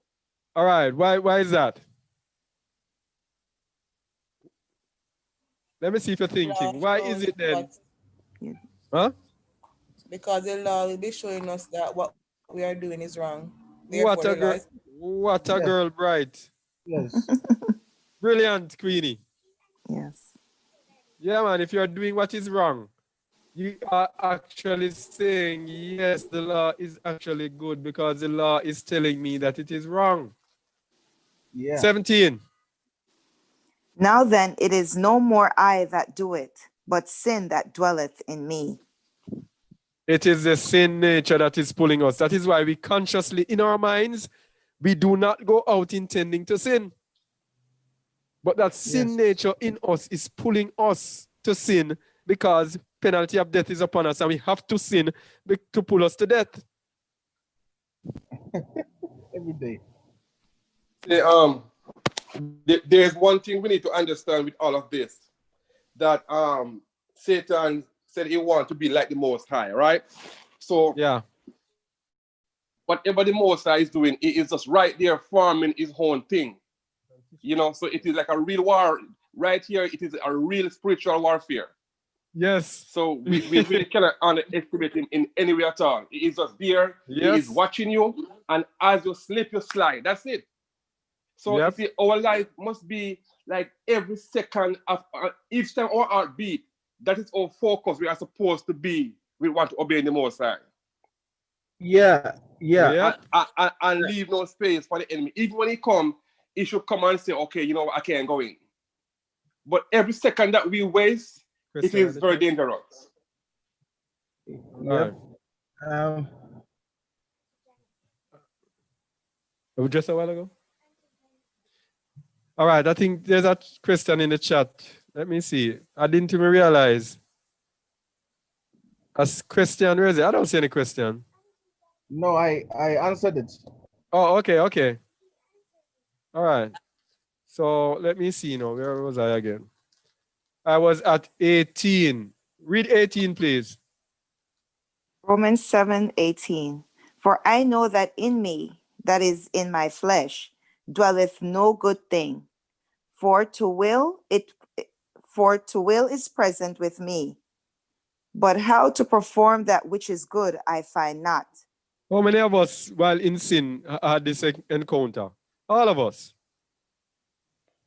All right. Why is that? Let me see if you're thinking. Why is it then? Huh? Because the law will be showing us that what we are doing is wrong. What a girl! What a girl, bright. Yes. Brilliant, Queenie. Yes. Yeah, man. If you're doing what is wrong, you are actually saying, yes, the law is actually good because the law is telling me that it is wrong. Yeah. 17. Now then, it is no more I that do it, but sin that dwelleth in me. It is the sin nature that is pulling us. That is why we consciously, in our minds, We do not go out intending to sin. But that sin nature in us is pulling us to sin because penalty of death is upon us and we have to sin to pull us to death. Every day. There's one thing we need to understand with all of this, that Satan said he wants to be like the Most High, right? So whatever the Most High is doing, he is just right there farming his own thing. You know, so it is like a real war. Right here, it is a real spiritual warfare. Yes. So we really cannot underestimate him in any way at all. He is just there. He is watching you. And as you slip, you slide. That's it. So you see, our life must be like every second of each time our heart beat. That is our focus. We are supposed to be. We want to obey the Most High. Yeah. And leave no space for the enemy. Even when he come, he should come and say, okay, you know what, I can't go in. But every second that we waste, it is very dangerous. Yeah. Just a while ago. All right, I think there's a question in the chat. Let me see. I didn't even realize. A question, where is it? I don't see any question. No, I answered it. Oh, okay. All right. So let me see now. Where was I again? I was at 18. Read 18, please. Romans 7:18. For I know that in me, that is in my flesh, dwelleth no good thing. For to will is present with me, but how to perform that which is good I find not. How many of us, while in sin, had this encounter? All of us.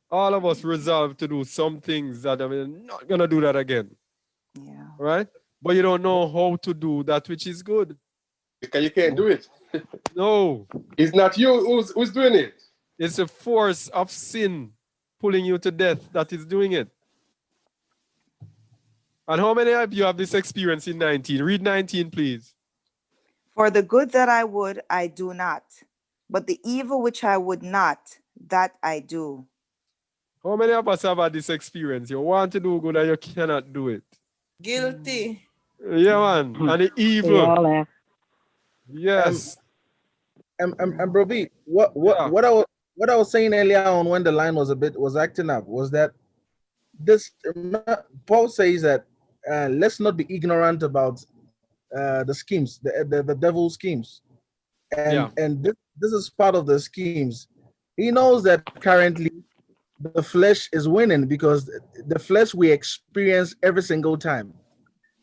All of us resolved to do some things that I'm not going to do that again. Yeah. Right? But you don't know how to do that which is good. Because you can't do it. No. It's not you who's doing it. It's the force of sin pulling you to death that is doing it. And how many of you have this experience in 19? Read 19, please. For the good that I would, I do not, but the evil which I would not, that I do. How many of us have had this experience? You want to do good and you cannot do it. Guilty. Yeah, man. And the evil. Yes. And Bro B, what I was saying earlier on when the line was acting up was that this Paul says that let's not be ignorant about the schemes, the devil's schemes, and this is part of the schemes. He knows that currently the flesh is winning because the flesh we experience every single time,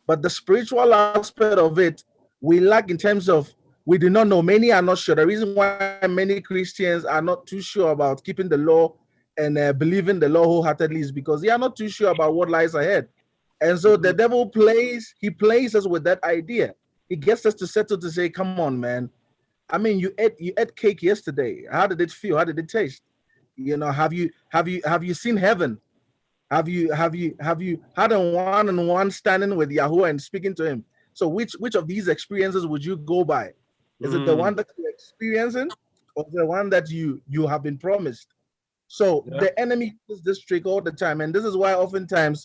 but the spiritual aspect of it we lack in terms of we do not know. Many are not sure. The reason why many Christians are not too sure about keeping the law and believing the law wholeheartedly is because they are not too sure about what lies ahead. And so the devil plays us with that idea. He gets us to settle to say, come on, man. I mean, you ate cake yesterday. How did it feel? How did it taste? You know, have you seen heaven? Have you had a one-on-one standing with Yahuwah and speaking to him? So which of these experiences would you go by? Is it the one that you're experiencing or the one that you have been promised? So the enemy uses this trick all the time. And this is why oftentimes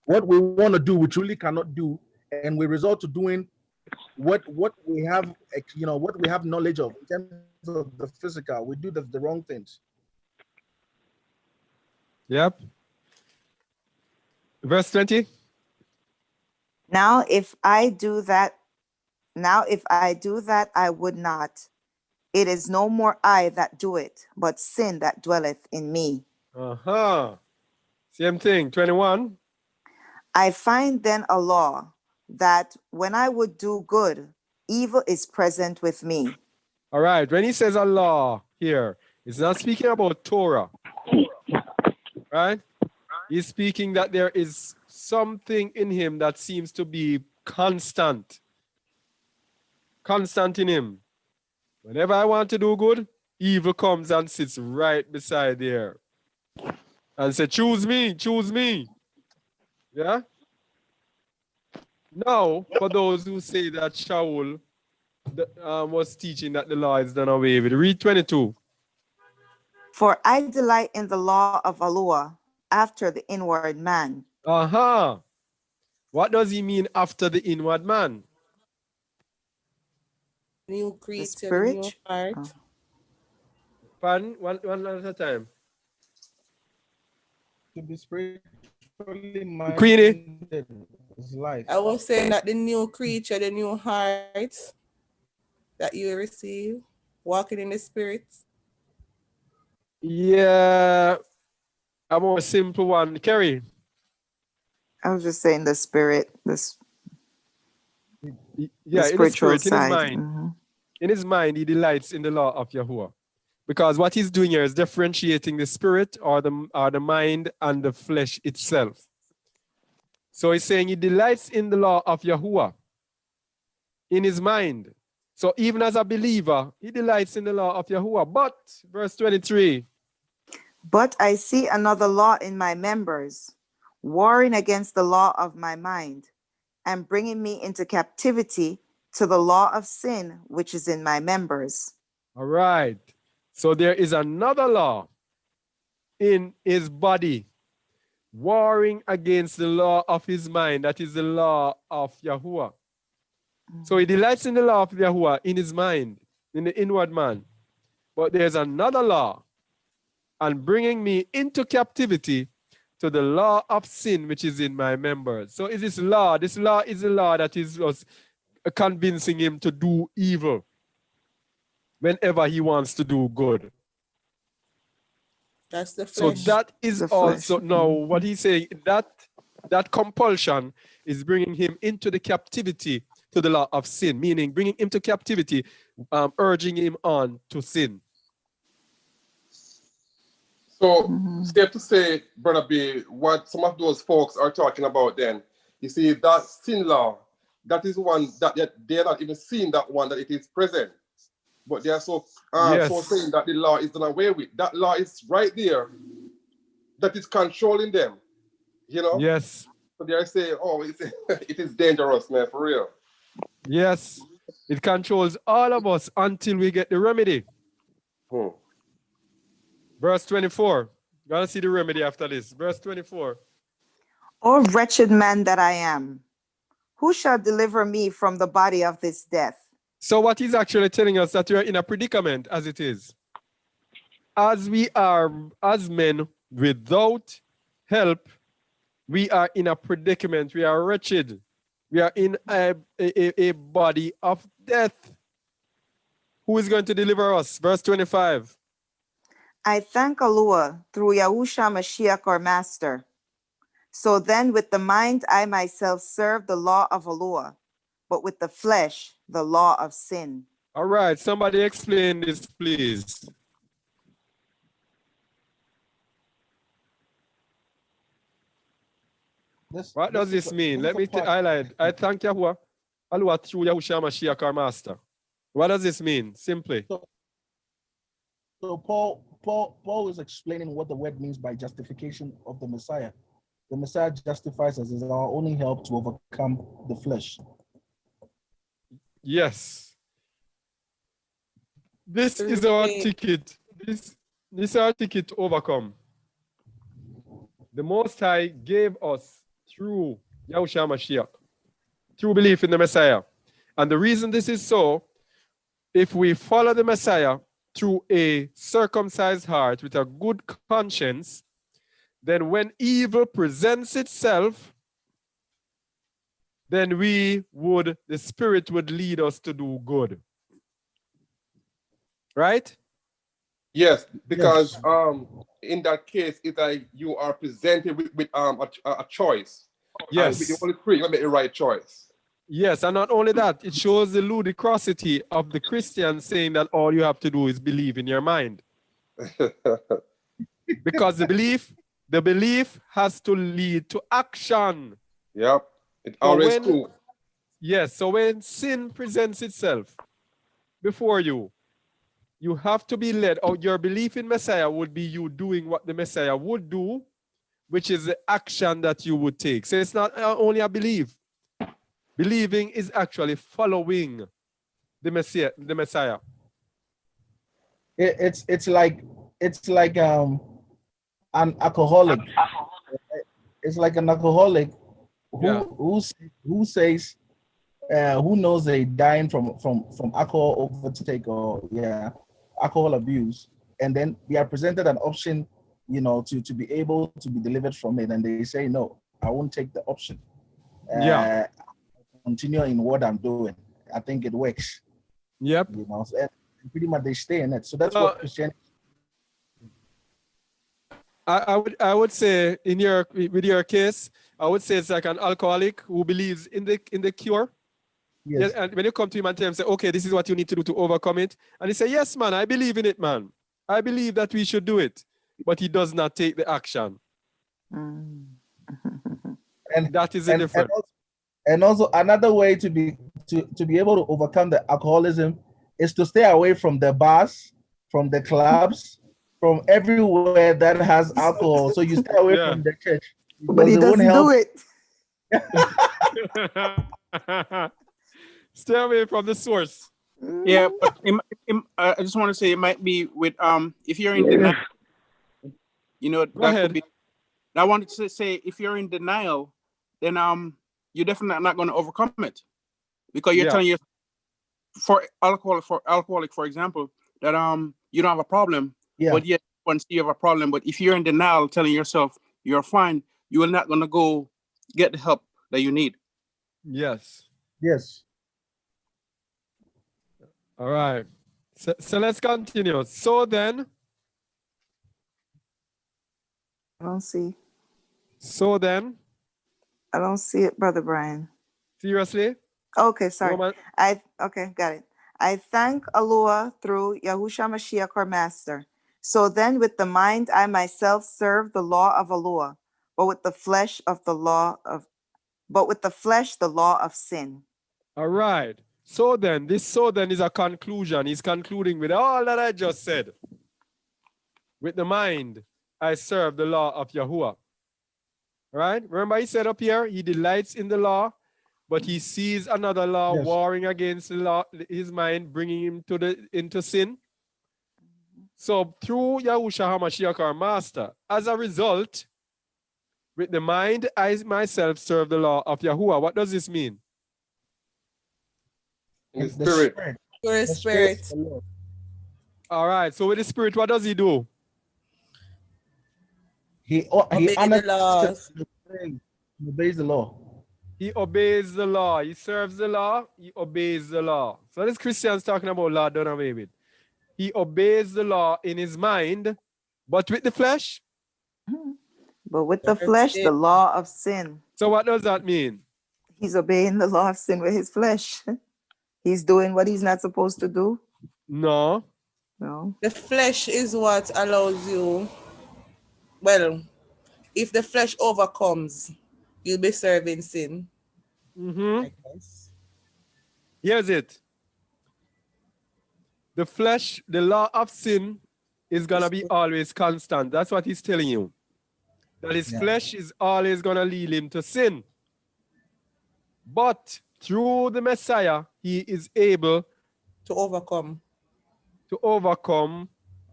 what we want to do, we truly cannot do. And we resort to doing what we have, what we have knowledge of in terms of the physical. We do the wrong things. Yep. Verse 20. Now, if I do that, I would not. It is no more I that do it, but sin that dwelleth in me. Same thing. 21. I find then a law that when I would do good, evil is present with me. All right. When he says a law here, it's not speaking about Torah. Right? He's speaking that there is something in him that seems to be constant. Constant in him. Whenever I want to do good, evil comes and sits right beside there. And say, choose me, choose me. Yeah? Now, for those who say that Sha'ul was teaching that the law is done away with, read 22. For I delight in the law of Aluah after the inward man. What does he mean after the inward man? New The creature, the new spirit. heart. Pardon? One at a time. To be spiritually Queenie? minded is life. I was saying that the new creature, the new heart that you receive, walking in the spirit. Yeah, a more simple one. Kerry? I was just saying the spirit, Yeah, in the spiritual spirit, in his side. mind. In his mind, he delights in the law of Yahuwah. Because what he's doing here is differentiating the spirit or the mind and the flesh itself. So he's saying he delights in the law of Yahuwah in his mind. So even as a believer, he delights in the law of Yahuwah. But, verse 23. But I see another law in my members, warring against the law of my mind, and bringing me into captivity to the law of sin which is in my members. All right. So there is another law in his body, warring against the law of his mind. That is the law of Yahuwah. So he delights in the law of Yahuwah in his mind, in the inward man. But there's another law, and bringing me into captivity to the law of sin which is in my members. So is this law is the law that is just convincing him to do evil whenever he wants to do good. That's the So flesh. that is The also flesh. now what he's saying, that compulsion is bringing him into the captivity to the law of sin, meaning bringing him to captivity, urging him on to sin. So, safe to say, Brother B, what some of those folks are talking about then, you see, that sin law, that is one that they're not even seeing that one, that it is present. But they are so saying that the law is done away with. That law is right there, that is controlling them, you know? Yes. So they are saying, oh, it is dangerous, man, for real. Yes. It controls all of us until we get the remedy. Verse 24. Gotta see the remedy after this. Verse 24. O wretched man that I am, who shall deliver me from the body of this death? So what he's actually telling us that we are in a predicament as it is. As we are, as men without help, we are in a predicament. We are wretched. We are in a body of death. Who is going to deliver us? Verse 25. I thank Aluah through Yahusha Mashiach our master. So then with the mind I myself serve the law of Aluah, but with the flesh, the law of sin. All right, somebody explain this, please. What does this mean? Let me highlight. I thank Yahuwah, Aluah through Yahushua Mashiach our master. What does this mean? Simply. So Paul is explaining what the word means by justification of the Messiah. The Messiah justifies us as our only help to overcome the flesh. Yes. This is our ticket. This is our ticket to overcome. The Most High gave us through Yahushua Mashiach, through belief in the Messiah. And the reason this is so, if we follow the Messiah through a circumcised heart with a good conscience, then when evil presents itself, then the Spirit would lead us to do good. Right? Yes, because in that case, it's like you are presented with a choice. Yes. And with the Holy Spirit, you make the right choice. Yes, and not only that, it shows the ludicrosity of the Christian saying that all you have to do is believe in your mind. Because the belief has to lead to action. Yep, it always true. Yes, so when sin presents itself before you, you have to be led, or your belief in Messiah would be you doing what the Messiah would do, which is the action that you would take. So it's not only a belief. Believing is actually following the Messiah. It's like it's like an alcoholic. It's like an alcoholic Yeah. who says who knows they dying from alcohol overtake or alcohol abuse, and then they are presented an option, to be able to be delivered from it, and they say no, I won't take the option. Yeah. Continue in what I'm doing. I think it works. Yep. So, and pretty much they stay in it. So that's Well, what Christianity. I would say with your case, I would say it's like an alcoholic who believes in the cure. Yes. Yeah, and when you come to him and tell him, say, okay, this is what you need to do to overcome it. And he say, yes, man, I believe in it, man. I believe that we should do it. But he does not take the action. Mm. And that is the difference. And also another way to be able to overcome the alcoholism is to stay away from the bars, from the clubs, from everywhere that has alcohol. So you stay away from the church. But he doesn't do it. Stay away from the source. Yeah, but I just want to say it might be with if you're in denial, could be. I wanted to say if you're in denial, then you're definitely not going to overcome it, because you're telling yourself, for alcoholic, for example, that you don't have a problem, but yet once you have a problem, but if you're in denial, telling yourself you're fine, you are not going to go get the help that you need. Yes. All right. So let's continue. So then. I don't see. So then. I don't see it, Brother Brian. Seriously? Okay, sorry. Okay, got it. I thank Aluah through Yahushua Mashiach, our master. So then with the mind, I myself serve the law of Aluah, but with the flesh, the law of sin. All right. So then is a conclusion. He's concluding with all that I just said. With the mind, I serve the law of Yahuwah. Right? Remember he said up here, he delights in the law, but he sees another law warring against the law, his mind, bringing him into sin. So through Yahushua HaMashiach, our master, as a result, with the mind, I myself serve the law of Yahuwah. What does this mean? In the spirit. Your spirit. All right. So with the spirit, what does he do? He obeys the laws. He obeys the law. He obeys the law. He serves the law. He obeys the law. So this Christian's talking about law done away with. He obeys the law in his mind, but with the flesh? But with the flesh, the law of sin. So what does that mean? He's obeying the law of sin with his flesh. He's doing what he's not supposed to do. No. The flesh is what allows you, well, if the flesh overcomes, you'll be serving sin. I guess. Here's it. The flesh, the law of sin is going to be always constant. That's what he's telling you. That his flesh is always going to lead him to sin. But through the Messiah, he is able to overcome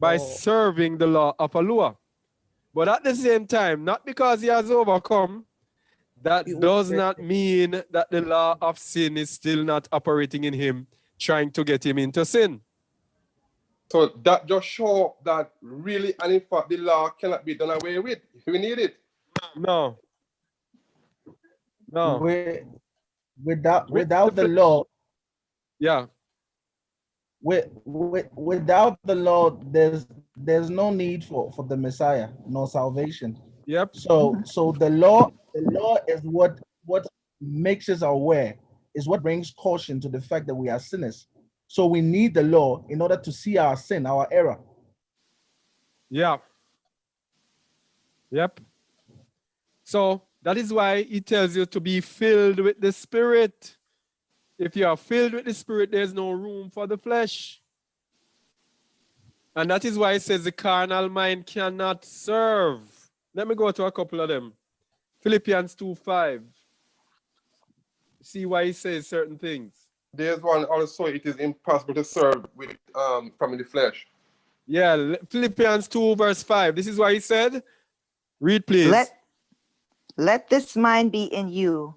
by serving the law of Aluah. But at the same time, not because he has overcome, that does not mean that the law of sin is still not operating in him, trying to get him into sin. So that just shows that really, and in fact, the law cannot be done away with. We need it. No. Without the law. Yeah. Without the law, there's no need for the Messiah, no salvation. Yep. So the law is what makes us aware, is what brings caution to the fact that we are sinners. So we need the law in order to see our sin, our error. Yeah. Yep. So that is why he tells you to be filled with the Spirit. If you are filled with the Spirit, there's no room for the flesh. And that is why it says the carnal mind cannot serve. Let me go to a couple of them. Philippians 2:5. See why he says certain things. There's one also, it is impossible to serve with from the flesh. Yeah, Philippians 2 verse 5. This is what he said. Read, please. Let this mind be in you,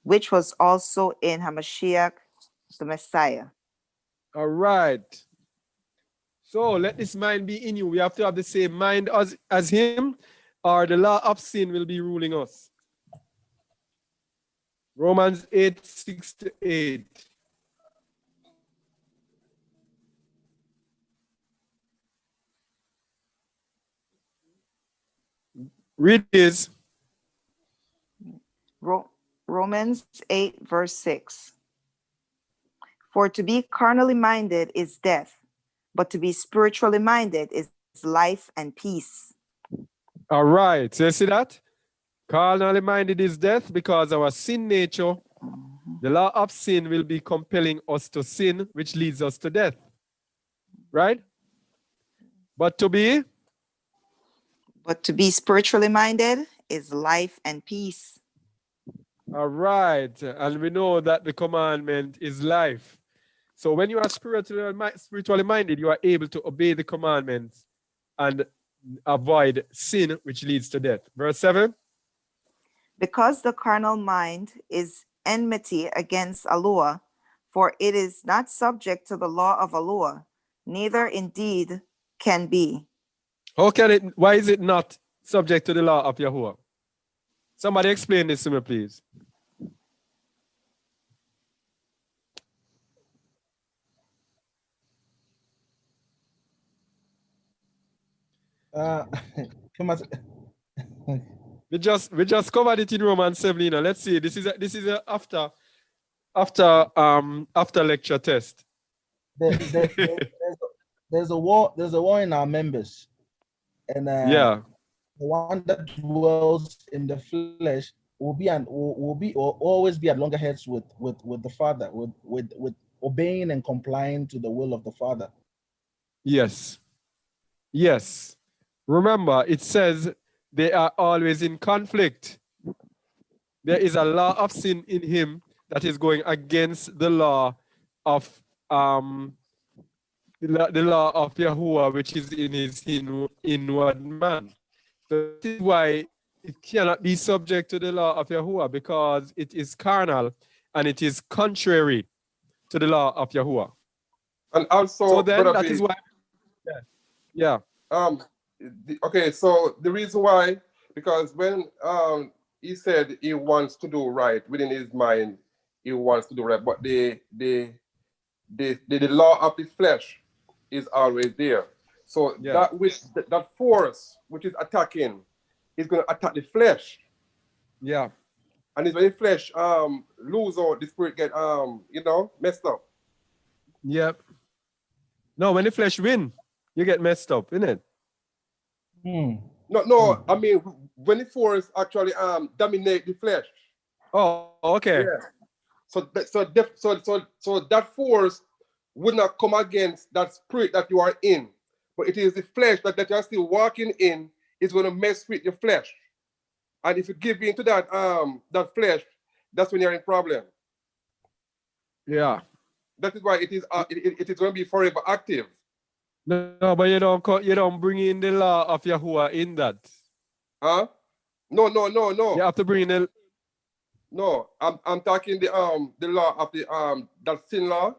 which was also in Hamashiach, the Messiah. All right. So let this mind be in you. We have to have the same mind as him, or the law of sin will be ruling us. Romans 8:6-8. Read this. Romans 8, verse 6. For to be carnally minded is death, but to be spiritually minded is life and peace. All right. So you see that? Carnally minded is death, because our sin nature, the law of sin will be compelling us to sin, which leads us to death. Right? But to be spiritually minded is life and peace. All right. And we know that the commandment is life. So when you are spiritually minded, you are able to obey the commandments and avoid sin, which leads to death. Verse 7. Because the carnal mind is enmity against Aluah, for it is not subject to the law of Aluah, neither indeed can be. Why is it not subject to the law of Yahuwah? Somebody explain this to me, please. we just covered it in Romans 7. Let's see. This is a after lecture test. There's a war in our members, and yeah, the one that dwells in the flesh will always be at loggerheads with the Father, with obeying and complying to the will of the Father. Yes. Remember, it says they are always in conflict. There is a law of sin in him that is going against the law of the law of Yahuwah, which is in his inward man. So this is why it cannot be subject to the law of Yahuwah, because it is carnal and it is contrary to the law of Yahuwah. And also, so then that is why. Yeah. Okay, so the reason why, because when he said he wants to do right within his mind, he wants to do right, but the law of the flesh is always there. So that force which is attacking is going to attack the flesh. Yeah. And it's when the flesh lose out, the spirit get messed up. Yep. No, when the flesh win, you get messed up, innit? No, I mean when the force actually dominate the flesh. Oh, okay. Yeah. So that force would not come against that spirit that you are in, but it is the flesh that you are still walking in is going to mess with your flesh. And if you give in to that flesh, that's when you're in problem. Yeah. That is why it is going to be forever active. No, but you don't bring in the law of Yahuwah in that. Huh? No. You have to bring in the. No, I'm talking the law of the that sin law.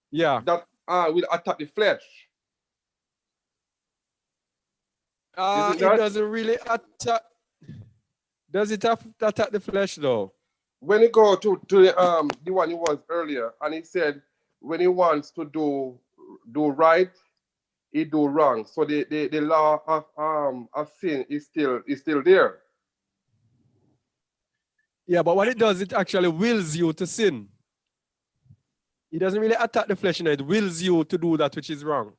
Yeah. That will attack the flesh. It doesn't really attack. Does it attack the flesh though? When you go to the one he was earlier, and he said when he wants to do right, he do wrong. So the law of sin is still there. Yeah, but what it does, it actually wills you to sin. It doesn't really attack the flesh, it wills you to do that which is wrong.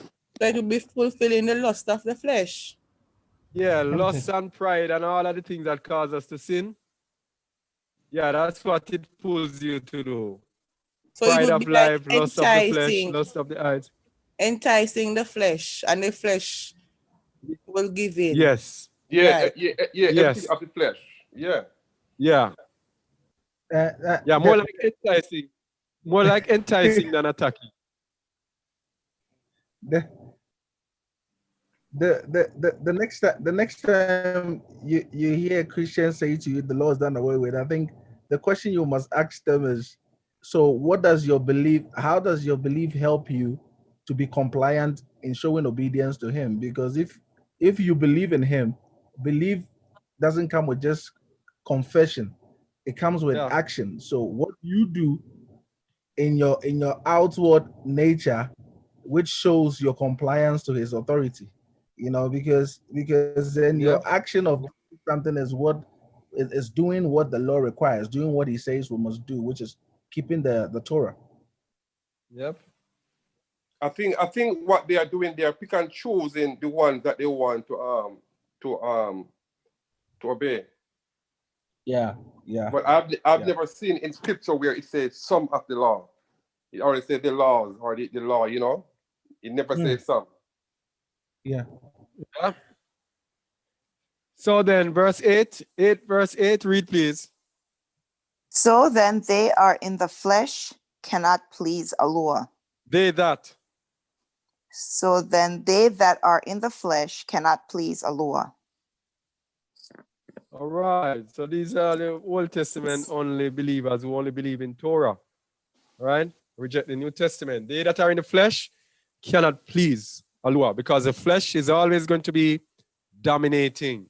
So it will be fulfilling the lust of the flesh. Yeah, lust and pride and all of the things that cause us to sin. Yeah, that's what it pulls you to do. So pride it would of be life, like lust of the flesh, lust of the eyes. Enticing the flesh, and the flesh will give in. Yes. Yeah, right. yeah, Yes. everything of the flesh. Yeah. Yeah. Yeah, more like enticing. More like enticing than attacking. The next time you hear Christians say to you the law is done away with, I think the question you must ask them is, so what does your belief, how does your belief help you to be compliant in showing obedience to him? Because if you believe in him, belief doesn't come with just confession, it comes with action. So what you do in your outward nature, which shows your compliance to his authority, you know, because then your action of something is what is doing what the law requires, doing what he says we must do, which is keeping the Torah. Yep. I think what they are doing, they are pick and choosing the ones that they want to obey. Yeah. But I've never seen in scripture where it says some of the law. It already said the laws or the law, you know. It never says some. Yeah. So then verse 8, read please. So then they are in the flesh cannot please Aluah. They that. So then they that are in the flesh cannot please Aluah. All right. So these are the Old Testament only believers who only believe in Torah. Right? Reject the New Testament. They that are in the flesh cannot please Aluah because the flesh is always going to be dominating.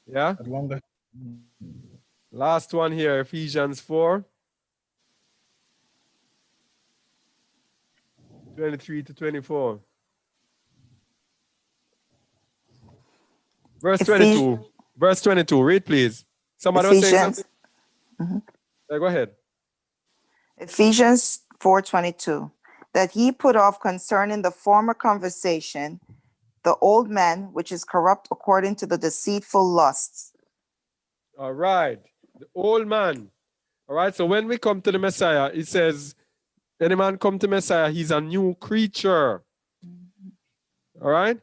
Yeah? Longer. Last one here, Ephesians 4. 23 to 24. Verse 22. Verse 22. Read, please. Somebody was saying something? Yeah, go ahead. Ephesians 4:22. That ye put off concerning the former conversation, the old man which is corrupt according to the deceitful lusts. All right. The old man. All right. So when we come to the Messiah, it says, any man come to Messiah, he's a new creature. All right.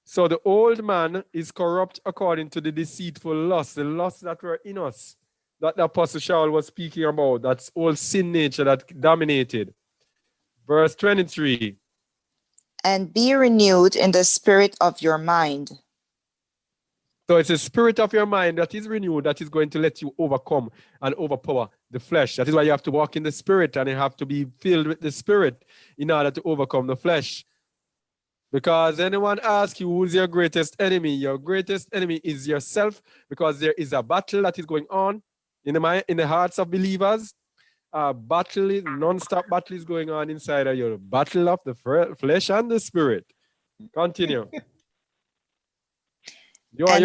So the old man is corrupt according to the deceitful lusts, the lusts that were in us, that the Apostle Sha'ul was speaking about, that's old sin nature that dominated. Verse 23. And be renewed in the spirit of your mind. So it's the spirit of your mind that is renewed that is going to let you overcome and overpower the flesh. That is why you have to walk in the spirit and you have to be filled with the spirit in order to overcome the flesh. Because anyone asks you who's your greatest enemy is yourself, because there is a battle that is going on in the hearts of believers. Non-stop battle is going on inside of you. Battle of the flesh and the spirit. Continue. You are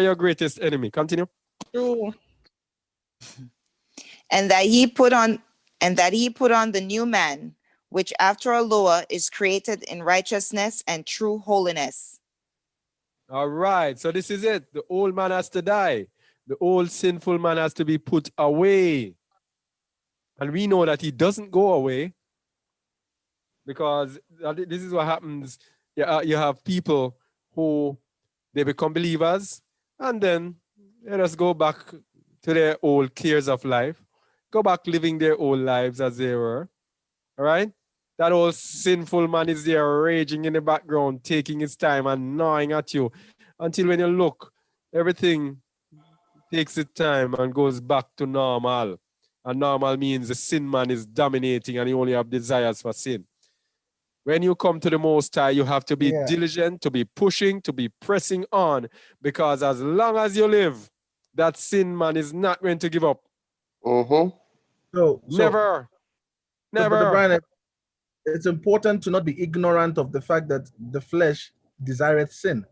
your greatest enemy. Continue. True. And that he put on the new man, which after Aluah is created in righteousness and true holiness. All right. So this is it. The old man has to die. The old sinful man has to be put away. And we know that he doesn't go away, because this is what happens. You have people who they become believers and then they just go back to their old cares of life, go back living their old lives as they were. All right? That old sinful man is there raging in the background, taking his time and gnawing at you until when you look, everything takes its time and goes back to normal. And normal means the sin man is dominating and you only have desires for sin. When you come to the Most High, you have to be diligent, to be pushing, to be pressing on, because as long as you live, that sin man is not going to give up. So never. Brother Brian, it's important to not be ignorant of the fact that the flesh desireth sin.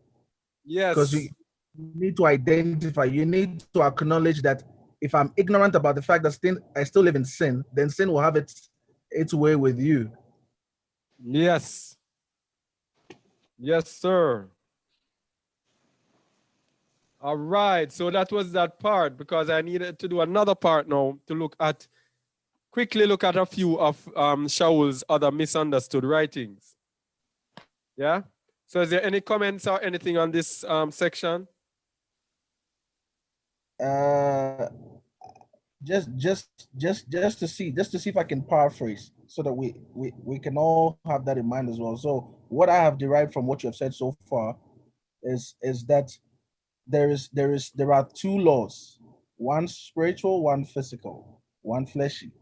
Yes. Because you need to identify, you need to acknowledge that if I'm ignorant about the fact that I still live in sin, then sin will have its way with you. Yes. Yes, sir. All right. So that was that part, because I needed to do another part now to quickly look at a few of Sha'ul's other misunderstood writings. Yeah. So is there any comments or anything on this section? just to see if I can paraphrase so that we can all have that in mind as well. So what I have derived from what you have said so far is that there are two laws, one spiritual, one physical, one fleshy,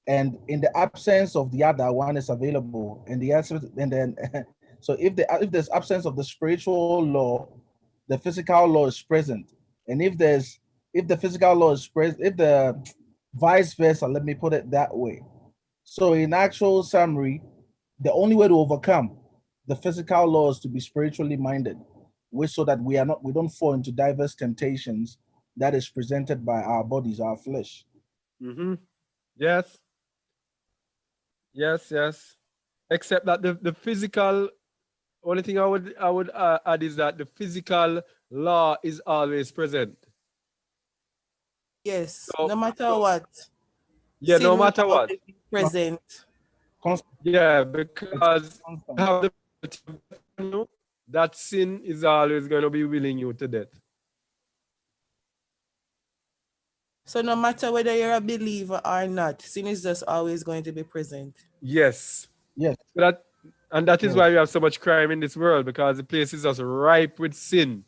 and in the absence of the other, one is available. And the answer, and then so if there's absence of the spiritual law, the physical law is present. And if the physical law is present, if the vice versa, let me put it that way. So in actual summary, the only way to overcome the physical law is to be spiritually minded, which so that we don't fall into diverse temptations that is presented by our bodies, our flesh. Mm-hmm. Yes. Yes. Except that the physical, only thing I would add is that the physical law is always present. Yes, So, no matter what. Yeah, Sin no will matter what. always be present. Yeah, because you have the that sin is always going to be willing you to death. So no matter whether you're a believer or not, sin is just always going to be present. Yes. Yes. That is why we have so much crime in this world, because the place is just ripe with sin.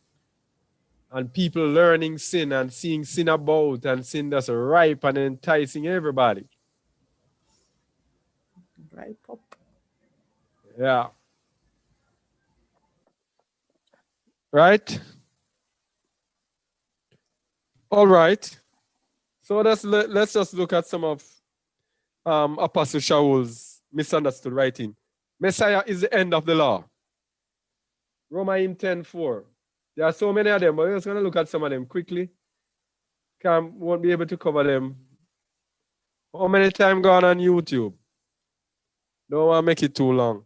And people learning sin and seeing sin about, and sin that's ripe and enticing everybody. Right up. Yeah. Right? All right. So let's just look at some of Apostle Sha'ul's misunderstood writing. Messiah is the end of the law. Romans 10:4. There are so many of them, but we're just going to look at some of them quickly. Won't be able to cover them. How many times gone on YouTube? Don't want to make it too long.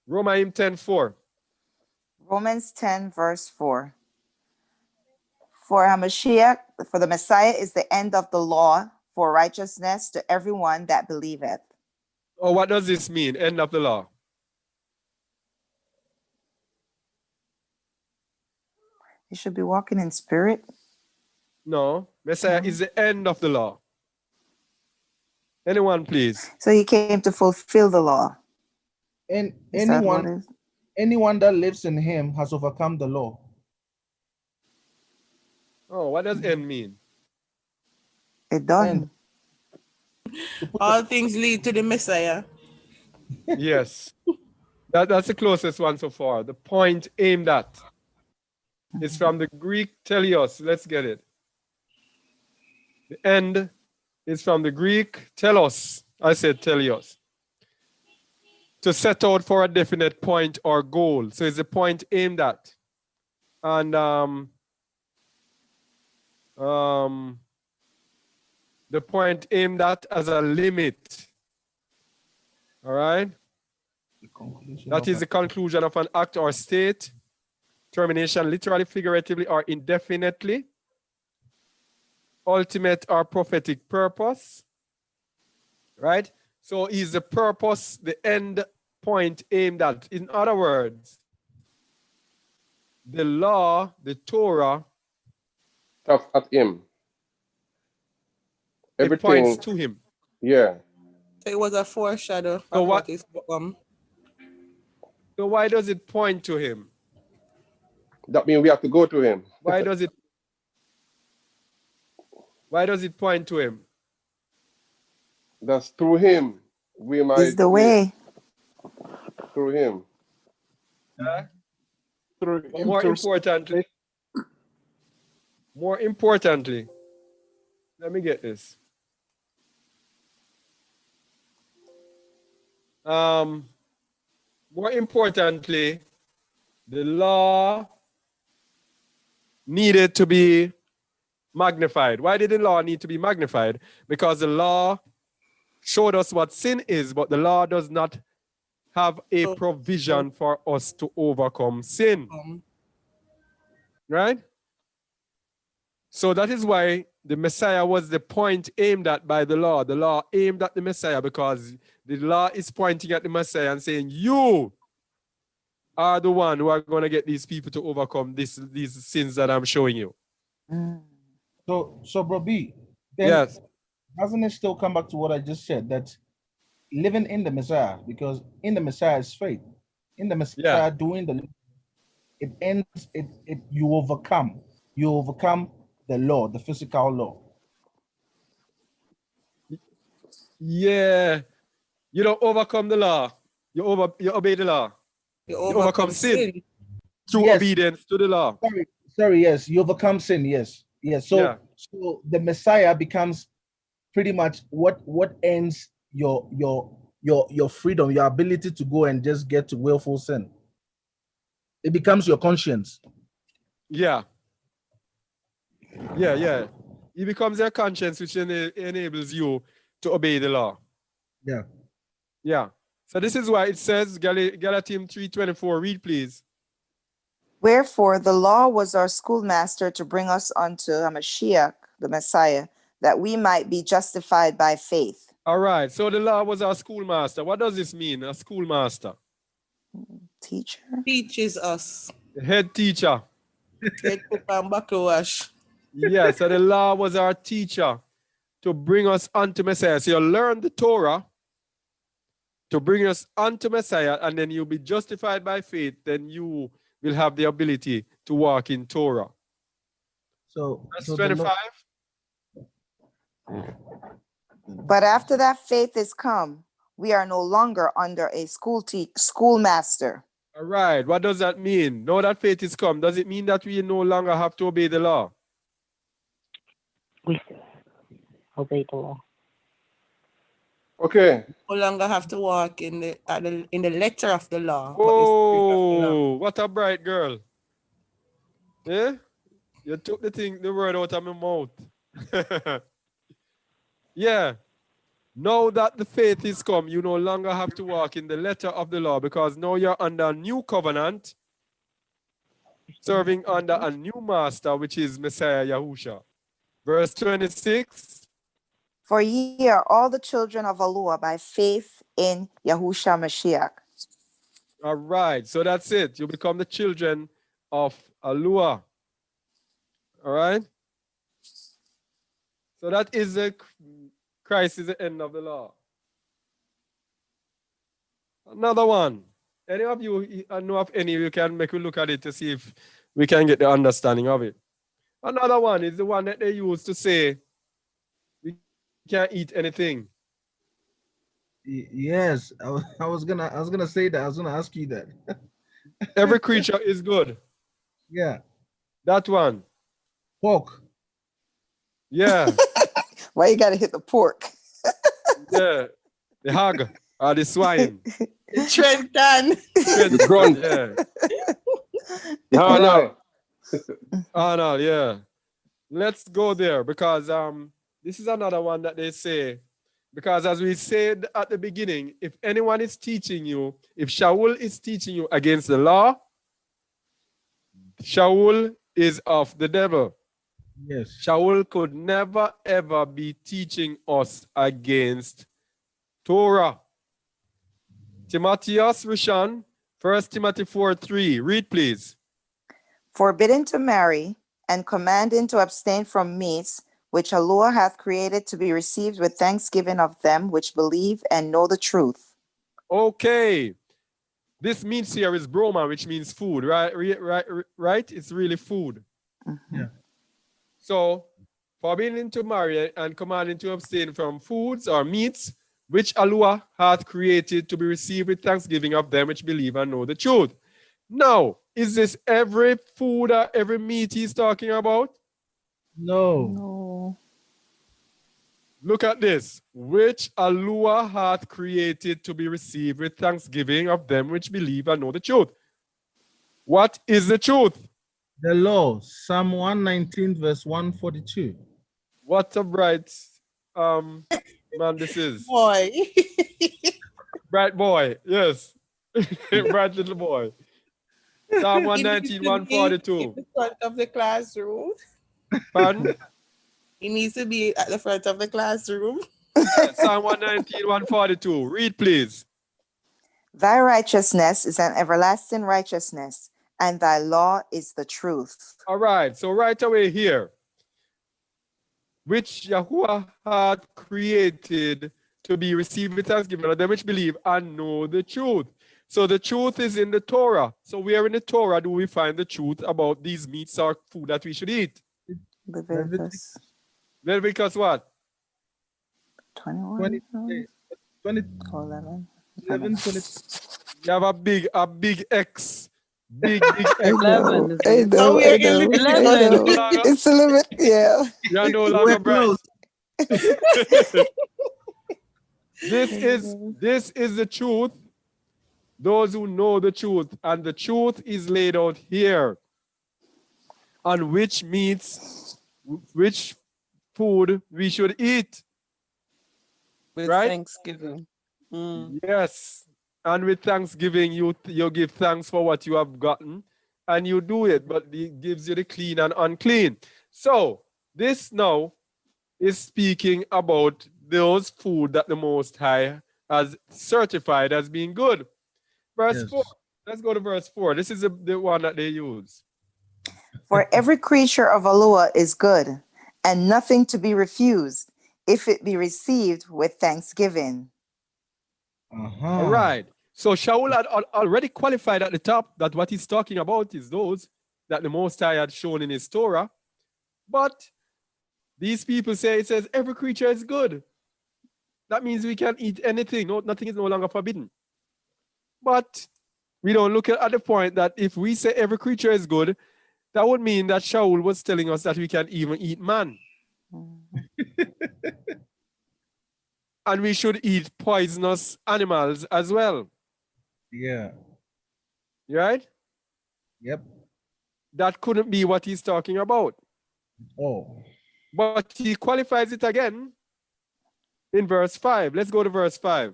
Romans 10:4. Romans 10, verse 4. For the Messiah is the end of the law for righteousness to everyone that believeth. Oh, what does this mean? End of the law. You should be walking in spirit. No, Messiah is the end of the law. Anyone, please. So he came to fulfill the law. And Is that what it is? anyone that lives in him has overcome the law. Oh, what does end mean? It done. All things lead to the Messiah. Yes. That's the closest one so far. The point aimed at. It's from the Greek teleos. Let's get it. The end is from the Greek telos. I said teleos. To set out for a definite point or goal. So it's the point aimed at. And the point aimed at as a limit. All right? That is the conclusion of an act or state. Termination, literally, figuratively, or indefinitely. Ultimate or prophetic purpose. Right? So is the purpose the end point aimed at? In other words, the law, the Torah, at him. Everything, it points to him. Yeah. So it was a foreshadow of what is to come. So why does it point to him? That means we have to go to him. Why does it point to him? That's through him. We might. Is the way. Through him. More importantly, let me get this. More importantly, the law needed to be magnified. Why did the law need to be magnified? Because the law showed us what sin is, but the law does not have a provision for us to overcome sin. Right? So that is why the Messiah was the point aimed at by the law. The law aimed at the Messiah because the law is pointing at the Messiah and saying, you are the one who are going to get these people to overcome these sins that I'm showing you. So bro B, then Yes. doesn't it still come back to what I just said, that living in the Messiah, because in the Messiah is faith. In the Yeah. Messiah doing it ends, you overcome. You overcome the law, the physical law. Yeah. You don't overcome the law. You obey the law. You You overcome overcome sin sin. through Yes, obedience to the law. sorry, yes, you overcome sin, yes. Yes. Yeah. So the Messiah becomes pretty much what ends your freedom, your ability to go and just get to willful sin. It becomes your conscience. Yeah. Yeah. Yeah. It becomes your conscience, which enables you to obey the law. Yeah. Yeah. So this is why it says, Galatians 3:24. Read, please. Wherefore the law was our schoolmaster to bring us unto a Mashiach, the Messiah, that we might be justified by faith. All right. So the law was our schoolmaster. What does this mean? A schoolmaster? Teacher. Teaches us. The head teacher. Head cook and buckle wash. Yeah. So the law was our teacher to bring us unto Messiah. So you learn the Torah to bring us unto Messiah, and then you'll be justified by faith. Then you will have the ability to walk in Torah. So Verse 25. But after that faith is come, we are no longer under a schoolmaster. All right. What does that mean? Now that faith is come, does it mean that we no longer have to obey the law? We still obey the law. Okay. No longer have to walk in the letter of the law. But Oh, what a bright girl. Yeah? You took the word out of my mouth. Yeah. Now that the faith is come, you no longer have to walk in the letter of the law, because now you're under a new covenant, serving under a new master, which is Messiah Yahusha. Verse 26. For ye are all the children of Aluah by faith in Yahusha Mashiach. All right. So that's it. You become the children of Aluah. All right. So that is Christ is the end of the law. Another one. Any of you know of any, you can make a look at it to see if we can get the understanding of it. Another one is the one that they use to say we can't eat anything. Yes, I was gonna say that. I was gonna ask you that. Every creature is good. Yeah. That one. Pork. Yeah. Why you gotta hit the pork? Yeah. The hog or the swine. the Trenton. The grunt. Yeah. Arnold. Arnold, yeah. Let's go there, because this is another one that they say, because as we said at the beginning, if anyone is teaching you, if Sha'ul is teaching you against the law, Sha'ul is of the devil. Yes. Sha'ul could never ever be teaching us against Torah. Timotheus Rishon, 1 Timothy 4:3. Read, please. Forbidden to marry and commanding to abstain from meats which Aluah hath created to be received with thanksgiving of them which believe and know the truth. Okay. This means here is broma, which means food, right? Right? It's really food. Yeah. So, forbidding to marry and commanding to abstain from foods or meats which Aluah hath created to be received with thanksgiving of them which believe and know the truth. Now, is this every food or every meat he's talking about? No. Look at this. Which Aluah hath created to be received with thanksgiving of them which believe and know the truth. What is the truth? The law, Psalm 119, verse 142. What a bright man this is. Boy. Bright boy, yes. Bright little boy. Psalm 119, 142. In the front of the classroom. Pardon? He needs to be at the front of the classroom. Psalm 119, 142. Read, please. Thy righteousness is an everlasting righteousness, and thy law is the truth. All right. So right away here, which Yahuwah had created to be received with thanksgiving, and them which believe and know the truth. So the truth is in the Torah. So where in the Torah do we find the truth about these meats or food that we should eat? Leviticus Leviticus what? 21, 20, 11. 11, 20. You have a big X. Big X. 11, I isn't it? Oh, know, we are I in know. Leviticus. I 11. know. It's a limit, yeah. You're no We're longer bright. close. This is the truth. Those who know the truth, and the truth is laid out here. On which meats, which food we should eat. With Right? Thanksgiving. Mm. Yes. And with thanksgiving, you give thanks for what you have gotten, and you do it, but it gives you the clean and unclean. So this now is speaking about those food that the Most High has certified as being good. Verse Yes. 4. Let's go to verse 4. This is the one that they use. For every creature of Aluah is good, and nothing to be refused, if it be received with thanksgiving. All right. So Sha'ul had already qualified at the top that what he's talking about is those that the Most High had shown in his Torah. But these people say, it says every creature is good. That means we can eat anything. No, nothing is no longer forbidden. But we don't look at the point that if we say every creature is good, that would mean that Sha'ul was telling us that we can even eat man. And we should eat poisonous animals as well. Yeah. Right? Yep. That couldn't be what he's talking about. Oh. But he qualifies it again in verse 5. Let's go to verse 5.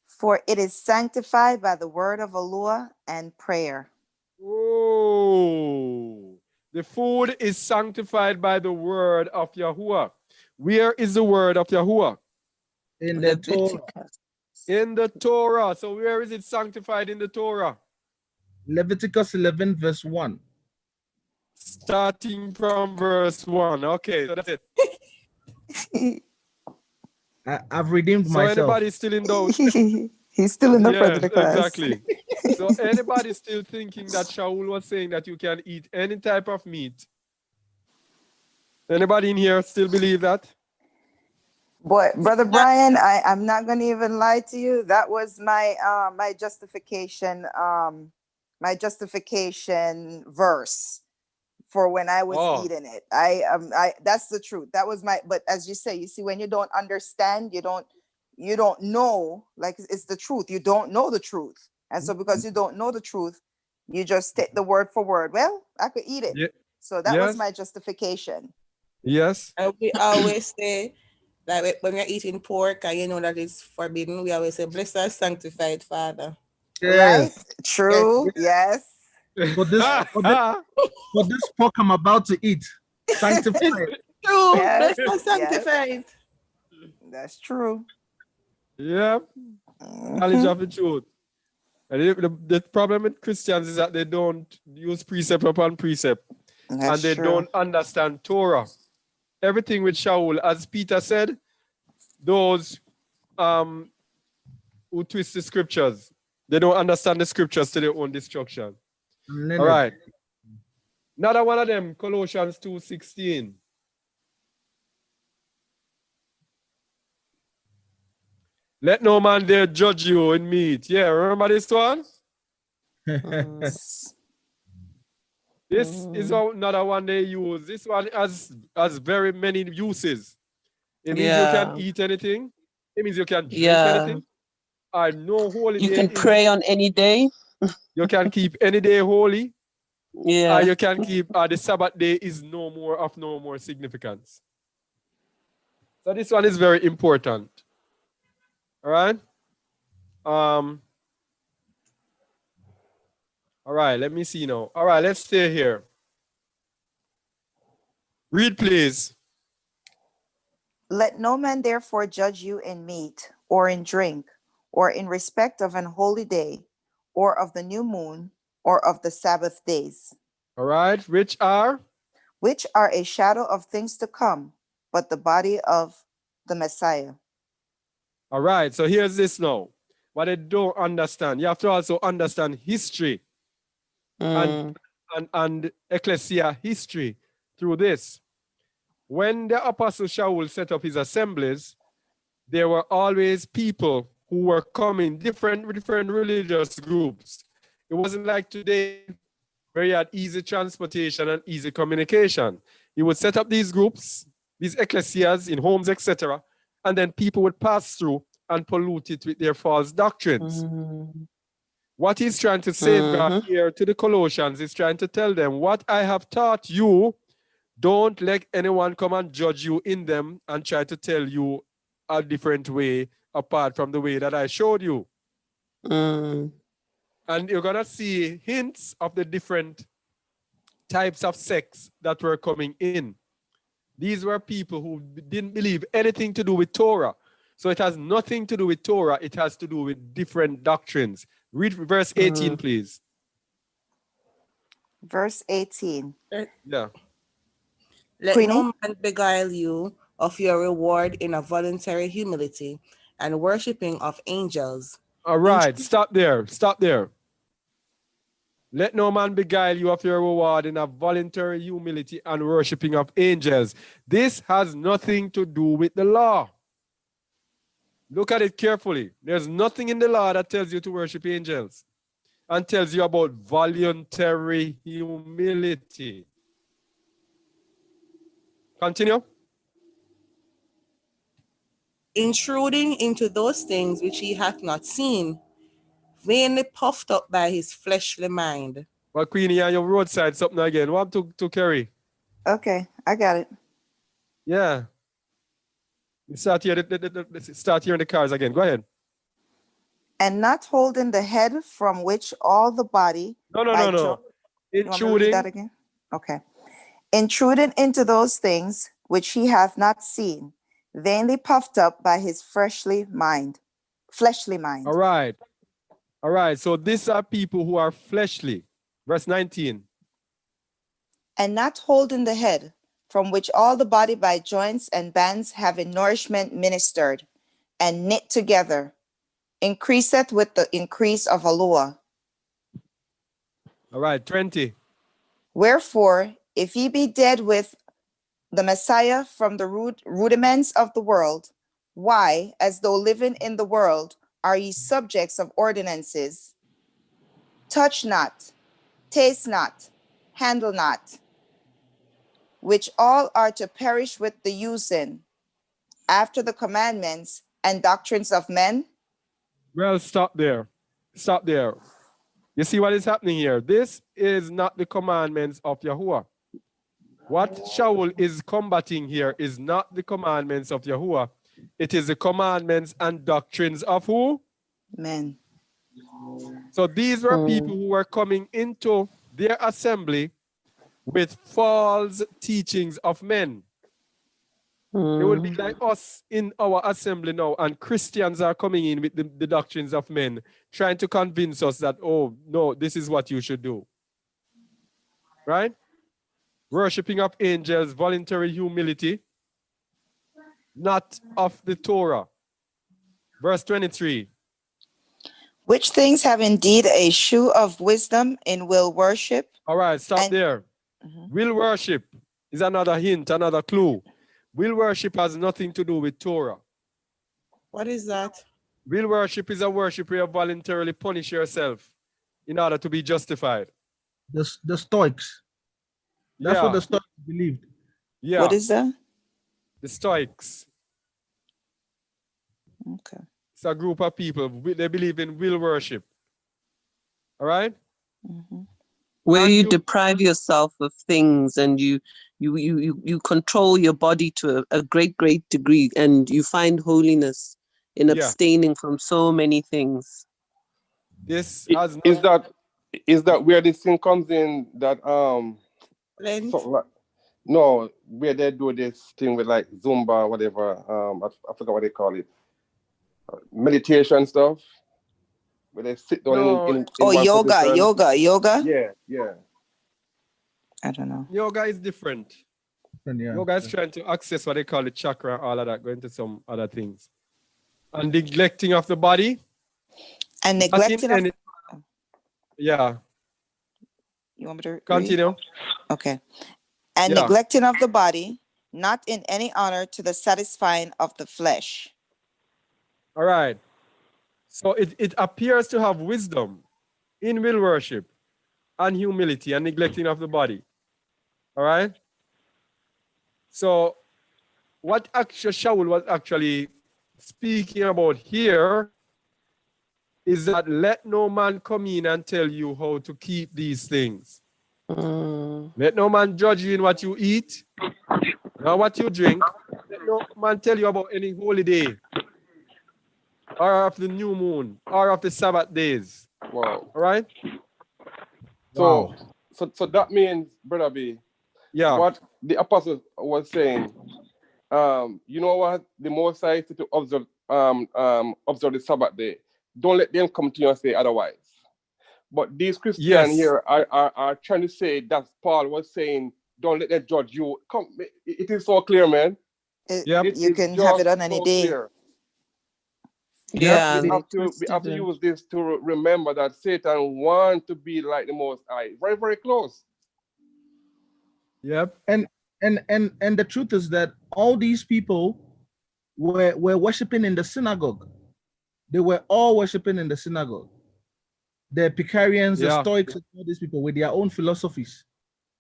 For it is sanctified by the word of Aluah and prayer. Oh, the food is sanctified by the word of Yahuwah. Where is the word of Yahuwah? In the Torah. Leviticus. In the Torah. So where is it sanctified in the Torah? Leviticus 11, verse 1. Starting from verse 1. Okay, so that's it. I've redeemed So myself. anybody still in doubt? He's still in the front Yes, of the class. exactly. So anybody still thinking that Sha'ul was saying that you can eat any type of meat? Anybody in here still believe that? Boy, Brother Brian, I'm not gonna even lie to you. That was my my justification verse for when I was eating it. I that's the truth. That was my, but as you say, you see, when you don't understand, you don't know, like it's the truth. You don't know the truth. And so because you don't know the truth, you just take the word for word. Well, I could eat it. Yeah. So that Yes. was my justification. Yes. And we always say, like when we're eating pork and you know that it's forbidden, we always say, bless our sanctified Father. Yes. Right? True. Yes. For this pork I'm about to eat, sanctified. True. Yes, Bless our sanctified. That's true. Yeah. Knowledge of the truth. And the problem with Christians is that they don't use precept upon precept. That's and they true. don't understand Torah. Everything with Sha'ul, as Peter said, those who twist the scriptures, they don't understand the scriptures to their own destruction. All right. Another one of them, Colossians 2:16. Let no man dare judge you in meat. Yeah, remember this one? This is another one they use. This one has very many uses. It means you can eat anything. It means you can drink anything. I know holy You day can pray on any day. You can keep any day holy. Yeah. You can keep the Sabbath day is no more significance. So this one is very important. All right. All right, let me see now. All right, let's stay here. Read, please. Let no man therefore judge you in meat, or in drink, or in respect of an holy day, or of the new moon, or of the Sabbath days. All right, which are a shadow of things to come, but the body of the Messiah. All right, so here's this now. What I don't understand, you have to also understand history and ecclesia history through this. When the Apostle Sha'ul set up his assemblies, there were always people who were coming, different religious groups. It wasn't like today where you had easy transportation and easy communication. He would set up these groups, these ecclesias in homes, etc., and then people would pass through and pollute it with their false doctrines. What he's trying to safeguard here to the Colossians is trying to tell them, what I have taught you, don't let anyone come and judge you in them and try to tell you a different way apart from the way that I showed you. And you're going to see hints of the different types of sects that were coming in. These were people who didn't believe anything to do with Torah. So it has nothing to do with Torah. It has to do with different doctrines. Read verse 18, please. Verse 18. Yeah. Let Queenie? no man beguile you of your reward in a voluntary humility and worshipping of angels. All right, stop there. Stop there. Let no man beguile you of your reward in a voluntary humility and worshipping of angels. This has nothing to do with the law. Look at it carefully. There's nothing in the law that tells you to worship angels and tells you about voluntary humility. Continue. Intruding into those things which he hath not seen, vainly puffed up by his fleshly mind. Well, Queenie, on your roadside, something again. What to carry? Okay, I got it. Yeah. Start here, start here in the cars again. Go ahead. And not holding the head from which all the body. No. You want me to read that again? Okay. Intruding into those things which he hath not seen, vainly puffed up by his fleshly mind. All right. All right. So these are people who are fleshly. Verse 19. And not holding the head, from which all the body by joints and bands having nourishment ministered, and knit together, increaseth with the increase of Aluah. All right, 20. Wherefore, if ye be dead with the Messiah from the rudiments of the world, why, as though living in the world, are ye subjects of ordinances? Touch not, taste not, handle not, which all are to perish with the using, after the commandments and doctrines of men? Well, stop there. Stop there. You see what is happening here? This is not the commandments of Yahuwah. What Sha'ul is combating here is not the commandments of Yahuwah. It is the commandments and doctrines of who? Men. So these were people who were coming into their assembly with false teachings of men. It would be like us in our assembly now, and Christians are coming in with the doctrines of men, trying to convince us that, oh, no, this is what you should do. Right? Worshipping of angels, voluntary humility, not of the Torah. Verse 23. Which things have indeed a shew of wisdom in will worship. All right, stop there. Will worship is another hint, another clue. Will worship has nothing to do with Torah. What is that? Will worship is a worship where you voluntarily punish yourself in order to be justified. The Stoics. That's what the Stoics believed. Yeah. What is that? The Stoics. Okay. It's a group of people. They believe in will worship. All right? Where you deprive yourself of things and you control your body to a great degree, and you find holiness in abstaining from so many things. This is that where this thing comes in, that like, no, where they do this thing with like Zumba, whatever, I forgot what they call it, meditation stuff, where they sit down in yoga. Yeah. I don't know. Yoga is different. Yeah. You guys trying to access what they call the chakra, all of that, going to some other things. And neglecting of the body. And neglecting of... Yeah. You want me to continue? Read? Okay. And neglecting of the body, not in any honor to the satisfying of the flesh. All right. So it appears to have wisdom in will worship and humility and neglecting of the body. All right. So what actually Sha'ul was actually speaking about here is that let no man come in and tell you how to keep these things. Let no man judge you in what you eat, nor what you drink. Let no man tell you about any holy day, or of the new moon, or of the Sabbath days. Wow. All right? So, so that means, Brother B, what the apostle was saying, you know what? The Most High said to observe the Sabbath day. Don't let them come to you and say otherwise. But these Christians here are trying to say that Paul was saying, don't let them judge you. Come, it is so clear, man. You can have it on any day. Clear. Yeah, we have to use this to remember that Satan wants to be like the Most High. Very, very close. Yep. And the truth is that all these people were worshiping in the synagogue. They were all worshiping in the synagogue. The Epicureans, the Stoics, all these people with their own philosophies.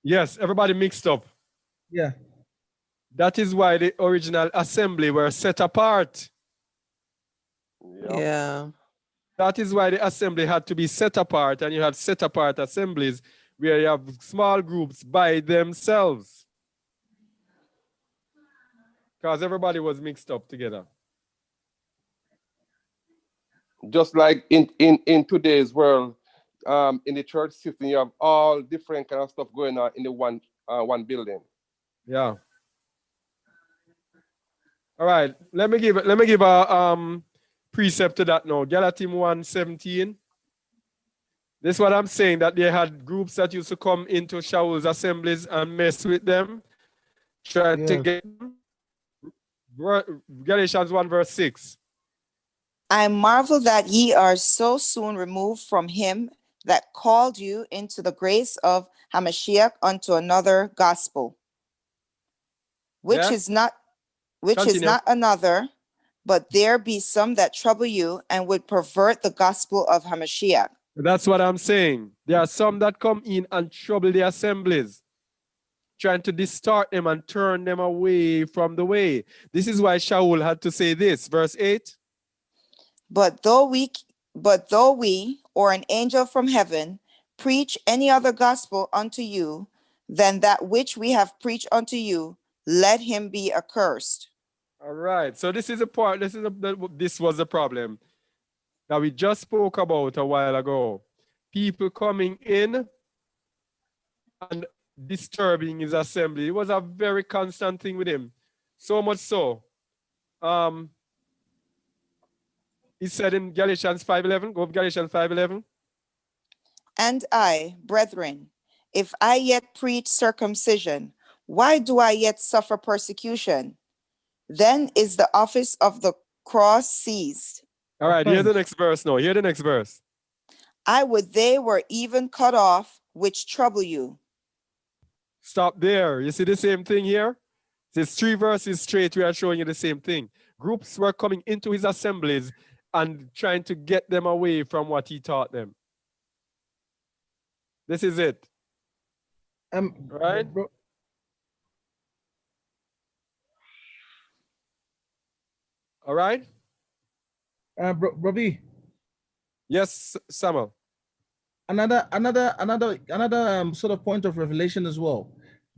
Yes, everybody mixed up. Yeah. That is why the original assembly were set apart. Yeah. That is why the assembly had to be set apart, and you had set apart assemblies where you have small groups by themselves. Because everybody was mixed up together. Just like in today's world, in the church system, you have all different kind of stuff going on in the one building. Yeah. All right. Let me give a precept to that now. Galatians 1:17. This is what I'm saying, that they had groups that used to come into Sha'ul's assemblies and mess with them, trying to get them. Galatians 1:6. I marvel that ye are so soon removed from him that called you into the grace of Hamashiach unto another gospel, which is not another, but there be some that trouble you and would pervert the gospel of Hamashiach. That's what I'm saying. There are some that come in and trouble the assemblies, trying to distort them and turn them away from the way. This is why Sha'ul had to say this, verse 8. But though we or an angel from heaven preach any other gospel unto you than that which we have preached unto you, let him be accursed. All right. So this is a part. This was the problem that we just spoke about a while ago. People coming in and disturbing his assembly. It was a very constant thing with him. So much so. He said in Galatians 5:11, go to Galatians 5:11. And I, brethren, if I yet preach circumcision, why do I yet suffer persecution? Then is the office of the cross seized. All right, here's the next verse now. Hear the next verse. I would they were even cut off, which trouble you. Stop there. You see the same thing here? There's 3 verses straight. We are showing you the same thing. Groups were coming into his assemblies and trying to get them away from what he taught them. This is it. Right? All right? Robbie. Yes, Samuel. Another sort of point of revelation as well.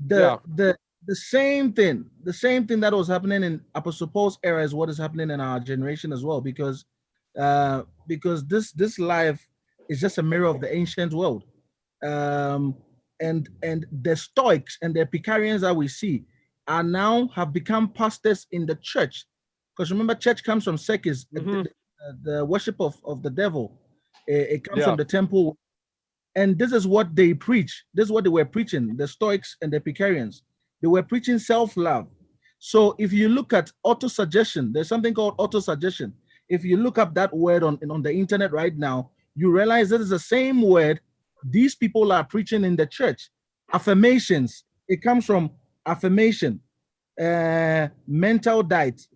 The same thing that was happening in Apostle Paul's era is what is happening in our generation as well, because this life is just a mirror of the ancient world. And the Stoics and the Epicureans that we see are now have become pastors in the church. Because remember, church comes from sekis, the worship of the devil. It comes from the temple. And this is what they preach. This is what they were preaching, the Stoics and the Epicureans. They were preaching self-love. So if you look at auto-suggestion, there's something called auto-suggestion. If you look up that word on the internet right now, you realize that is the same word these people are preaching in the church. Affirmations. It comes from affirmation, mental diet.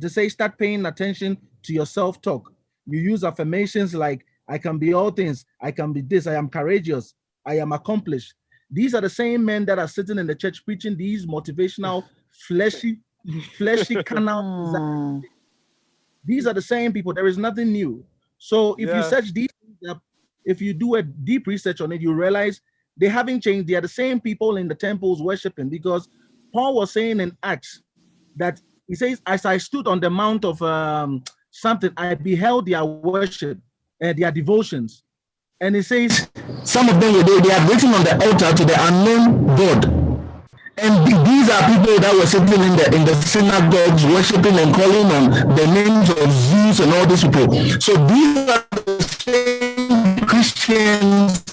To say start paying attention to your self-talk. You use affirmations like, I can be all things, I can be this, I am courageous, I am accomplished. These are the same men that are sitting in the church preaching these motivational, fleshy carnal desires. These are the same people. There is nothing new. So if you search these things up, if you do a deep research on it, you realize they haven't changed. They are the same people in the temples worshiping, because Paul was saying in Acts that he says, as I stood on the mount of something, I beheld their worship and their devotions. And he says, some of them, they are written on the altar to the unknown God. And these are people that were sitting in the synagogues, worshiping and calling on the names of Zeus and all these people. So these are the same Christians.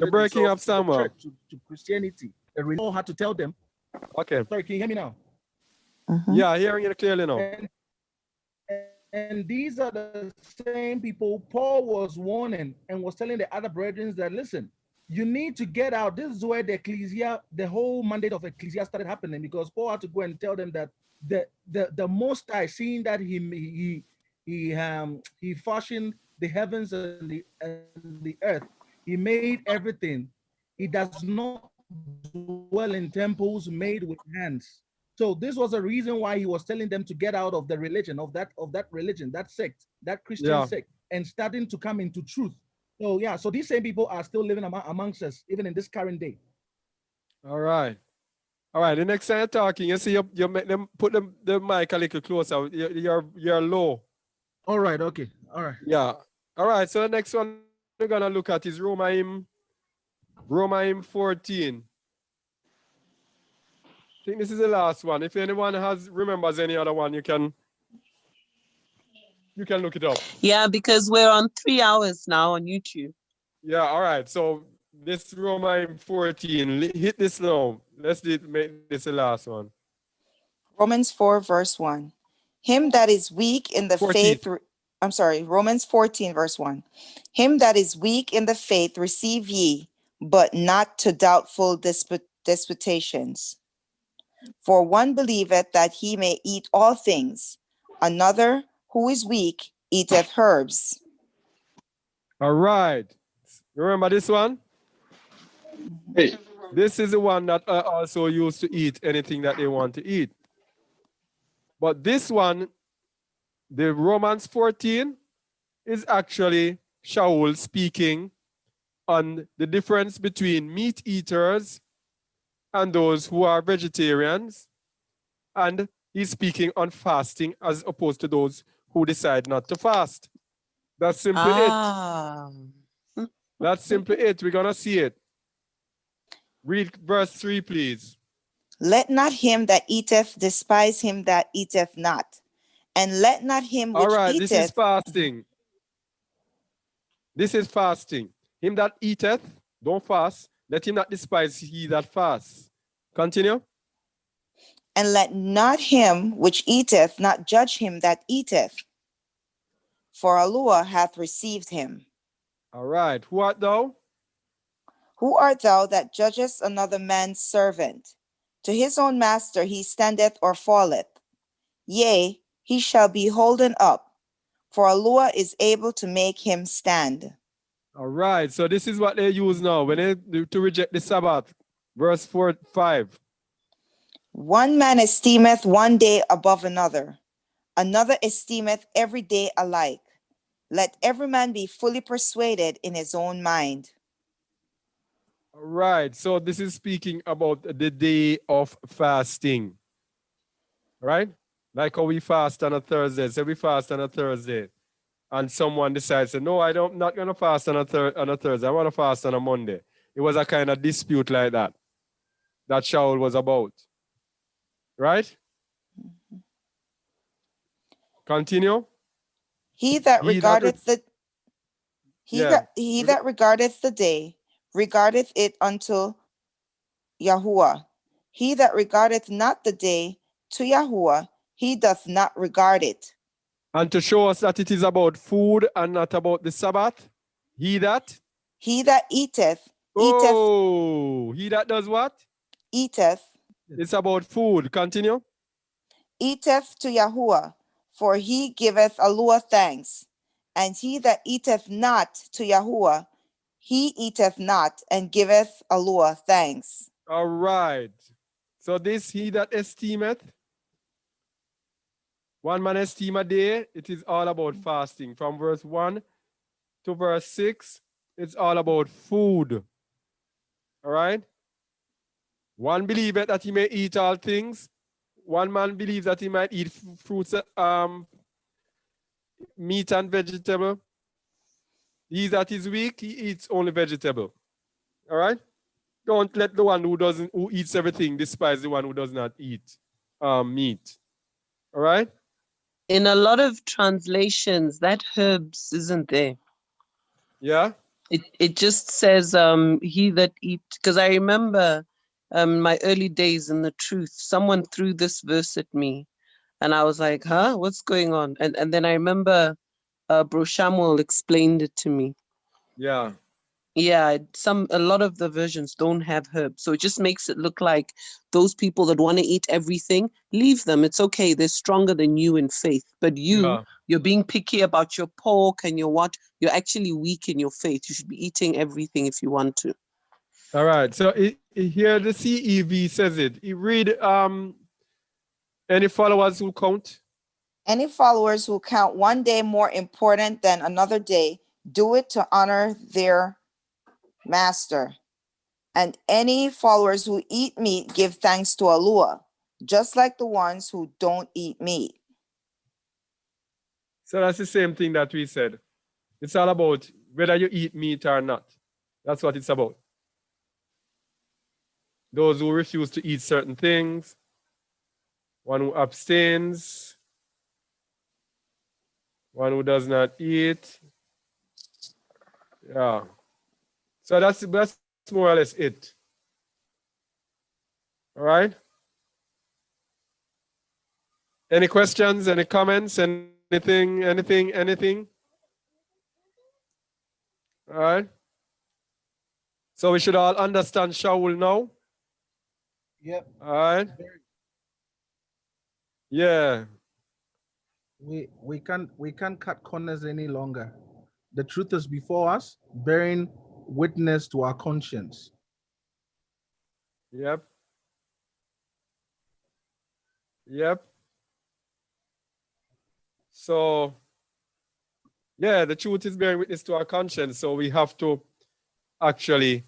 You're breaking up somewhere. To Christianity. The religion had to tell them. Okay. Sorry, can you hear me now? Yeah, hearing you clearly now. And these are the same people Paul was warning and was telling the other brethren that, listen, you need to get out. This is where the ecclesia, the whole mandate of ecclesia started happening, because Paul had to go and tell them that the Most High, seeing that he fashioned the heavens and the earth, he made everything. He does not dwell in temples made with hands. So this was a reason why he was telling them to get out of the religion, of that religion, that sect, that Christian sect, and starting to come into truth. So yeah, so these same people are still living amongst us, even in this current day. All right. All right. The next time you're talking, you see you make them put the mic a little closer. You're low. All right. Okay. All right. Yeah. All right. So the next one we're gonna look at is Romaim 14. I think this is the last one. If anyone remembers any other one, you can look it up. Yeah, because we're on 3 hours now on YouTube. Yeah, all right. So this Romaim 14, hit this now. Let's make this the last one. Romans 4, verse 1. Him that is weak in the 14. faith, Romans 14, verse 1. Him that is weak in the faith receive ye, but not to doubtful disputations. For one believeth that he may eat all things, another, who is weak, eateth herbs. All right. Remember this one? Hey, this is the one that also used to eat anything that they want to eat. But this one, the Romans 14, is actually Sha'ul speaking on the difference between meat eaters and those who are vegetarians. And he's speaking on fasting as opposed to those who decide not to fast. That's simply it. That's simply it. We're going to see it. Read verse 3, please. Let not him that eateth despise him that eateth not, and let not him which eateth. This is fasting. This is fasting. Him that eateth, don't fast. Let him not despise he that fasts. Continue. And let not him which eateth not judge him that eateth, for Aluah hath received him. All right. Who art thou? Who art thou that judgest another man's servant? To his own master he standeth or falleth. Yea, he shall be holden up, for Aluah is able to make him stand. All right. So this is what they use now when they to reject the Sabbath. Verse 5. One man esteemeth one day above another, another esteemeth every day alike. Let every man be fully persuaded in his own mind. All right. So this is speaking about the day of fasting. Right? Like how we fast on a Thursday. Say we fast on a Thursday. And someone decides, no, I'm not going to fast on a Thursday. I want to fast on a Monday. It was a kind of dispute like that Sha'ul was about. Right? Continue. He that regardeth the He that regardeth the day, regardeth it unto Yahuwah. He that regardeth not the day to Yahuwah, he doth not regard it. And to show us that it is about food and not about the Sabbath, he that eateth. Oh, he that does what? Eateth. It's about food. Continue. Eateth to Yahuwah, for he giveth Aluah thanks. And he that eateth not to Yahuwah, he eateth not and giveth Aluah thanks. All right. So this he that esteemeth, one man esteem a day, it is all about fasting. From verse 1 to verse 6, it's all about food. All right? One believeth that he may eat all things. One man believes that he might eat fruits, meat and vegetable. He that is weak, he eats only vegetable. All right? Don't let the one who eats everything despise the one who does not eat meat. All right? In a lot of translations, that herbs isn't there. Yeah? It just says he that eat, because I remember my early days in the truth, someone threw this verse at me and I was like, huh, what's going on? And then I remember Bro Shamuel explained it to me. Yeah. Yeah, a lot of the versions don't have herbs. So it just makes it look like those people that want to eat everything, leave them. It's okay. They're stronger than you in faith. But you're being picky about your pork and your what? You're actually weak in your faith. You should be eating everything if you want to. All right. So here the CEV says it. You read any followers who count? Any followers who count one day more important than another day, do it to honor their master. And any followers who eat meat give thanks to Aluah, just like the ones who don't eat meat. So that's the same thing that we said. It's all about whether you eat meat or not. That's what it's about. Those who refuse to eat certain things, one who abstains, one who does not eat. Yeah. So that's more or less it. All right. Any questions? Any comments? Anything? All right. So we should all understand Sha'ul now. Yep. All right. Yeah. We can't cut corners any longer. The truth is before us, bearing witness to our conscience. Yep. Yep. So, yeah, the truth is bearing witness to our conscience. So we have to actually,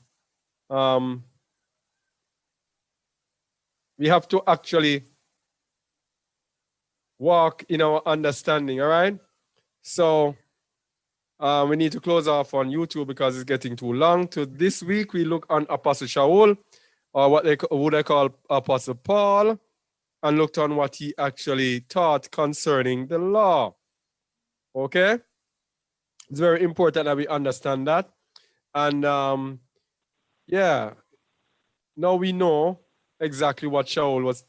walk in our understanding. All right. So we need to close off on YouTube because it's getting too long. To this week, we look on Apostle Sha'ul, or what they call Apostle Paul, and looked on what he actually taught concerning the law. Okay? It's very important that we understand that. And yeah, now we know exactly what Sha'ul was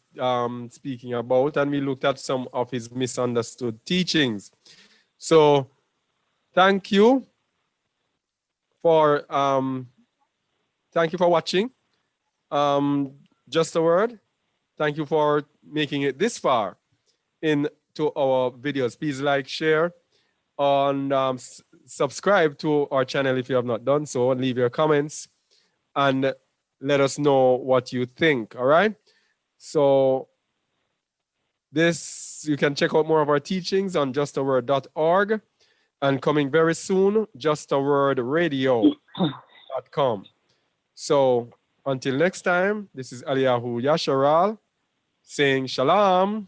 speaking about, and we looked at some of his misunderstood teachings. So thank you for watching. Just a word. Thank you for making it this far into our videos. Please like, share, and subscribe to our channel if you have not done so, and leave your comments and let us know what you think. All right. So you can check out more of our teachings on justaword.org, and coming very soon, justawordradio.com. So until next time, this is Aliyahu Yasharal saying shalom.